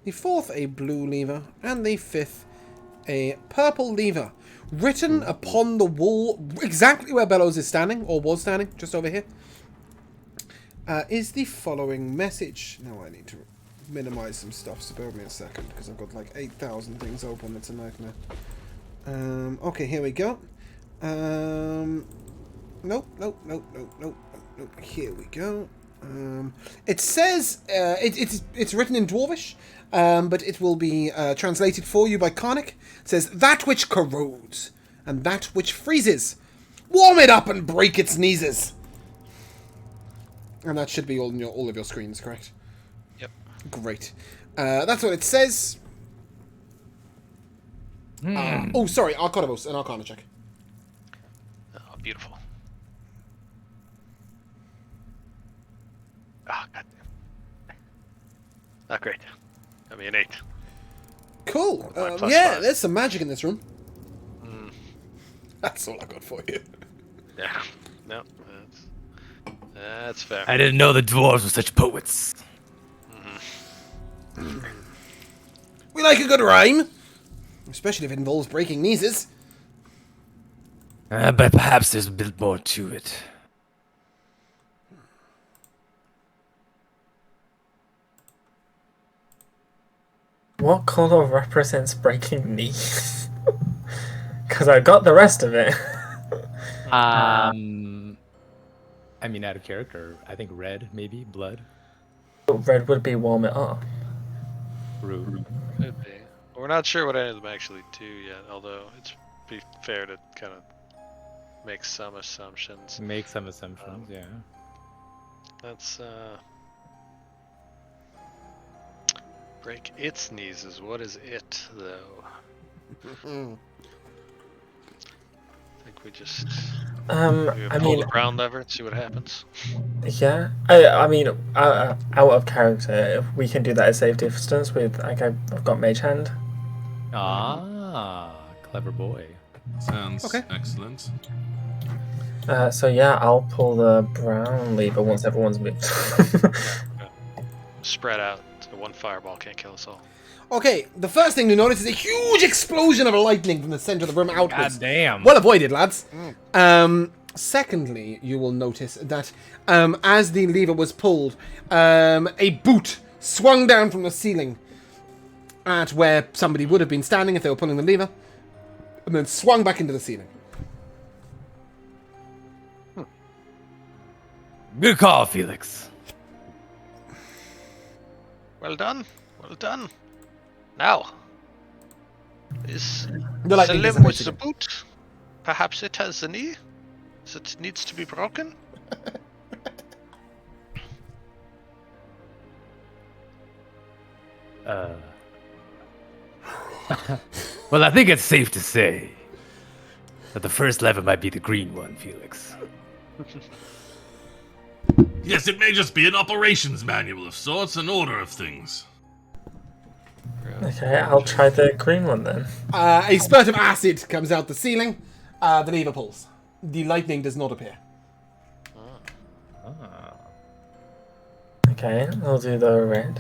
The fourth, a blue lever. And the fifth, a purple lever. Written upon the wall, exactly where Bellows is standing, or was standing, just over here, is the following message. Now I need to minimize some stuff, so bear with me a second, because I've got like 8,000 things open. It's a nightmare. Okay, here we go. Nope. Here we go. It says it's written in Dwarvish, but it will be translated for you by Karnik. It says, "That which corrodes, and that which freezes, warm it up and break its kneeses." And that should be all of your screens, correct? Yep. Great. That's what it says. Oh, sorry, Arcanivos, an Arcana check. Oh, beautiful. Ah, goddamn. Not great. I mean, 8. Cool. Plus Yeah, 5. there's some magic in this room. That's all I got for you. Yeah. No, that's fair. I didn't know the dwarves were such poets. We like a good rhyme, especially if it involves breaking kneeses. But perhaps there's a bit more to it. What color represents breaking knees? Because I got the rest of it. I mean, out of character, I think red, maybe blood. Red would be warm it up. Rude. Could be. We're not sure what any of them actually do yet, although it's be fair to kind of make some assumptions. Make some assumptions, yeah. Let's break its knees. What is it, though? I think we just pull the brown lever and see what happens. Yeah. I mean, out of character, if we can do that at safe distance with, like, I've got Mage Hand. Ah, clever boy. Sounds Okay. excellent. So yeah, I'll pull the brown lever once everyone's moved. Spread out so one fireball can't kill us all. Okay, the first thing to notice is a huge explosion of lightning from the center of the room outwards. God damn. Well avoided, lads. Secondly, you will notice that as the lever was pulled, a boot swung down from the ceiling at where somebody would have been standing if they were pulling the lever, and then swung back into the ceiling. Good call, Felix. Well done. Well done. Now, is The lightning Salim dissipates with the again. boot? Perhaps it has a knee that needs to be broken? Well, I think it's safe to say that the first lever might be the green one, Felix. Yes, it may just be an operations manual of sorts, an order of things. Okay, I'll try the green one then. A spurt of acid comes out the ceiling. The lever pulls. The lightning does not appear. Okay, I'll do the red.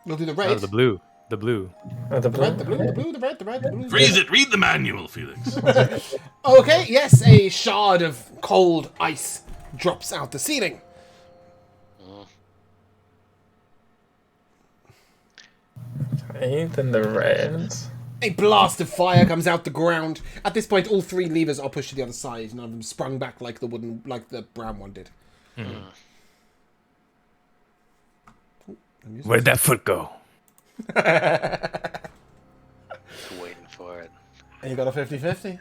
We'll do the Oh, red. the blue. The blue. Oh, the blue. Red, the blue, the blue, the red, the red, the blue. Freeze it! Read the manual, Felix. Okay, yes, a shard of cold ice drops out the ceiling. Okay, then the red. A blast of fire comes out the ground. At this point, all three levers are pushed to the other side. None of them sprung back like the brown one did. Where'd that foot go? Waiting for it. And you got a 50-50.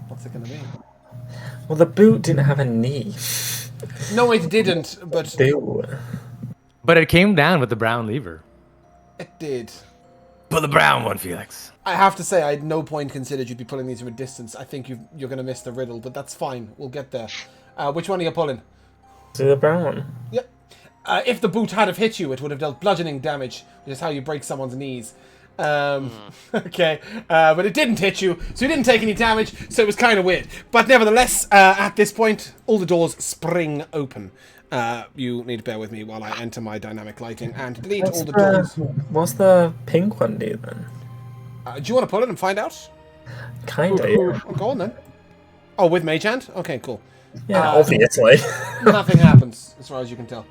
What's it going to be? Well, the boot didn't have a knee. No, it didn't, but Ew. But it came down with the brown lever. it did. Pull the brown one, Felix. I have to say, I at no point considered you'd be pulling these from a distance. I think you're going to miss the riddle, but that's fine. We'll get there. Which one are you pulling? Do the brown one. Yep. If the boot had have hit you, it would have dealt bludgeoning damage, which is how you break someone's knees. Okay, but it didn't hit you, so you didn't take any damage, so it was kind of weird. But nevertheless, at this point, all the doors spring open. You need to bear with me while I enter my dynamic lighting and delete all the doors. What's the pink one do then? Do you want to pull it and find out? Kinda, yeah. Oh, go on then. Oh, with Mage Hand? Okay, cool. Yeah, obviously. Nothing happens, as far as you can tell.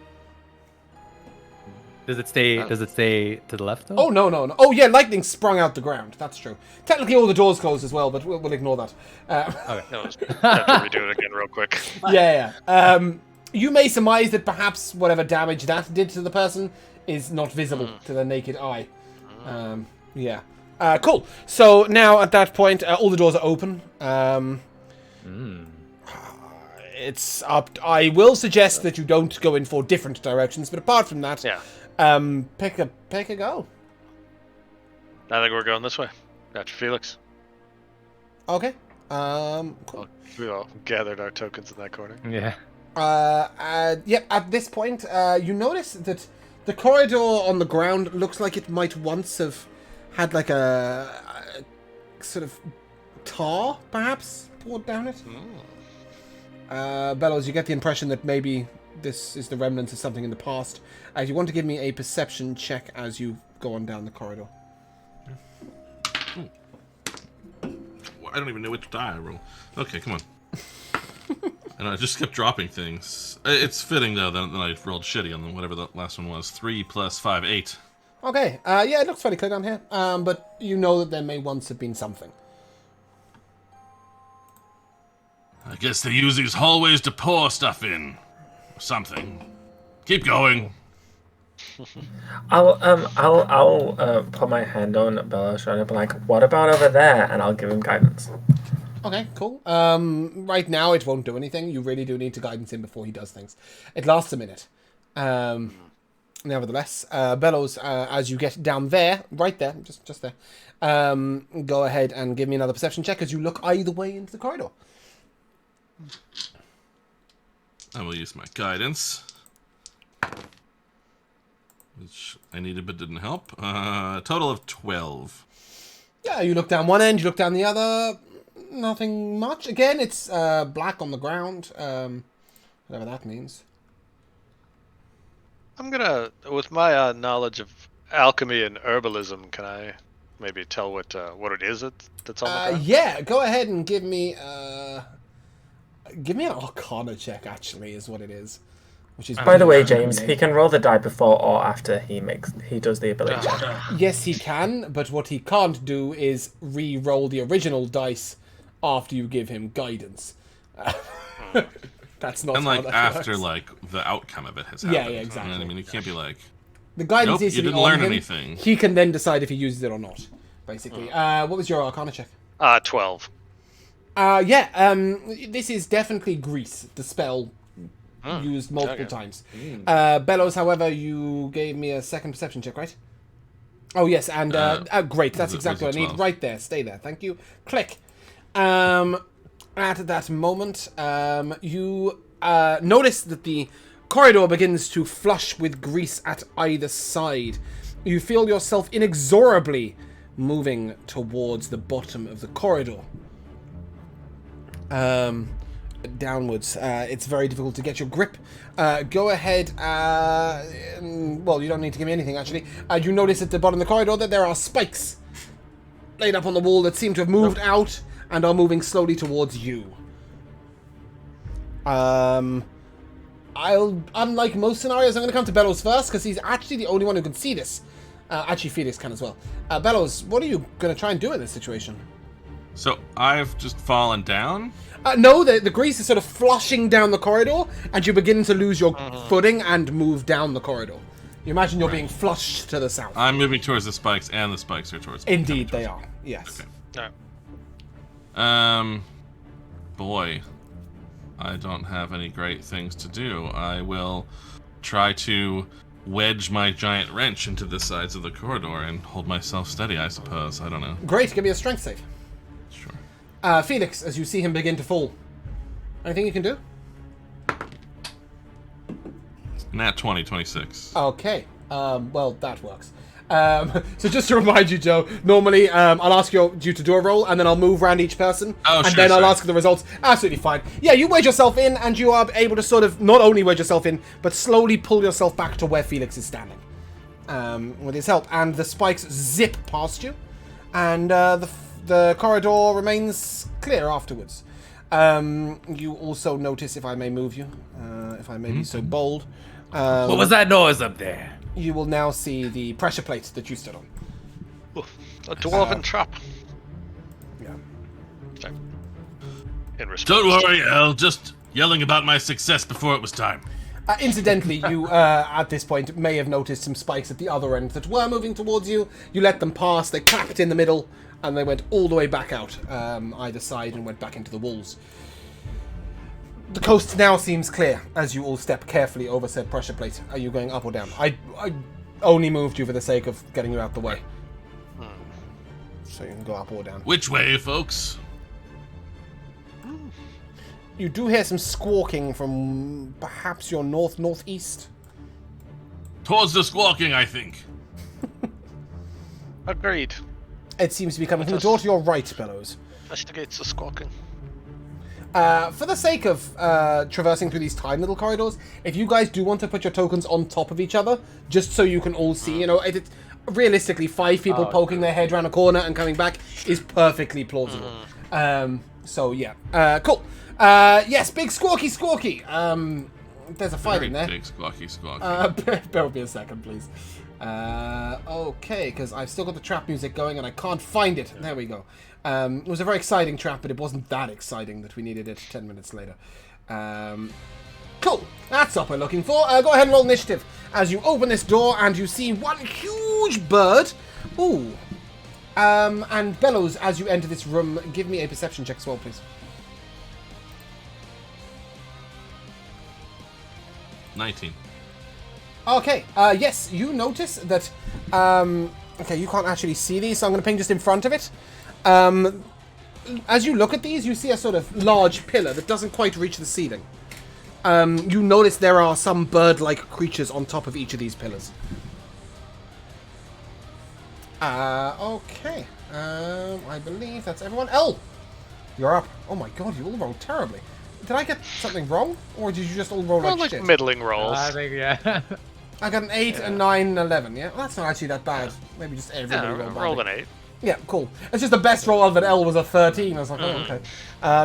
Does it stay? Does it stay to the left though? Oh, no. Oh, yeah, lightning sprung out the ground. That's true. Technically, all the doors closed as well, but we'll ignore that. No, have to redo it again real quick. Yeah. You may surmise that perhaps whatever damage that did to the person is not visible to the naked eye. Yeah. Cool. So now at that point, all the doors are open. It's up. I will suggest that you don't go in 4 different directions, but apart from that, pick a go. I think we're going this way. After Felix. Okay. Cool. We all gathered our tokens in that corner. Yeah. At this point, you notice that the corridor on the ground looks like it might once have had like a sort of tar, perhaps, poured down it. Bellows, you get the impression that maybe this is the remnants of something in the past. You want to give me a perception check as you go on down the corridor. I don't even know which die I roll. Okay, come on. And I just kept dropping things. It's fitting, though, that I rolled shitty on them, whatever the last one was. 3 + 5, 8. Okay, yeah, it looks fairly clear down here. But you know that there may once have been something. I guess they use these hallways to pour stuff in. Or something. Keep going. I'll put my hand on Bella's shoulder and be like, what about over there? And I'll give him guidance. Okay, cool. Right now it won't do anything. You really do need to guidance him before he does things. It lasts a minute. Nevertheless, Bellows, as you get down there, right there, just there, go ahead and give me another perception check as you look either way into the corridor. I will use my guidance. Which I needed but didn't help. A total of 12. Yeah, you look down one end, you look down the other. Nothing much. Again, it's black on the ground. Whatever that means. I'm gonna, with my knowledge of alchemy and herbalism, can I maybe tell what it is that's on the ground? Yeah, go ahead and give me an Arcana check. Actually, is what it is. Which is by the way, James, he can roll the die before or after he does the ability check. Yes, he can, but what he can't do is re-roll the original dice after you give him guidance. That's not. And how that after works. the outcome of it has happened. Yeah, exactly. You know what I mean, you can't be like, the guidance nope, is you to be didn't on learn him. anything. He can then decide if he uses it or not. Basically, what was your Arcana check? 12. This is definitely grease. The spell used multiple times. Bellows, however, you gave me a second perception check, right? Oh yes, and great. That's exactly what I need. 12. Right there. Stay there. Thank you. Click. At that moment, you notice that the corridor begins to flush with grease at either side. You feel yourself inexorably moving towards the bottom of the corridor. Downwards. It's very difficult to get your grip. Go ahead. Well, you don't need to give me anything, actually. You notice at the bottom of the corridor that there are spikes laid up on the wall that seem to have moved out and are moving slowly towards you. Unlike most scenarios, I'm going to come to Bellows first because he's actually the only one who can see this. Actually, Felix can as well. Bellows, what are you going to try and do in this situation? So I've just fallen down? No, the grease is sort of flushing down the corridor, and you begin to lose your footing and move down the corridor. You imagine you're being flushed to the south. I'm moving towards the spikes, and the spikes are towards me. Indeed, they are. Yes. Okay. Boy, I don't have any great things to do. I will try to wedge my giant wrench into the sides of the corridor and hold myself steady, I suppose. I don't know. Great, give me a strength save. Sure. Felix, as you see him begin to fall. Anything you can do? Nat 20, 26. Okay. Well, that works. So just to remind you, Joe, normally I'll ask you to do a roll, and then I'll move around each person, then I'll ask the results. Absolutely fine. Yeah, you wedge yourself in, and you are able to sort of not only wedge yourself in, but slowly pull yourself back to where Felix is standing. With his help, and the spikes zip past you, and the corridor remains clear afterwards. You also notice, if I may move you, if I may be so bold. What was that noise up there? You will now see the pressure plate that you stood on. Oof, a dwarven trap. Yeah. Sorry. In response. Don't worry, El. Just yelling about my success before it was time. Incidentally, you, at this point, may have noticed some spikes at the other end that were moving towards you. You let them pass, they clapped in the middle, and they went all the way back out, either side, and went back into the walls. The coast now seems clear, as you all step carefully over said pressure plate. Are you going up or down? I only moved you for the sake of getting you out the way. So you can go up or down. Which way, folks? You do hear some squawking from perhaps your northeast. Towards the squawking, I think. Agreed. It seems to be coming from the door to your right, Bellows. Investigates the squawking. For the sake of traversing through these tiny little corridors, if you guys do want to put your tokens on top of each other, just so you can all see, you know, realistically, 5 people poking their head around a corner and coming back is perfectly plausible. So, yeah. Cool. Yes, big squawky. There's a fight in there. Big squawky. Bear with me a second, please. Okay, because I've still got the trap music going and I can't find it. There we go. It was a very exciting trap, but it wasn't that exciting that we needed it 10 minutes later. Cool. That's what we're looking for. Go ahead and roll initiative as you open this door and you see one huge bird. Ooh. And Bellows, as you enter this room, give me a perception check as well, please. 19. Okay, yes, you notice that, okay, you can't actually see these, so I'm going to ping just in front of it. As you look at these, you see a sort of large pillar that doesn't quite reach the ceiling. You notice there are some bird-like creatures on top of each of these pillars. Okay, I believe that's everyone. Elle, you're up. Oh my god, you all rolled terribly. Did I get something wrong? Or did you just all roll like shit? Middling rolls. I think, yeah. I got an 8, a 9, and 11, yeah? Well, that's not actually that bad. Maybe just everybody rolled an 8. Yeah, cool. It's just the best roll of an L was a 13. I was like, oh, okay.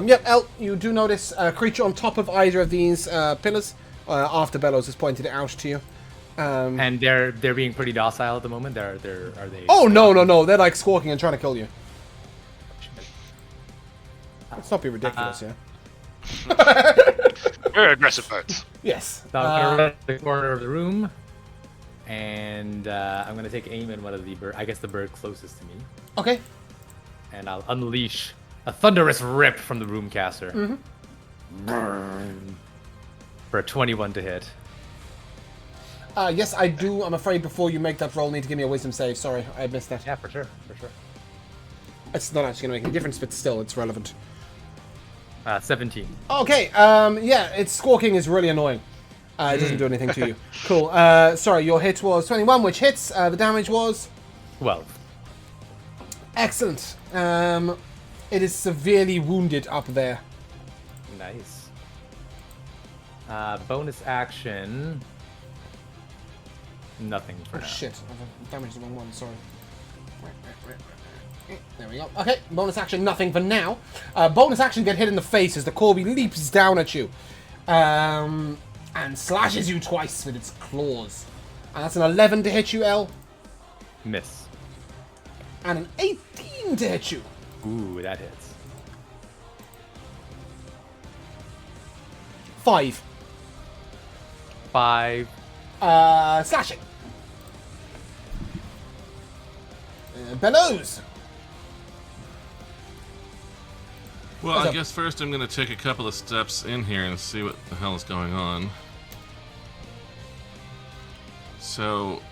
Yep, L, you do notice a creature on top of either of these pillars, after Bellows has pointed it out to you. And they're being pretty docile at the moment. Are they? Oh, no. They're like squawking and trying to kill you. Let's not be ridiculous, yeah? Very aggressive birds. Yes. So I'm gonna run to the corner of the room, and I'm gonna take aim at one of the bird. I guess the bird closest to me. Okay. And I'll unleash a thunderous rip from the roomcaster. For a 21 to hit. Yes, I do. I'm afraid before you make that roll, need to give me a wisdom save. Sorry, I missed that. Yeah, for sure. It's not actually going to make any difference, but still, it's relevant. 17. Okay, yeah, its squawking is really annoying. It doesn't do anything to you. Cool. Sorry, your hit was 21, which hits. The damage was? 12. Excellent. It is severely wounded up there. Nice. Bonus action. Nothing for now. Shit. I've damaged the wrong one, sorry. There we go. Okay, bonus action, nothing for now. Bonus action, get hit in the face as the Corby leaps down at you. And slashes you twice with its claws. And that's an 11 to hit you, L. Miss. And an 18 to hit you. Ooh, that hits. 5. 5. Slashing. Bellows. Well, I guess first I'm going to take a couple of steps in here and see what the hell is going on. So,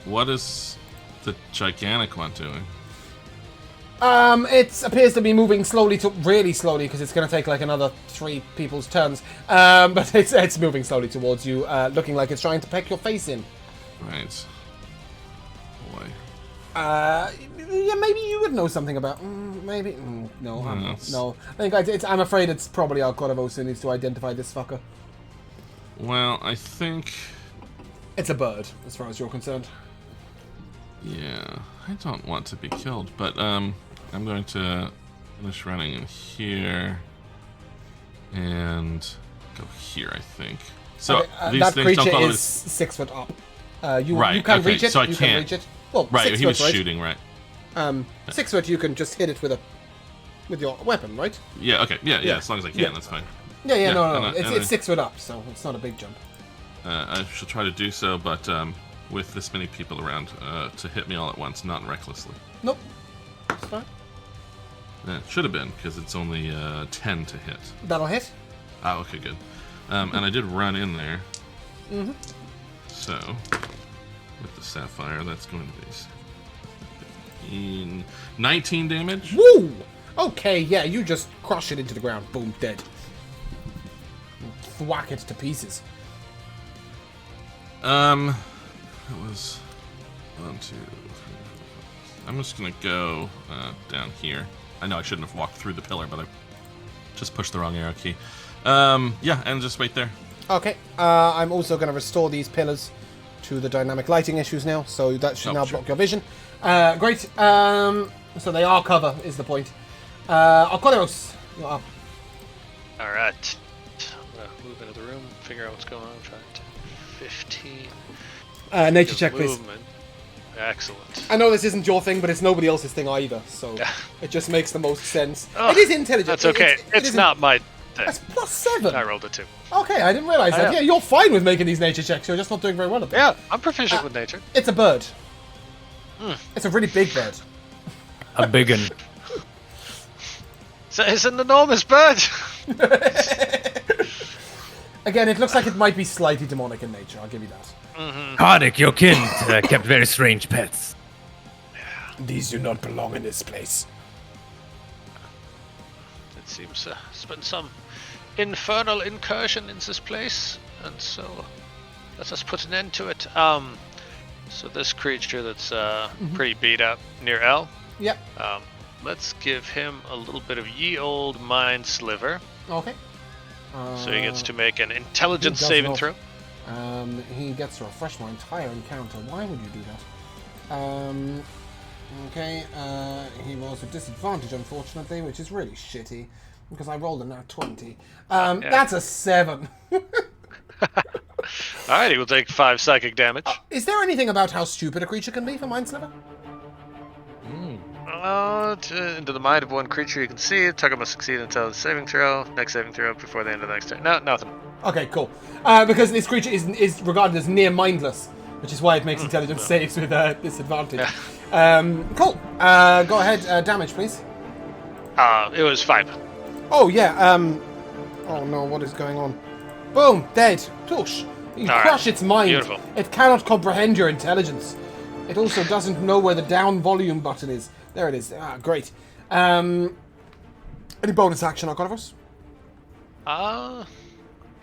what is the gigantic one doing? It appears to be moving slowly really slowly because it's going to take like another 3 people's turns. But it's moving slowly towards you, looking like it's trying to peck your face in. Right. Yeah, maybe you would know something about. Maybe. No, Yes. no. I think I'm afraid it's probably our Corvos who needs to identify this fucker. Well, I think... It's a bird, as far as you're concerned. Yeah, I don't want to be killed, but I'm going to finish running in here and go here, I think. So Okay, these that things don't creature call is it... 6 foot up. You Right, can okay, reach it. so I you can't. can reach it. Well, Right, 6 he foot, was right? shooting, right? 6 foot, you can just hit it with your weapon, right? Yeah, okay, yeah, Yeah. as long as I can, Yeah. that's fine. Yeah, no. and I- and It's I- 6 foot up, so it's not a big jump. I shall try to do so, but with this many people around, to hit me all at once, not recklessly. Nope. It's fine. It should have been, because it's only 10 to hit. That'll hit. Ah, okay, good. And I did run in there. Mm-hmm. So, with the sapphire, that's going to be 15, 19 damage. Woo! Okay, yeah, you just crush it into the ground. Boom, dead. Whack it to pieces. It was 1, 2, 3, 4, 5. I'm just gonna go down here. I know I shouldn't have walked through the pillar, but I just pushed the wrong arrow key. Yeah, and just wait there. Okay, I'm also going to restore these pillars to the dynamic lighting issues now, so that should now sure. block your vision. Great. So they are cover, is the point. Alconeros, you're up. All right. I'm gonna move into the room, figure out what's going on. Try to 15. Nature Give check, please. movement. Excellent. I know this isn't your thing, but it's nobody else's thing either, so it just makes the most sense. Oh, it is intelligent. That's okay. It's not my thing. That's +7. I rolled a 2. Okay, I didn't realize that. know. Yeah, you're fine with making these nature checks. You're just not doing very well at them. Yeah, I'm proficient with nature. It's a bird. It's a really big bird. A big one. So it's an enormous bird. Again, it looks like it might be slightly demonic in nature. I'll give you that. Hardik, your kin kept very strange pets. These do not belong in this place. It seems there's been some infernal incursion in this place, and so let us put an end to it. So this creature that's pretty beat up near L, Yep. let's give him a little bit of ye old mind sliver, Okay. so he gets to make an intelligence does saving not. throw. He gets to refresh my entire encounter. Why would you do that? Okay. He rolls with disadvantage, unfortunately, which is really shitty because I rolled a nat 20. That's a 7. Alright, he will take 5 psychic damage. Is there anything about how stupid a creature can be for mind sliver? Into the mind of one creature you can see, the target must succeed until the saving throw. Next saving throw before the end of the next turn. No, nothing. Okay, cool. Because this creature is regarded as near mindless, which is why it makes intelligence saves with disadvantage. Cool. Go ahead. Damage, please. It was 5. Oh yeah. Oh no, what is going on? Boom, dead. Tush. You All right. crush its mind. Beautiful. It cannot comprehend your intelligence. It also doesn't know where the down volume button is. There it is. Great. Any bonus action, Arconovos?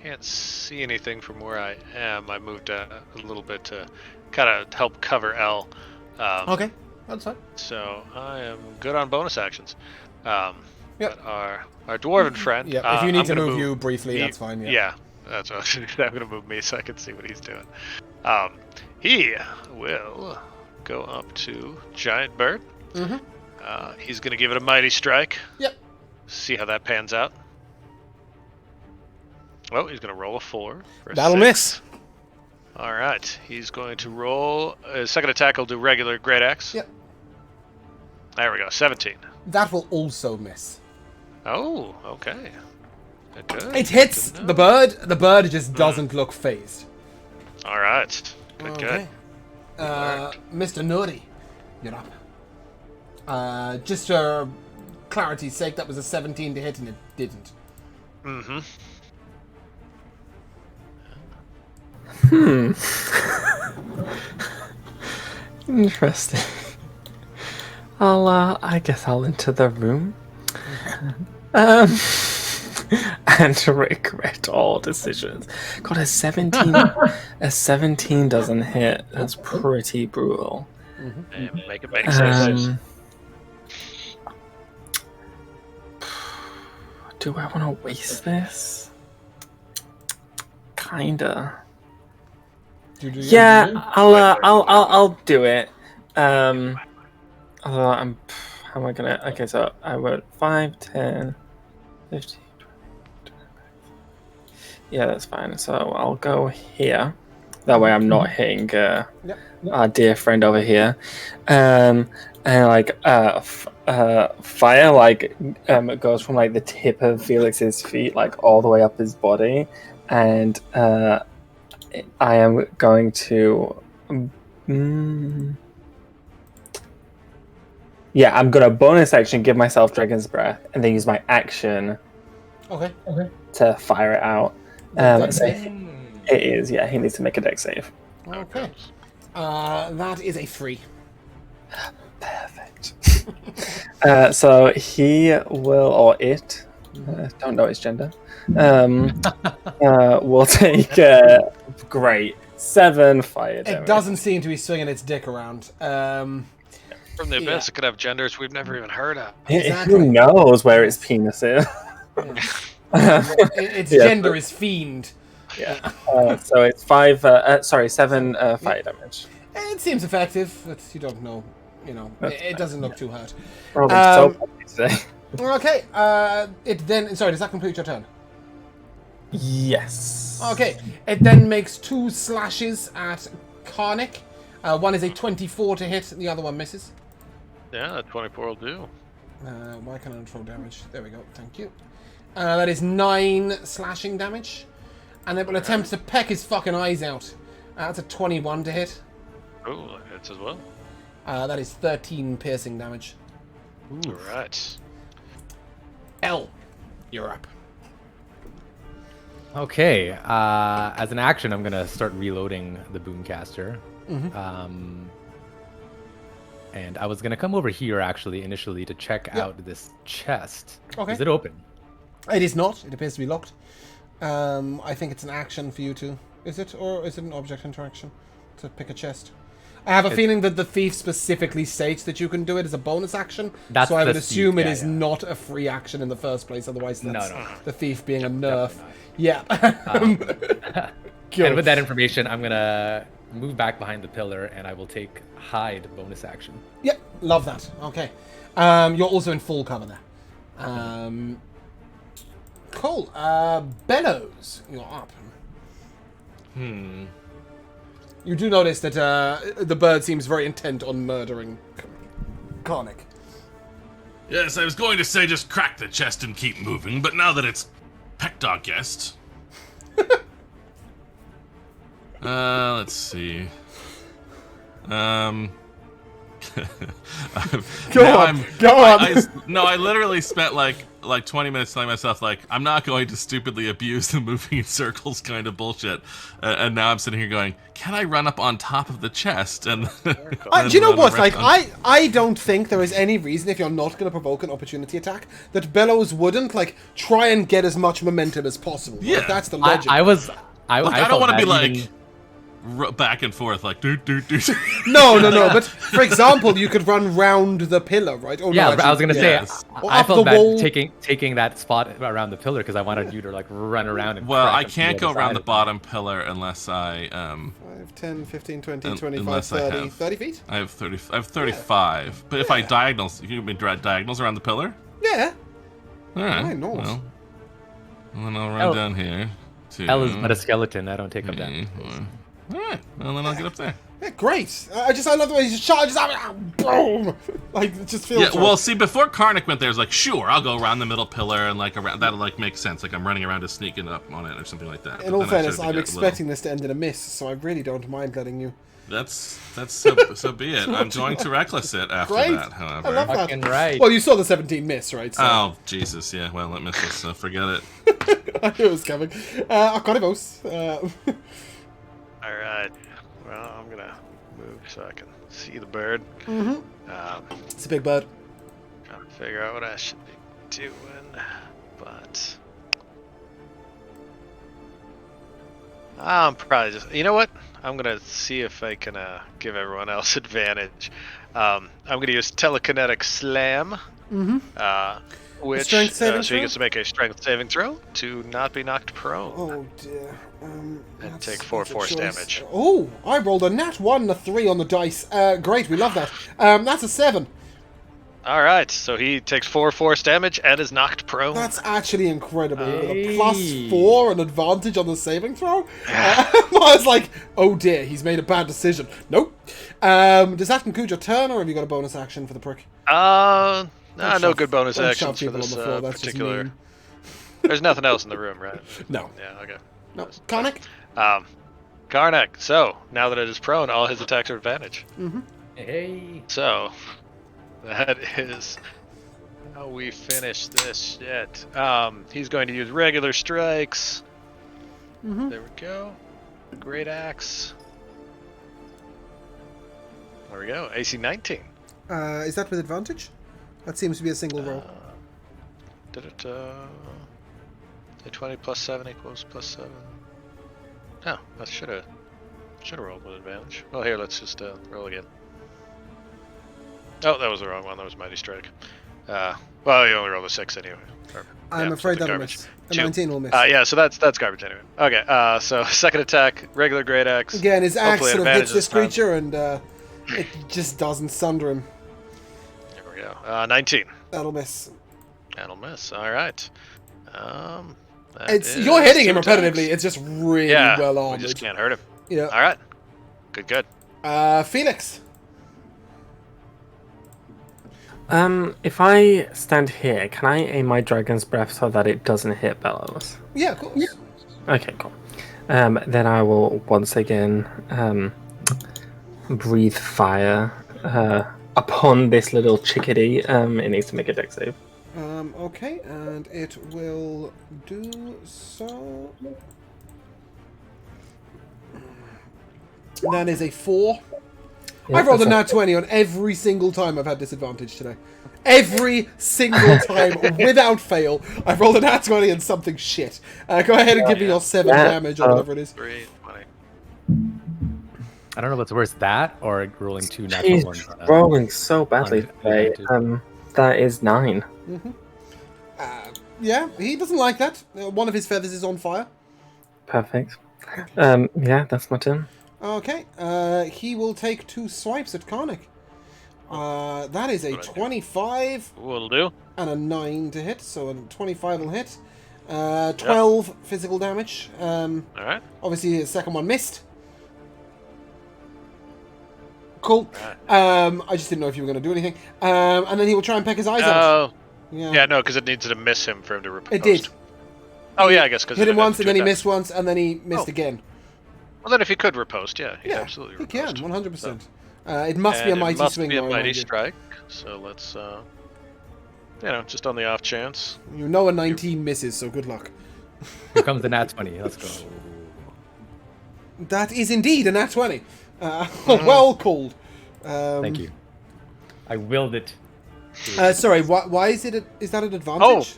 Can't see anything from where I am. I moved a little bit to kind of help cover L. Okay, that's fine. So I am good on bonus actions. Yep. But our dwarven friend. Yeah, if you need I'm to gonna move you briefly, that's fine. Yeah. That's what I'm going to move me so I can see what he's doing. He will go up to Giant Bird. Mm-hmm. He's going to give it a mighty strike. Yep. See how that pans out. Oh, he's going to roll a 4. For a That'll 6. miss. All right. He's going to roll. His second attack will do regular Great Axe. Yep. There we go. 17. That will also miss. Oh, okay. Good. It hits Good to the know. bird. The bird just doesn't look phased. All right. Good, good. Mr. Nuri, you're up. Just for clarity's sake, that was a 17 to hit and it didn't. Mm-hmm. Interesting. I guess I'll enter the room. And regret all decisions. God, a 17 doesn't hit. That's pretty brutal. And make it make sense. Do I want to waste this? Kinda. Yeah, I'll do it. Although how am I gonna? Okay, so I wrote 5, 10, 15. 20. Yeah, that's fine. So I'll go here. That way, I'm not hitting our dear friend over here. And like fire, like it goes from like the tip of Felix's feet, like all the way up his body, and I am going to. Yeah, I'm gonna bonus action, give myself Dragon's Breath, and then use my action. Okay. To fire it out. So it is. Yeah, he needs to make a dex save. Okay. That is a 3. Perfect. So he will, or it, don't know its gender, will take great 7 fire damage. It doesn't seem to be swinging its dick around. From the abyss, it could have genders we've never even heard of. Exactly. Who knows where its penis is? Its gender is fiend. Yeah. So it's 7 fire damage. It seems effective, but you don't know. You know, it doesn't look too hurt. So happy today. Okay. It then. Sorry, does that complete your turn? Yes. Okay. It then makes 2 slashes at Karnik. One is a 24 to hit, and the other one misses. Yeah, 24 will do. Why can't I throw damage? There we go. Thank you. That is 9 slashing damage. And it will attempt to peck his fucking eyes out. That's a 21 to hit. Oh, that hits as well. That is 13 piercing damage. Alright. L, you're up. Okay. As an action, I'm gonna start reloading the boomcaster. And I was gonna come over here actually initially to check out this chest. Okay. Is it open? It is not. It appears to be locked. I think it's an action for you to. Is it? Or is it an object interaction to pick a chest? I have a feeling that the thief specifically states that you can do it as a bonus action. That's so I would the assume thief, it yeah, is yeah. not a free action in the first place. Otherwise, that's No. the thief being a nerf. Definitely Yeah. And with that information, I'm gonna move back behind the pillar, and I will take hide bonus action. Yep, love that. Okay. You're also in full cover there. Cool. Bellows, you're up. You do notice that the bird seems very intent on murdering Karnik. Yes, I was going to say just crack the chest and keep moving, but now that it's pecked our guest. Let's see. Go on. I literally spent like 20 minutes telling myself like I'm not going to stupidly abuse the moving in circles kind of bullshit, and now I'm sitting here going, can I run up on top of the chest and? Do you know what? Like I don't think there is any reason if you're not going to provoke an opportunity attack that Bellows wouldn't like try and get as much momentum as possible. Right? Yeah. That's the logic. I don't want to be like. Even... back and forth like do. No. But for example, you could run round the pillar, right? Oh, Yeah, no, actually, I was gonna say Or I up felt the bad wall. taking that spot around the pillar because I wanted you to like run around and. Well, crack I up can't the go other around side the of it. bottom pillar unless I 5, 10, 15, 20, 25, unless I 30. have. 30 feet? I have 35. But if I diagonals, you can be diagonals around the pillar. Yeah. All right. Why not? Well, and then I'll run down here. L is but a skeleton. I don't take up that. All right. Well, then I'll get up there. Yeah, great. I love the way he just charges out. Boom! Like, it just feels. Yeah. Well, see, before Karnak went there, I was like, sure, I'll go around the middle pillar and like around. That'll like make sense. Like I'm running around to sneaking up on it or something like that. In But all then I fairness, started to I'm get a expecting this to end in a miss, so I really don't mind letting you. That's so be it. I'm going to reckless it after Great. that. However. I love that. Fucking right. Well, you saw the 17 miss, right? So Oh Jesus! Yeah. Well, let me just forget it. I knew it was coming. Arcanivos. Alright. Well, I'm gonna move so I can see the bird. It's a big bird. Trying to figure out what I should be doing, but I'm probably just. You know what? I'm gonna see if I can give everyone else advantage. I'm gonna use telekinetic slam. Which strength saving so he throw? gets to make a strength saving throw to not be knocked prone Oh dear. and take That's 4 a force choice. damage. Oh, I rolled a nat 1 and a 3 on the dice. Great, we love that. That's a 7. All right, so he takes 4 force damage and is knocked prone. That's actually incredible. With a Hey. +4 and advantage on the saving throw. I was like, oh dear, he's made a bad decision. Nope. Does that conclude your turn, or have you got a bonus action for the prick? No shove- good bonus don't shove actions for people this on the floor, that's just particular. mean. There's nothing else in the room, right? No. Yeah. Okay. No. Karnak? Karnak. So now that it is prone, all his attacks are advantage. Hey. So that is how we finish this shit. He's going to use regular strikes. There we go. Great axe. There we go. AC 19. Is that with advantage? That seems to be a single roll. Did it? A 20 plus 7 equals plus 7. Oh, I should have rolled with advantage. Well, here, let's just roll again. Oh, that was the wrong one. That was Mighty Strike. Well, you only rolled a 6 anyway. I'm afraid that'll garbage. miss. A 2. 19 will miss. Yeah, so that's garbage anyway. Okay, so second attack, regular great axe. Again, his axe Hopefully sort of advantage hits this time. creature, and it just doesn't sunder him. There we go. 19. That'll miss. That'll miss. All right. That It's is you're hitting him 2 attacks. repetitively. It's just really Yeah, well we armored. just can't hurt him. Yeah. All right. Good. Felix. If I stand here, can I aim my dragon's breath so that it doesn't hit Bellows? Yeah, of course. Okay, cool. Then I will once again breathe fire upon this little chickadee. It needs to make a dex save. Okay, and it will do so. That is a 4. Yeah, I've rolled a that's nat 20 on every single time I've had disadvantage today. Every single time, without fail, I've rolled a nat 20 and something shit. Go ahead and give me your 7 damage or whatever it is. 3, 20. I don't know what's worse, that or rolling 2 natural ones. He's rolling so badly today. advantage. That is 9. Yeah, he doesn't like that. One of his feathers is on fire. Perfect. Yeah, that's my turn. Okay, he will take 2 swipes at Karnak. That is a 25 Will do. and a 9 to hit, so a 25 will hit. 12 physical damage. All right. Obviously, his second one missed. Cool. I just didn't know if you were going to do anything. And then he will try and peck his eyes out. Oh. Yeah. Yeah, no, because it needs to miss him for him to riposte. It did. Oh, yeah, I guess because Hit him once, and then he missed once, and then he missed Oh. again. Well, then if he could riposte, yeah, he'd Yeah, absolutely he riposte. can, 100%. It must be a And mighty it must swing, be a though, I mighty remind you. strike. So let's, just on the off chance. You know a 19 misses, so good luck. Here comes the nat 20. Let's go. That is indeed a nat 20. Well called. Thank you. I willed it. Sorry, why is it? Is that an advantage?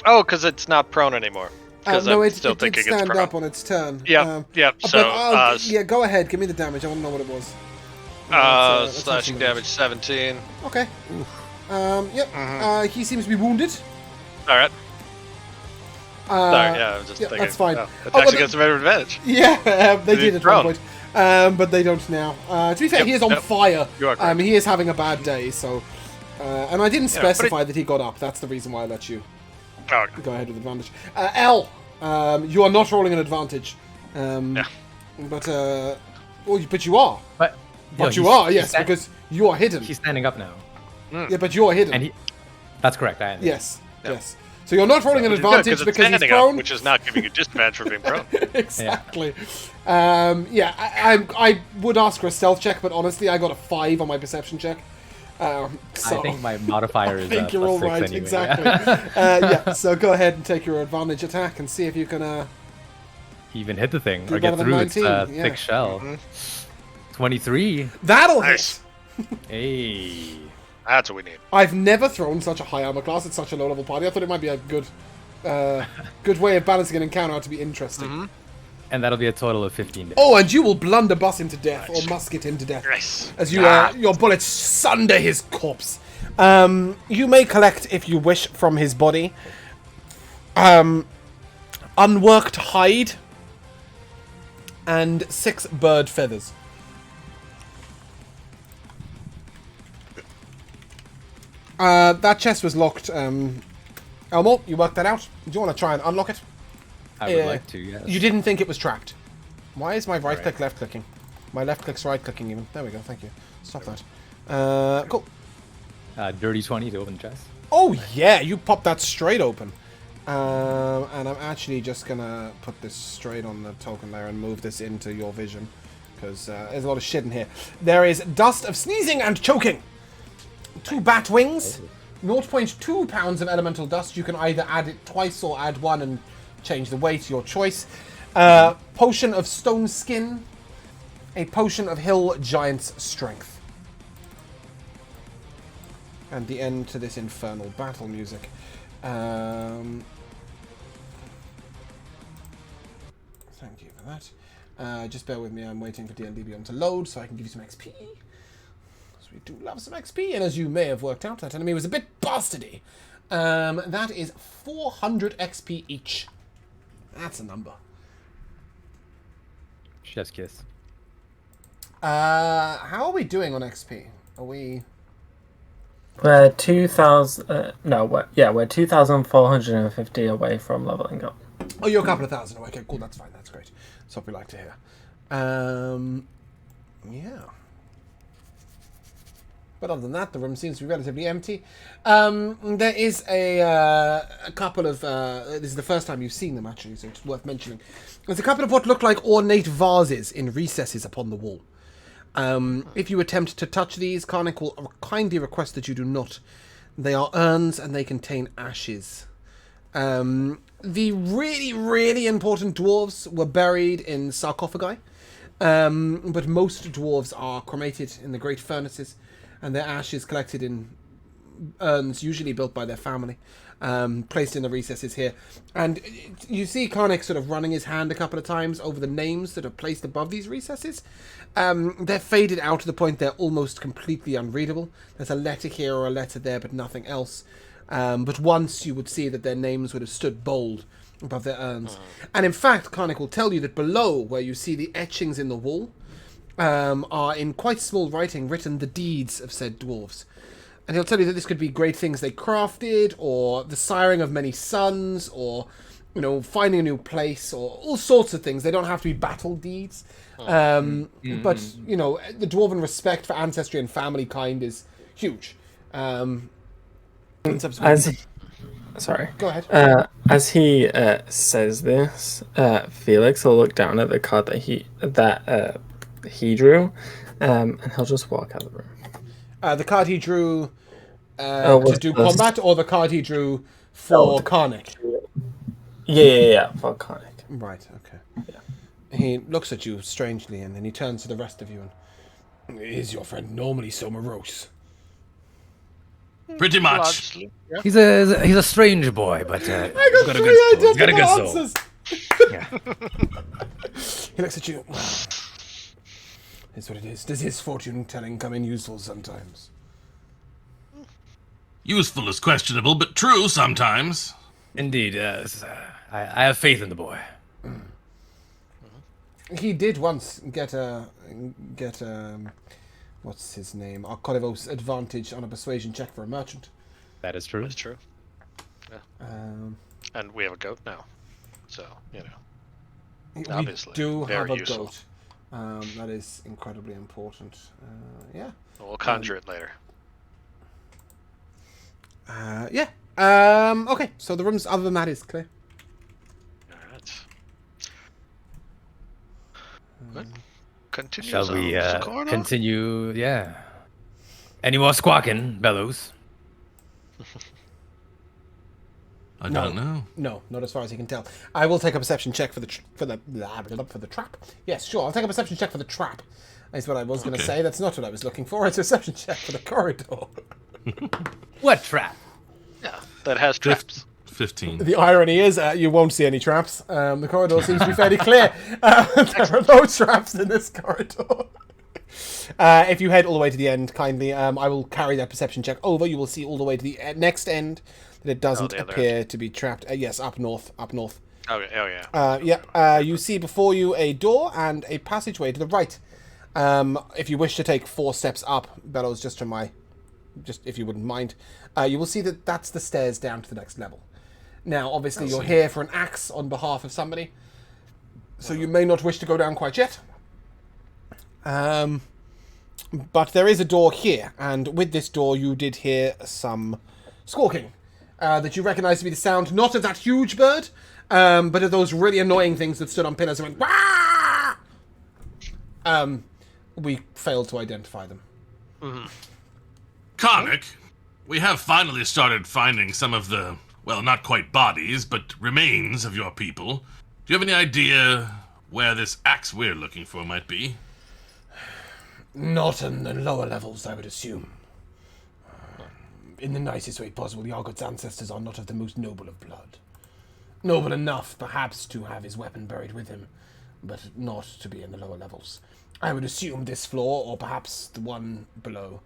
Oh, because it's not prone anymore. Because no, I'm it still did thinking it's stand prone. up on its turn. Yep. So, yeah, go ahead. Give me the damage. I want to know what it was. Let's slashing actually- damage 17. Okay. Yep. He seems to be wounded. All right. Sorry, yeah, I was just thinking. That's fine. Oh, Oh, attacks but against better advantage. Yeah, they did He's at one prone. point. But they don't now. To be fair, Yep, he is on yep. fire. You are correct. He is having a bad day, so... and I didn't Yeah, but specify that he got up. That's the reason why I let you Oh, okay. go ahead with advantage. L, you are not rolling an advantage. Yeah. But, but you are. But You are, yes, because you are hidden. he's standing up now. Yeah, but you are hidden. And he. That's correct. I am. Yes, yes. So you're not rolling an Which is good, advantage it's because he's standing prone. up, which is not giving you disadvantage for being prone. Exactly. I would ask for a stealth check, but honestly, I got a 5 on my perception check. So I think my modifier is I think you're all +6 right. anyway. Exactly. Yeah. So go ahead and take your advantage attack and see if you can. Even hit the thing Do or get better than through its 19, yeah. thick shell. 23. That'll Nice. hit. Hey. That's what we need. I've never thrown such a high armor class at such a low level party. I thought it might be a good way of balancing an encounter out to be interesting. And that'll be a total of 15 damage. Oh, and you will blunderbuss him to death, or musket him to death. Nice. As you, your bullets sunder his corpse. You may collect, if you wish, from his body, unworked hide and 6 bird feathers. That chest was locked. Elmo, you worked that out? Do you want to try and unlock it? I would like to, yes. You didn't think it was trapped. Why is my right click left clicking? My left click's right clicking even. There we go, thank you. Stop that. Cool. Dirty 20 to open the chest. Oh yeah, you popped that straight open. And I'm actually just gonna put this straight on the token layer and move this into your vision. Because there's a lot of shit in here. There is dust of sneezing and choking. 2 bat wings. 0.2 pounds of elemental dust. You can either add it twice or add 1 and change the weight, your choice. Potion of stone skin. A potion of hill giant's strength. And the end to this infernal battle music. Thank you for that. Just bear with me, I'm waiting for D&D Beyond to load so I can give you some XP. Because we do love some XP, and as you may have worked out, that enemy was a bit bastardy. That is 400 XP each. That's a number. Chef's kiss. How are we doing on XP? Are we... We're 2,000. We're 2,450 away from leveling up. Oh, you're a couple of thousand away. Okay, cool. That's fine. That's great. That's what we like to hear. Yeah. But other than that, the room seems to be relatively empty. There is a couple of... this is the first time you've seen them, actually, so it's worth mentioning. There's a couple of what look like ornate vases in recesses upon the wall. If you attempt to touch these, Karnak will kindly request that you do not. They are urns and they contain ashes. The really, really important dwarves were buried in sarcophagi, but most dwarves are cremated in the great furnaces, and their ashes collected in urns, usually built by their family, placed in the recesses here. And you see Karnak sort of running his hand a couple of times over the names that are placed above these recesses. They're faded out to the point they're almost completely unreadable. There's a letter here or a letter there, but nothing else. But once you would see that their names would have stood bold above their urns. And in fact, Karnak will tell you that below, where you see the etchings in the wall, are in quite small writing written the deeds of said dwarves. And he'll tell you that this could be great things they crafted, or the siring of many sons, or, you know, finding a new place, or all sorts of things. They don't have to be battle deeds. But, you know, the dwarven respect for ancestry and family kind is huge. Sorry. Go ahead. As he says this, Felix will look down at the card that he drew, and he'll just walk out of the room. The card he drew to do combat, or the card he drew for Karnak? Yeah, for Karnak. Right, okay. Yeah. He looks at you strangely, and then he turns to the rest of you and... Is your friend normally so morose? Pretty much. Largely, yeah. He's a strange boy, but he's got a good soul. He's got a good soul. Yeah. He looks at you. Is what it is. Does his fortune telling come in useful sometimes? Useful is questionable, but true sometimes. Indeed, I have faith in the boy. He did once get what's his name? Arkorivos advantage on a persuasion check for a merchant. That is true. That's true. Yeah. And we have a goat now, so you know. Obviously, we do have a useful. goat. That is incredibly important. Yeah. We'll conjure it later. Yeah. Okay. So the rooms other than that is clear. All right. Good. Continue. Shall we continue? Yeah. Any more squawking, Bellows? I don't know. No, not as far as you can tell. I will take a perception check for the trap. Yes, sure. I'll take a perception check for the trap. Is what I was going to say. That's not what I was looking for. It's a perception check for the corridor. What trap? Yeah, that has traps. 15. The irony is, you won't see any traps. The corridor seems to be fairly clear. There are no traps in this corridor. If you head all the way to the end, kindly, I will carry that perception check over. You will see all the way to the next end that it doesn't appear to be trapped. Yes, up north. Okay. Oh yeah. You see before you a door and a passageway to the right. If you wish to take 4 steps up, Bellows, just if you wouldn't mind, you will see that that's the stairs down to the next level. Now, obviously, you're here for an axe on behalf of somebody, so you may not wish to go down quite yet. But there is a door here, and with this door, you did hear some squawking that you recognize to be the sound not of that huge bird, but of those really annoying things that stood on pillars and went, "Wah!" We failed to identify them. Karnak, we have finally started finding some of the, well, not quite bodies, but remains of your people. Do you have any idea where this axe we're looking for might be? Not in the lower levels, I would assume. In the nicest way possible, Yargot's ancestors are not of the most noble of blood. Noble enough, perhaps, to have his weapon buried with him, but not to be in the lower levels. I would assume this floor, or perhaps the one below.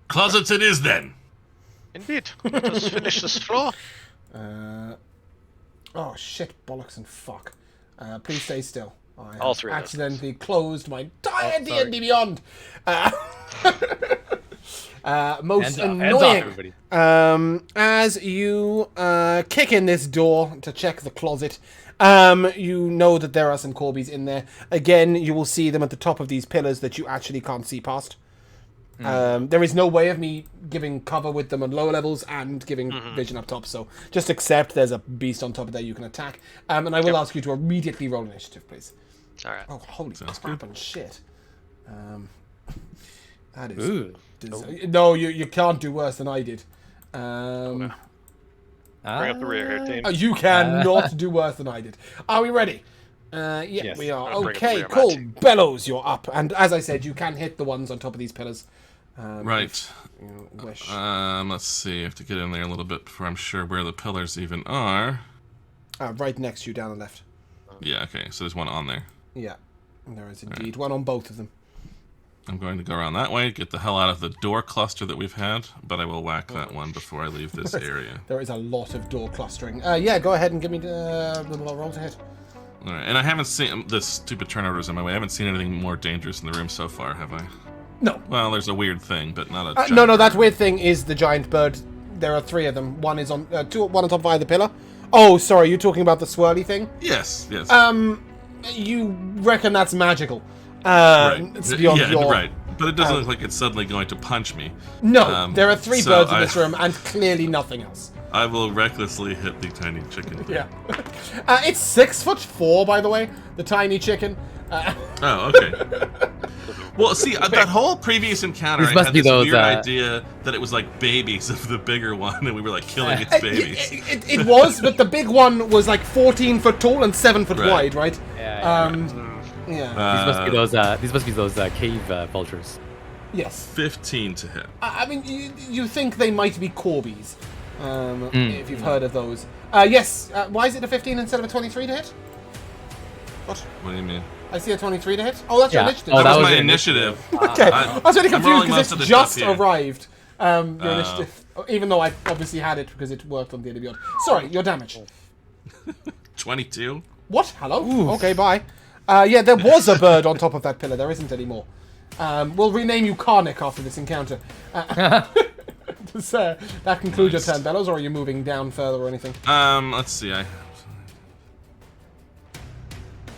Closets it is, then. Indeed. Let us finish this floor. Oh, shit, bollocks and fuck. Please stay still. I All have three of us. accidentally closed my entire D&D Beyond. Most Hands off, annoying. everybody. As you kick in this door to check the closet, you know that there are some Corbies in there. Again, you will see them at the top of these pillars that you actually can't see past. There is no way of me giving cover with them on lower levels and giving vision up top, so just accept there's a beast on top of there you can attack. And I will ask you to immediately roll initiative, please. Alright. Oh, holy crap and shit. That is... Ooh. No, you can't do worse than I did. Bring up the rear here, team. You cannot do worse than I did. Are we ready? Yes. We are. I'll bring up the Okay, rear cool. mat. Bellows, you're up. And as I said, you can hit the ones on top of these pillars. Right. If you wish. Let's see. I have to get in there a little bit before I'm sure where the pillars even are. Right next to you, down the left. Yeah, okay. So there's one on there. Yeah, there is indeed one on both of them. I'm going to go around that way, get the hell out of the door cluster that we've had, but I will whack that one before I leave this area. There is a lot of door clustering. Yeah, go ahead and give me the roll to hit. All right, and I haven't seen the stupid turn orders on my way. I haven't seen anything more dangerous in the room so far, have I? No. Well, there's a weird thing, but not a. No, giant that bird. weird thing is the giant bird. There are 3 of them. One is on one on top of either pillar. Oh, sorry, you're talking about the swirly thing? Yes. You reckon that's magical. Right. It's beyond your... Right. But it doesn't look like it's suddenly going to punch me. No, there are 3 so birds in this room and clearly nothing else. I will recklessly hit the tiny chicken. Yeah. It's 6'4", by the way, the tiny chicken. Oh, okay. Well, see, that whole previous encounter, These I must had be this those, weird idea that it was like babies of the bigger one, and we were like killing its babies. It was, but the big one was like 14 foot tall and 7 foot Right. wide, right? Yeah. Yeah. These must be those cave vultures. Yes. 15 to hit. I mean, you think they might be Corbies, if you've heard of those. Yes. Why is it a 15 instead of a 23 to hit? What? What do you mean? I see a 23 to hit. Oh, that's your Yeah. initiative. Oh, That was my your initiative. Okay, I was really I'm confused rolling because most of it's the just stuff here. arrived. Your initiative, even though I obviously had it because it worked on D&D Beyond. Sorry, your damage. 22. What? Hello? Okay, bye. Yeah, there was a bird on top of that pillar. There isn't anymore. We'll rename you Karnak after this encounter. Does that conclude your turn, Bellows, or are you moving down further or anything? Let's see.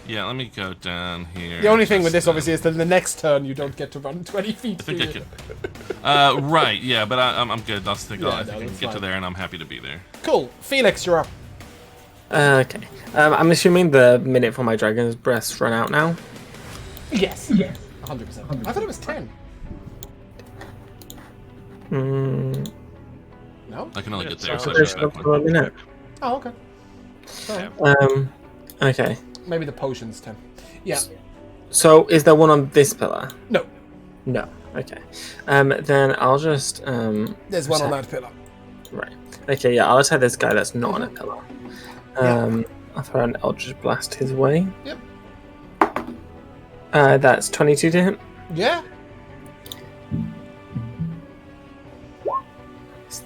Yeah, let me go down here. The only thing with this, obviously, is that the next turn you don't get to run 20 feet. I think I do you? could. Right, yeah, but I'm good. I think Yeah, I no, can that's get to fine. there, and I'm happy to be there. Cool. Felix, you're up. Okay. I'm assuming the minute for my dragon's breath's run out now. Yes. 100%. I thought it was 10. No? I can only Yeah, get there. sounds So I like There's should a- back up for a minute. Oh, okay. Alright. Okay. Maybe the potion's 10. Yeah. So is there one on this pillar? No. No. Okay. Then I'll just There's one on that pillar. right. Okay, yeah, I'll attack this guy that's not on a pillar. I'll throw an Eldritch Blast his way. Yep. That's 22 to hit. Yeah.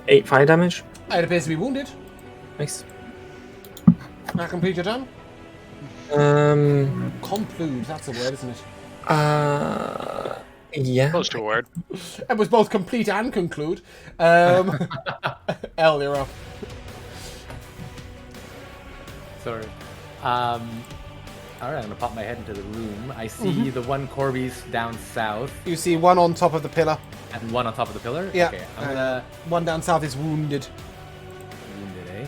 8 fire damage. It appears to be wounded. Nice. Now complete your turn. Conclude, that's a word, isn't it? Yeah. Close to a word. It was both complete and conclude. L, you're up. Sorry. All right, I'm gonna pop my head into the room. I see the one Corby's down south You see one on top of the pillar. and one on top of the pillar. Yeah. Okay, I'm gonna One down south is wounded. wounded, eh?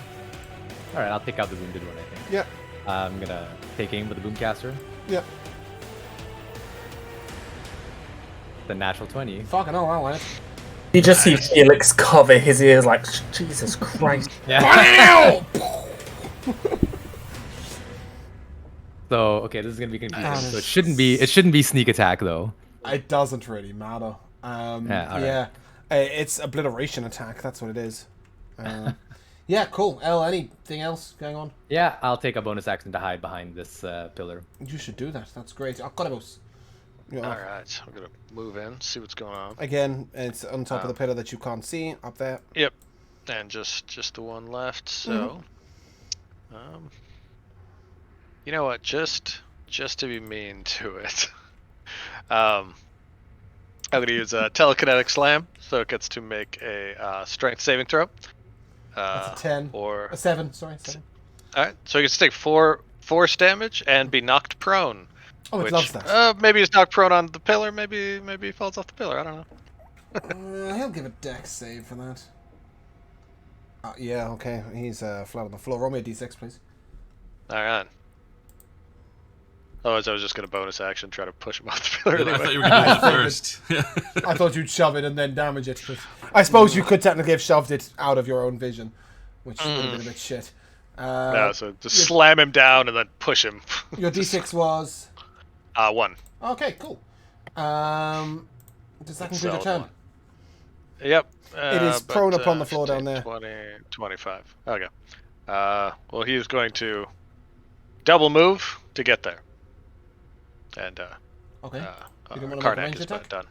All right, I'll pick out the wounded one. I think. Yeah. I'm gonna take aim with the boomcaster. Yeah. The natural 20. Fucking hell, that went. You just see Felix cover his ears like, Jesus Christ. Yeah. So okay, this is gonna be confusing. So it shouldn't be sneak attack though. It doesn't really matter. Yeah, all right. Yeah. It's obliteration attack, that's what it is. Yeah, cool. L, anything else going on? Yeah, I'll take a bonus action to hide behind this pillar. You should do that. That's great. Arcoribos. All right, I'm gonna move in, see what's going on. Again, it's on top of the pillar that you can't see, up there. Yep, and just the one left. So, you know what? Just to be mean to it, I'm gonna use a telekinetic slam, so it gets to make a strength saving throw. That's a 10. Or A 7, sorry. 7. all right, so he gets to take 4 force damage and be knocked prone. Oh, it Which, loves that. maybe he's knocked prone on the pillar. Maybe he falls off the pillar. I don't know. He'll give a dex save for that. Yeah, okay. He's flat on the floor. Roll me a d6, please. All right. Otherwise, I was just gonna bonus action try to push him off the pillar. I Anyway. thought you were going to do that first. I thought you'd shove it and then damage it. But I suppose you could technically have shoved it out of your own vision, which would have been a bit shit. No, so just slam him down and then push him. Your d6 was... 1. Okay, cool. Does that conclude your turn? One. Yep. It is prone upon the floor down there. 20, 25. Okay. Well, he is going to double move to get there. And Okay. You didn't want to make a Karnak range is attack? done.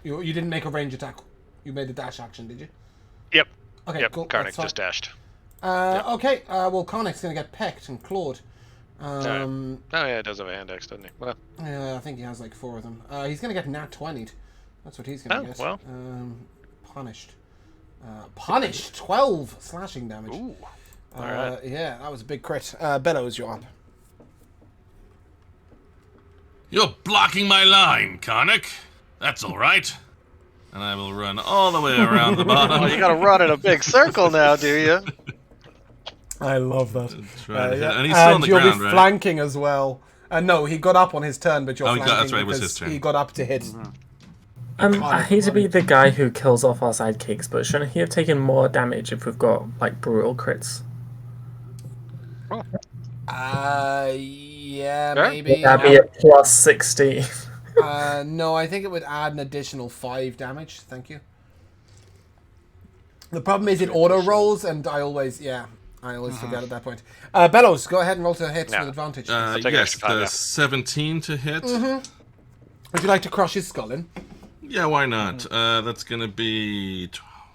You didn't make a range attack. You made the dash action, did you? Yep. Okay, Yep. cool. Karnak that's fine. just dashed. Okay, well, Karnak's going to get pecked and clawed. Oh yeah, it does have a hand axe, doesn't he? Well. Yeah, I think he has like 4 of them. He's going to get nat 20'd. That's what he's going to get. Well. Punished. Punished! 12 slashing damage. Ooh. All right. Yeah, that was a big crit. Bellows, you're up. You're blocking my line, Karnak. That's all right. And I will run all the way around the bottom. Oh, you gotta run in a big circle now, do you? I love that. Right. Yeah. And he's still on And the you'll ground, be right? flanking as well. No, he got up on his turn, but you're Oh, flanking that's right, it was because his turn. he got up to hit. I hate to be the guy who kills off our sidekicks, but shouldn't he have taken more damage if we've got, like, brutal crits? Yeah, Sure. maybe. That'd be a plus 60. No, I think it would add an additional 5 damage. Thank you. The problem is it auto rolls, and I always forget at that point. Bellows, go ahead and roll to hit with advantage. take Yes, extra time, the yeah. 17 to hit. Would you like to crush his skull in? Yeah, why not? That's going to be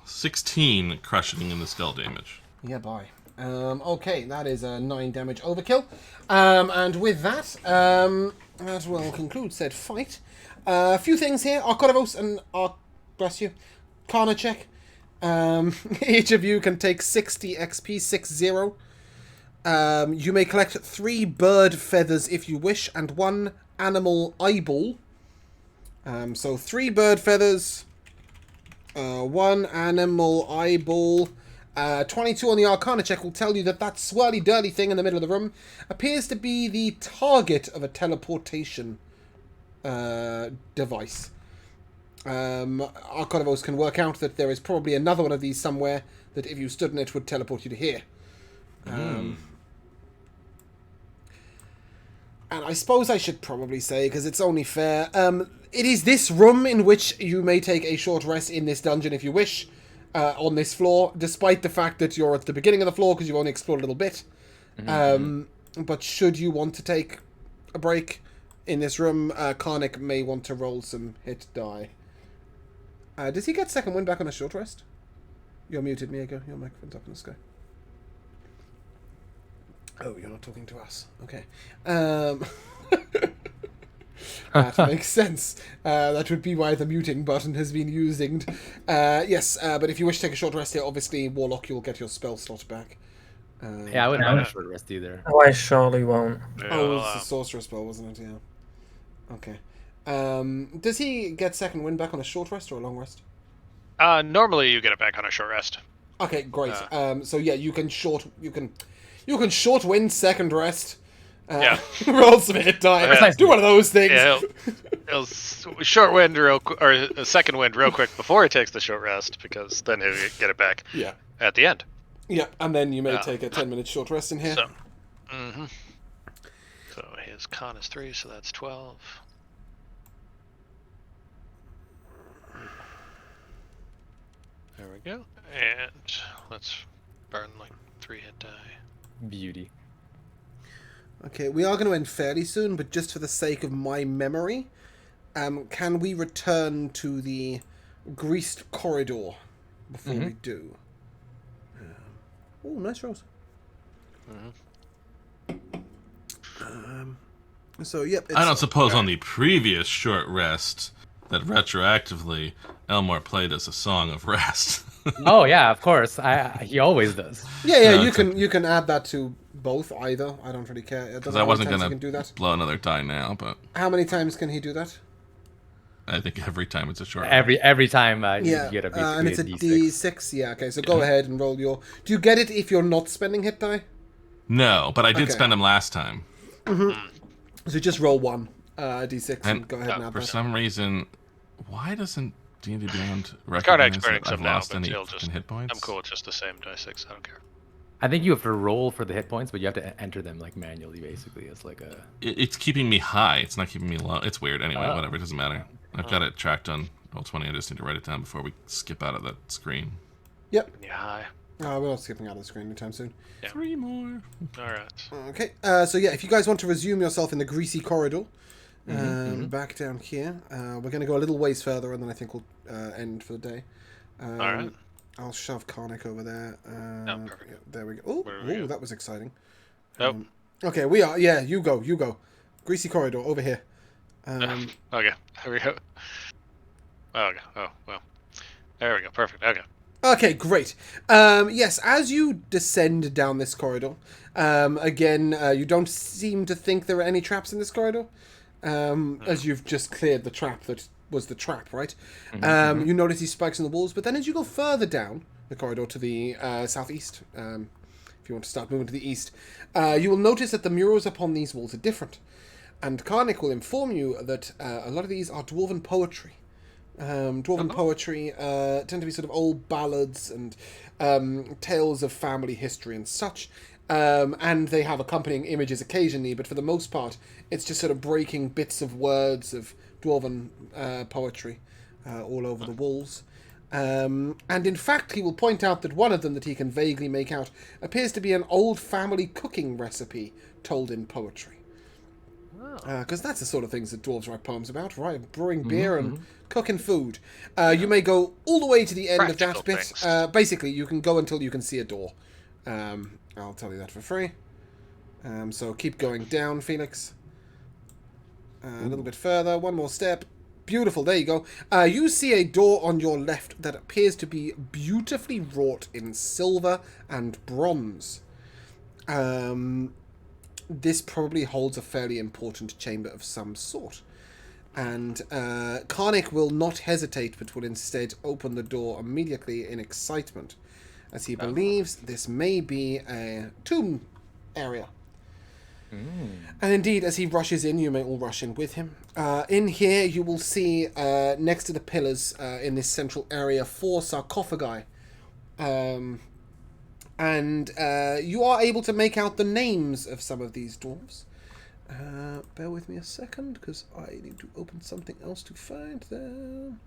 16 crushing in the skull damage. Yeah, bye. Okay, that is a 9 damage overkill. And with that, that will conclude said fight. A few things here. Arcorivos and bless you. Karna check. Each of you can take 60 XP, 60. You may collect 3 bird feathers if you wish, and 1 animal eyeball. So 3 bird feathers, 1 animal eyeball. 22 on the Arcana check will tell you that that swirly dirty thing in the middle of the room appears to be the target of a teleportation device. Arconivos can work out that there is probably another one of these somewhere that if you stood in it would teleport you to here. And I suppose I should probably say, because it's only fair, it is this room in which you may take a short rest in this dungeon if you wish. on this floor, despite the fact that you're at the beginning of the floor because you've only explored a little bit. But should you want to take a break in this room, Karnik may want to roll some hit die. Does he get second wind back on a short rest? You're muted, Miego. Your microphone's up in the sky. Oh, you're not talking to us. Okay. That makes sense. That would be why the muting button has been used. Yes, but if you wish to take a short rest here, obviously, Warlock, you'll get your spell slot back. Yeah, I wouldn't mind a short rest either. Oh, I surely won't. Oh, it was the sorcerer spell, wasn't it? Yeah. Okay. Does he get second wind back on a short rest or a long rest? Normally you get it back on a short rest. Okay, great. So yeah, you can short wind second rest. Yeah. Roll some hit die. Do one of those things. Yeah, he'll short wind or a second wind real quick before he takes the short rest, because then he'll get it back. Yeah. At the end. Yeah, and then you may take a 10-minute short rest in here. So, so his con is 3, so that's 12. There we go. And let's burn like 3 hit die. Beauty. Okay, we are going to end fairly soon, but just for the sake of my memory, can we return to the greased corridor before we do? Oh, nice rolls. So, yep. I don't suppose on the previous short rest that retroactively Elmore played as a song of rest. Oh yeah, of course. He always does. Yeah, No, you can add that to both either. I don't really care. Because I wasn't going gonna do that. blow another die now, but How many times can he do that? I think every time it's a short. Every time Yeah, you get a and it's a D6. Yeah, okay. So go ahead and roll your. Do you get it if you're not spending hit die? No, but I did Okay. spend them last time. So just roll one D6 and go ahead and add For that. some reason, why doesn't D&D Beyond Card recognize burning that I've some now, lost but any he'll just. fucking hit points? I'm cool with just the same D6. I don't care. I think you have to roll for the hit points, but you have to enter them like manually, basically. It's like a. It's keeping me high. It's not keeping me low. It's weird. Anyway, whatever. It doesn't matter. I've got it tracked on Roll20. I just need to write it down before we skip out of that screen. Yep. Yeah. We're not skipping out of the screen anytime soon. Yeah. 3 more. All right. Okay. So yeah, if you guys want to resume yourself in the greasy corridor, back down here, we're going to go a little ways further, and then I think we'll end for the day. All right. I'll shove Karnik over there. perfect. Yeah, there we go. Where do we Oh, go? that was exciting. Nope. Okay, we are. Yeah, you go. Greasy corridor over here. Okay. Here we go. Okay. Oh well. There we go. Perfect. Okay. Okay, great. Yes, as you descend down this corridor, again, you don't seem to think there are any traps in this corridor, as you've just cleared the trap that was the trap, right? You notice these spikes in the walls, but then as you go further down the corridor to the southeast, if you want to start moving to the east, you will notice that the murals upon these walls are different. And Karnik will inform you that a lot of these are dwarven poetry. Dwarven poetry tend to be sort of old ballads and tales of family history and such. And they have accompanying images occasionally, but for the most part, it's just sort of breaking bits of words of dwarven poetry all over the walls. And in fact, he will point out that one of them that he can vaguely make out appears to be an old family cooking recipe told in poetry. Because that's the sort of things that dwarves write poems about, right? Brewing beer and cooking food. You may go all the way to the end of that bit. Practical Basically, you can go until you can see a door. I'll tell you that for free. So keep going down, Felix. A little bit further, one more step. Beautiful, there you go. You see a door on your left that appears to be beautifully wrought in silver and bronze. This probably holds a fairly important chamber of some sort. And Karnik will not hesitate, but will instead open the door immediately in excitement, as he believes this may be a tomb area. And indeed, as he rushes in, you may all rush in with him. In here, you will see, next to the pillars in this central area, 4 sarcophagi. And you are able to make out the names of some of these dwarves. Bear with me a second, because I need to open something else to find them.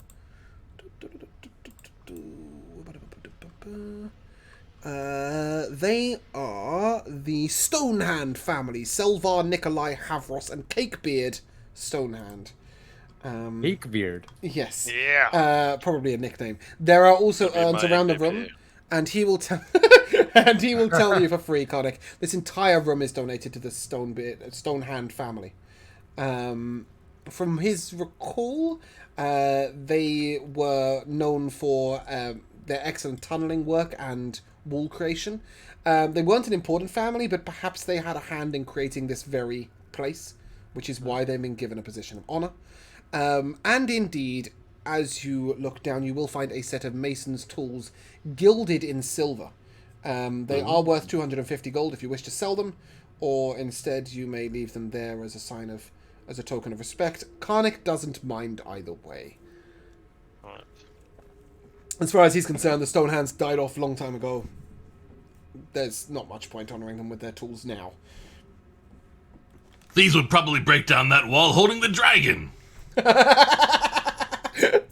They are the Stonehand family. Selvar, Nikolai, Havros, and Cakebeard Stonehand. Cakebeard. Yes. Yeah. Probably a nickname. There are also Could be urns my around the MVP. room, and he will tell you for free, Conic. This entire room is donated to the Stonehand family. From his recall, they were known for their excellent tunneling work and wall creation. They weren't an important family, but perhaps they had a hand in creating this very place, which is why they've been given a position of honor. And indeed, as you look down, you will find a set of mason's tools gilded in silver. They are worth 250 gold if you wish to sell them, or instead you may leave them there as a token of respect. Karnik doesn't mind either way. Alright. As far as he's concerned, the Stonehands died off a long time ago. There's not much point honouring them with their tools now. These would probably break down that wall holding the dragon.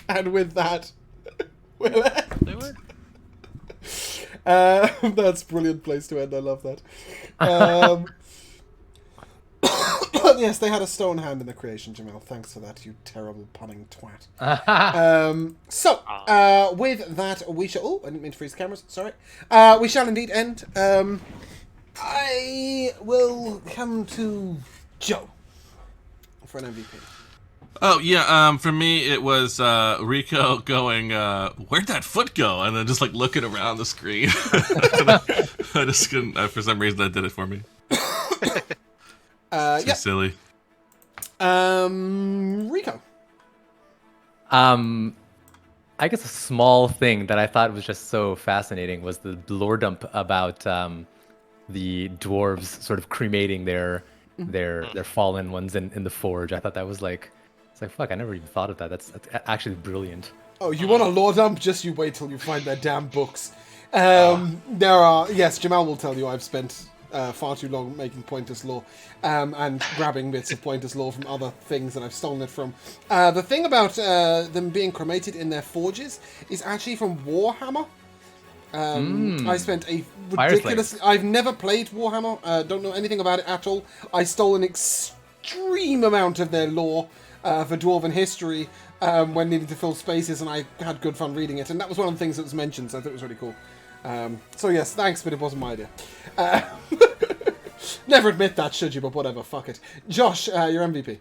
And with that, we'll end. They were. That's a brilliant place to end. I love that. Yes, they had a stone hand in the creation, Jamel. Thanks for that, you terrible punning twat. With that, we shall... Oh, I didn't mean to freeze the cameras. Sorry. We shall indeed end. I will come to Joe for an MVP. Oh, yeah, for me, it was Rico going, where'd that foot go? And then just, like, looking around the screen. I just couldn't, for some reason, that did it for me. Too silly. Rico. I guess a small thing that I thought was just so fascinating was the lore dump about the dwarves sort of cremating their fallen ones in the forge. I thought that was like, it's like, fuck, I never even thought of that. That's actually brilliant. Oh, you want a lore dump? Just you wait till you find their damn books. There are... Yes, Jamal will tell you I've spent far too long making pointless lore and grabbing bits of pointless lore from other things that I've stolen it from. The thing about them being cremated in their forges is actually from Warhammer. I spent a ridiculous... I've never played Warhammer. Don't know anything about it at all. I stole an extreme amount of their lore for Dwarven history when needing to fill spaces, and I had good fun reading it. And that was one of the things that was mentioned, so I thought it was really cool. So yes, thanks, but it wasn't my idea. Never admit that, should you? But whatever, fuck it. Josh, your MVP.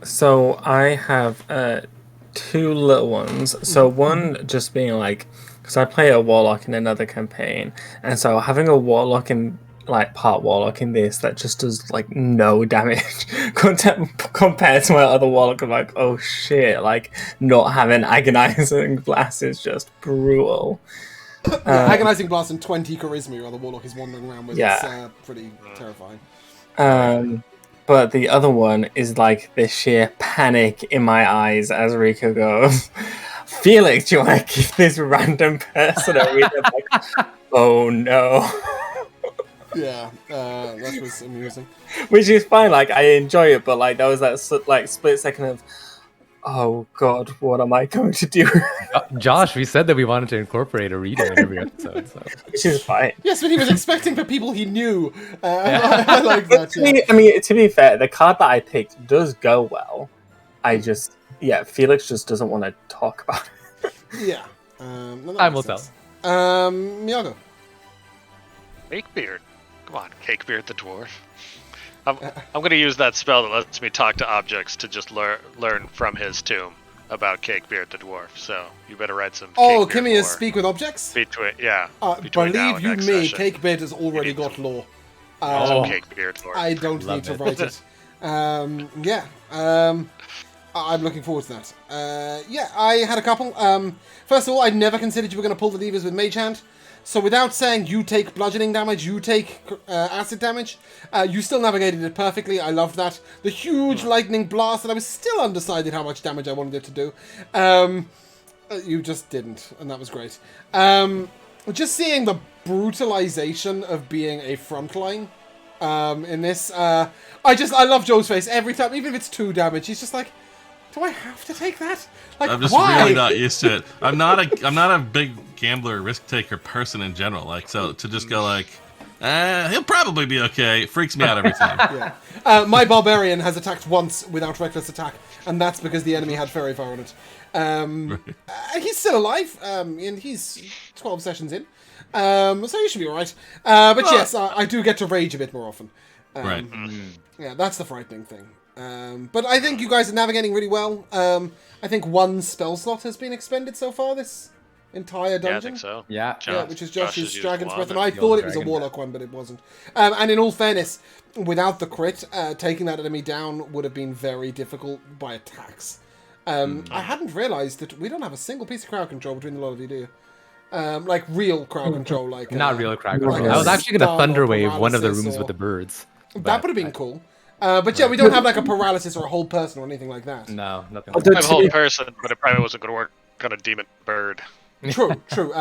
So I have two little ones. So one just being like, because I play a warlock in another campaign, and so having a warlock in like part warlock in this that just does like no damage compared to my other warlock. I'm like, oh shit, like not having agonizing blast is just brutal. Agonizing blast and 20 charisma your other warlock is wandering around with. Yeah. It's pretty terrifying. But the other one is like the sheer panic in my eyes as Rico goes, Felix, do you want to give this random person a read? Like, oh no. Yeah, that was amusing. Which is fine, like, I enjoy it, but, like, there was that, like, split second of, oh, God, what am I going to do? Josh, we said that we wanted to incorporate a reader in every episode, so... Which is fine. Yes, but he was expecting for people he knew. I like that, yeah. I mean, to be fair, the card that I picked does go well. I just, Felix just doesn't want to talk about it. Yeah. Time will tell. Miyago. Cakebeard. Come on, Cakebeard the dwarf. I'm going to use that spell that lets me talk to objects to just learn from his tomb about Cakebeard the dwarf. So you better write some. Oh, Cakebeard Kimmy is lore speak with objects? between now Believe and you next me, session. Cakebeard has already got lore. Cakebeard lore. I don't Love need to it. write it. I'm looking forward to that. I had a couple. First of all, I never considered you were going to pull the levers with Mage Hand. So without saying you take bludgeoning damage, you take acid damage, you still navigated it perfectly. I loved that. The huge lightning blast that I was still undecided how much damage I wanted it to do. You just didn't, and that was great. Just seeing the brutalization of being a frontline in this, I love Joe's face every time, even if it's 2 damage. He's just like, Do I have to take that? Like, I'm just why? really not used to it. I'm not a big gambler, risk taker person in general. Like, so to just go like, he'll probably be okay. It freaks me out every time. Yeah. My barbarian has attacked once without reckless attack, and that's because the enemy had fairy fire on it. He's still alive, and he's 12 sessions in, so he should be alright. But yes, I do get to rage a bit more often. Right. Yeah, that's the frightening thing. But I think you guys are navigating really well. I think one spell slot has been expended so far this entire dungeon. Yeah, I think so. Yeah. Yeah, which is Josh's used Dragon's one, Breath, and and I the thought old it was a Dragon Warlock one, but it wasn't. And in all fairness, without the crit, taking that enemy down would have been very difficult by attacks. I hadn't realised that we don't have a single piece of crowd control between the lot of you, do you? Like real crowd control, like Not real crack. like I was actually going to stun or Thunderwave one of the paralysis rooms or- with the birds. That would have been cool. But yeah, we don't have like a paralysis or a whole person or anything like that. No, nothing. Although Like I'm a whole person, but it probably wasn't going to work on a demon bird. True.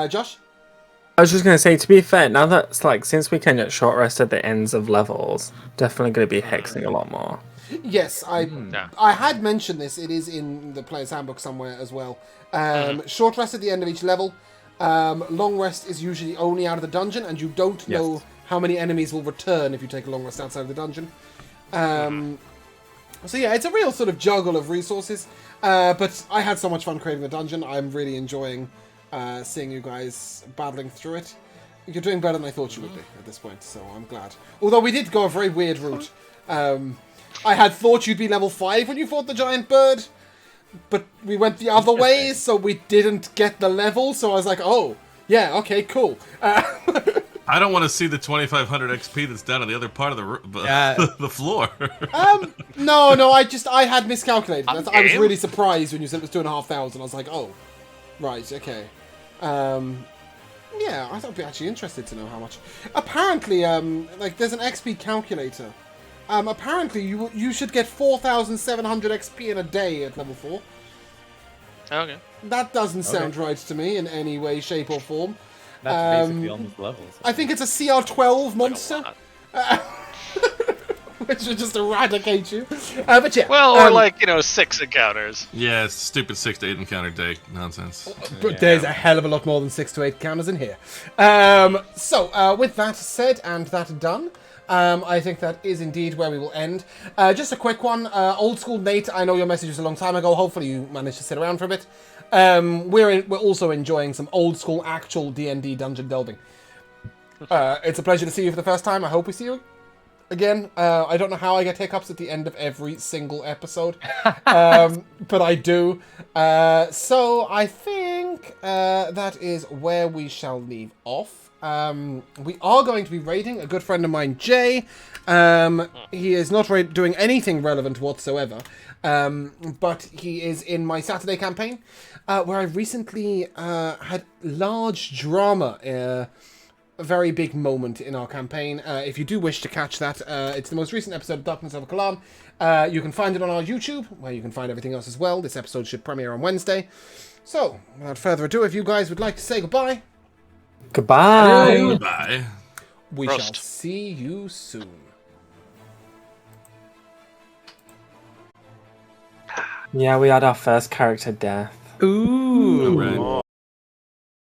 Josh? I was just going to say, to be fair, now that's like, since we can get short rest at the ends of levels, definitely going to be hexing a lot more. Yes, I had mentioned this. It is in the player's handbook somewhere as well. Short rest at the end of each level. Long rest is usually only out of the dungeon, and you don't know how many enemies will return if you take a long rest outside of the dungeon. So yeah, it's a real sort of juggle of resources. But I had so much fun creating the dungeon. I'm really enjoying seeing you guys battling through it. You're doing better than I thought you would be at this point, so I'm glad. Although we did go a very weird route. I had thought you'd be level 5 when you fought the giant bird, but we went the other way, so we didn't get the level, so I was like, oh, yeah, okay, cool. I don't want to see the 2,500 XP that's down on the other part of the floor. No, I had miscalculated. I was really surprised when you said it was 2,500. I was like, oh, right, okay. Yeah, I thought I'd be actually interested to know how much. Apparently, like, there's an XP calculator. Apparently, you should get 4,700 XP in a day at level 4. Okay. That doesn't sound right to me in any way, shape, or form. That's basically almost levels. I think it's a CR12 monster, which would just eradicate you. But yeah. Well, or like, 6 encounters. Yeah, it's stupid 6 to 8 encounter day nonsense. But there's a hell of a lot more than 6 to 8 counters in here. So, with that said and that done, I think that is indeed where we will end. Just a quick one. Old School Nate, I know your message was a long time ago. Hopefully you managed to sit around for a bit. We're also enjoying some old school actual D&D dungeon delving. It's a pleasure to see you for the first time. I hope we see you again. I don't know how I get hiccups at the end of every single episode, but I do. So I think that is where we shall leave off. We are going to be raiding a good friend of mine, Jay. He is not doing anything relevant whatsoever, but he is in my Saturday campaign, where I recently had large drama, a very big moment in our campaign. If you do wish to catch that, it's the most recent episode of Darkness Over Kalan. You can find it on our YouTube, where you can find everything else as well. This episode should premiere on Wednesday. So, without further ado, if you guys would like to say goodbye, Goodbye! Goodbye. we Prost. shall see you soon. Yeah, we had our first character death. Ooh. Right.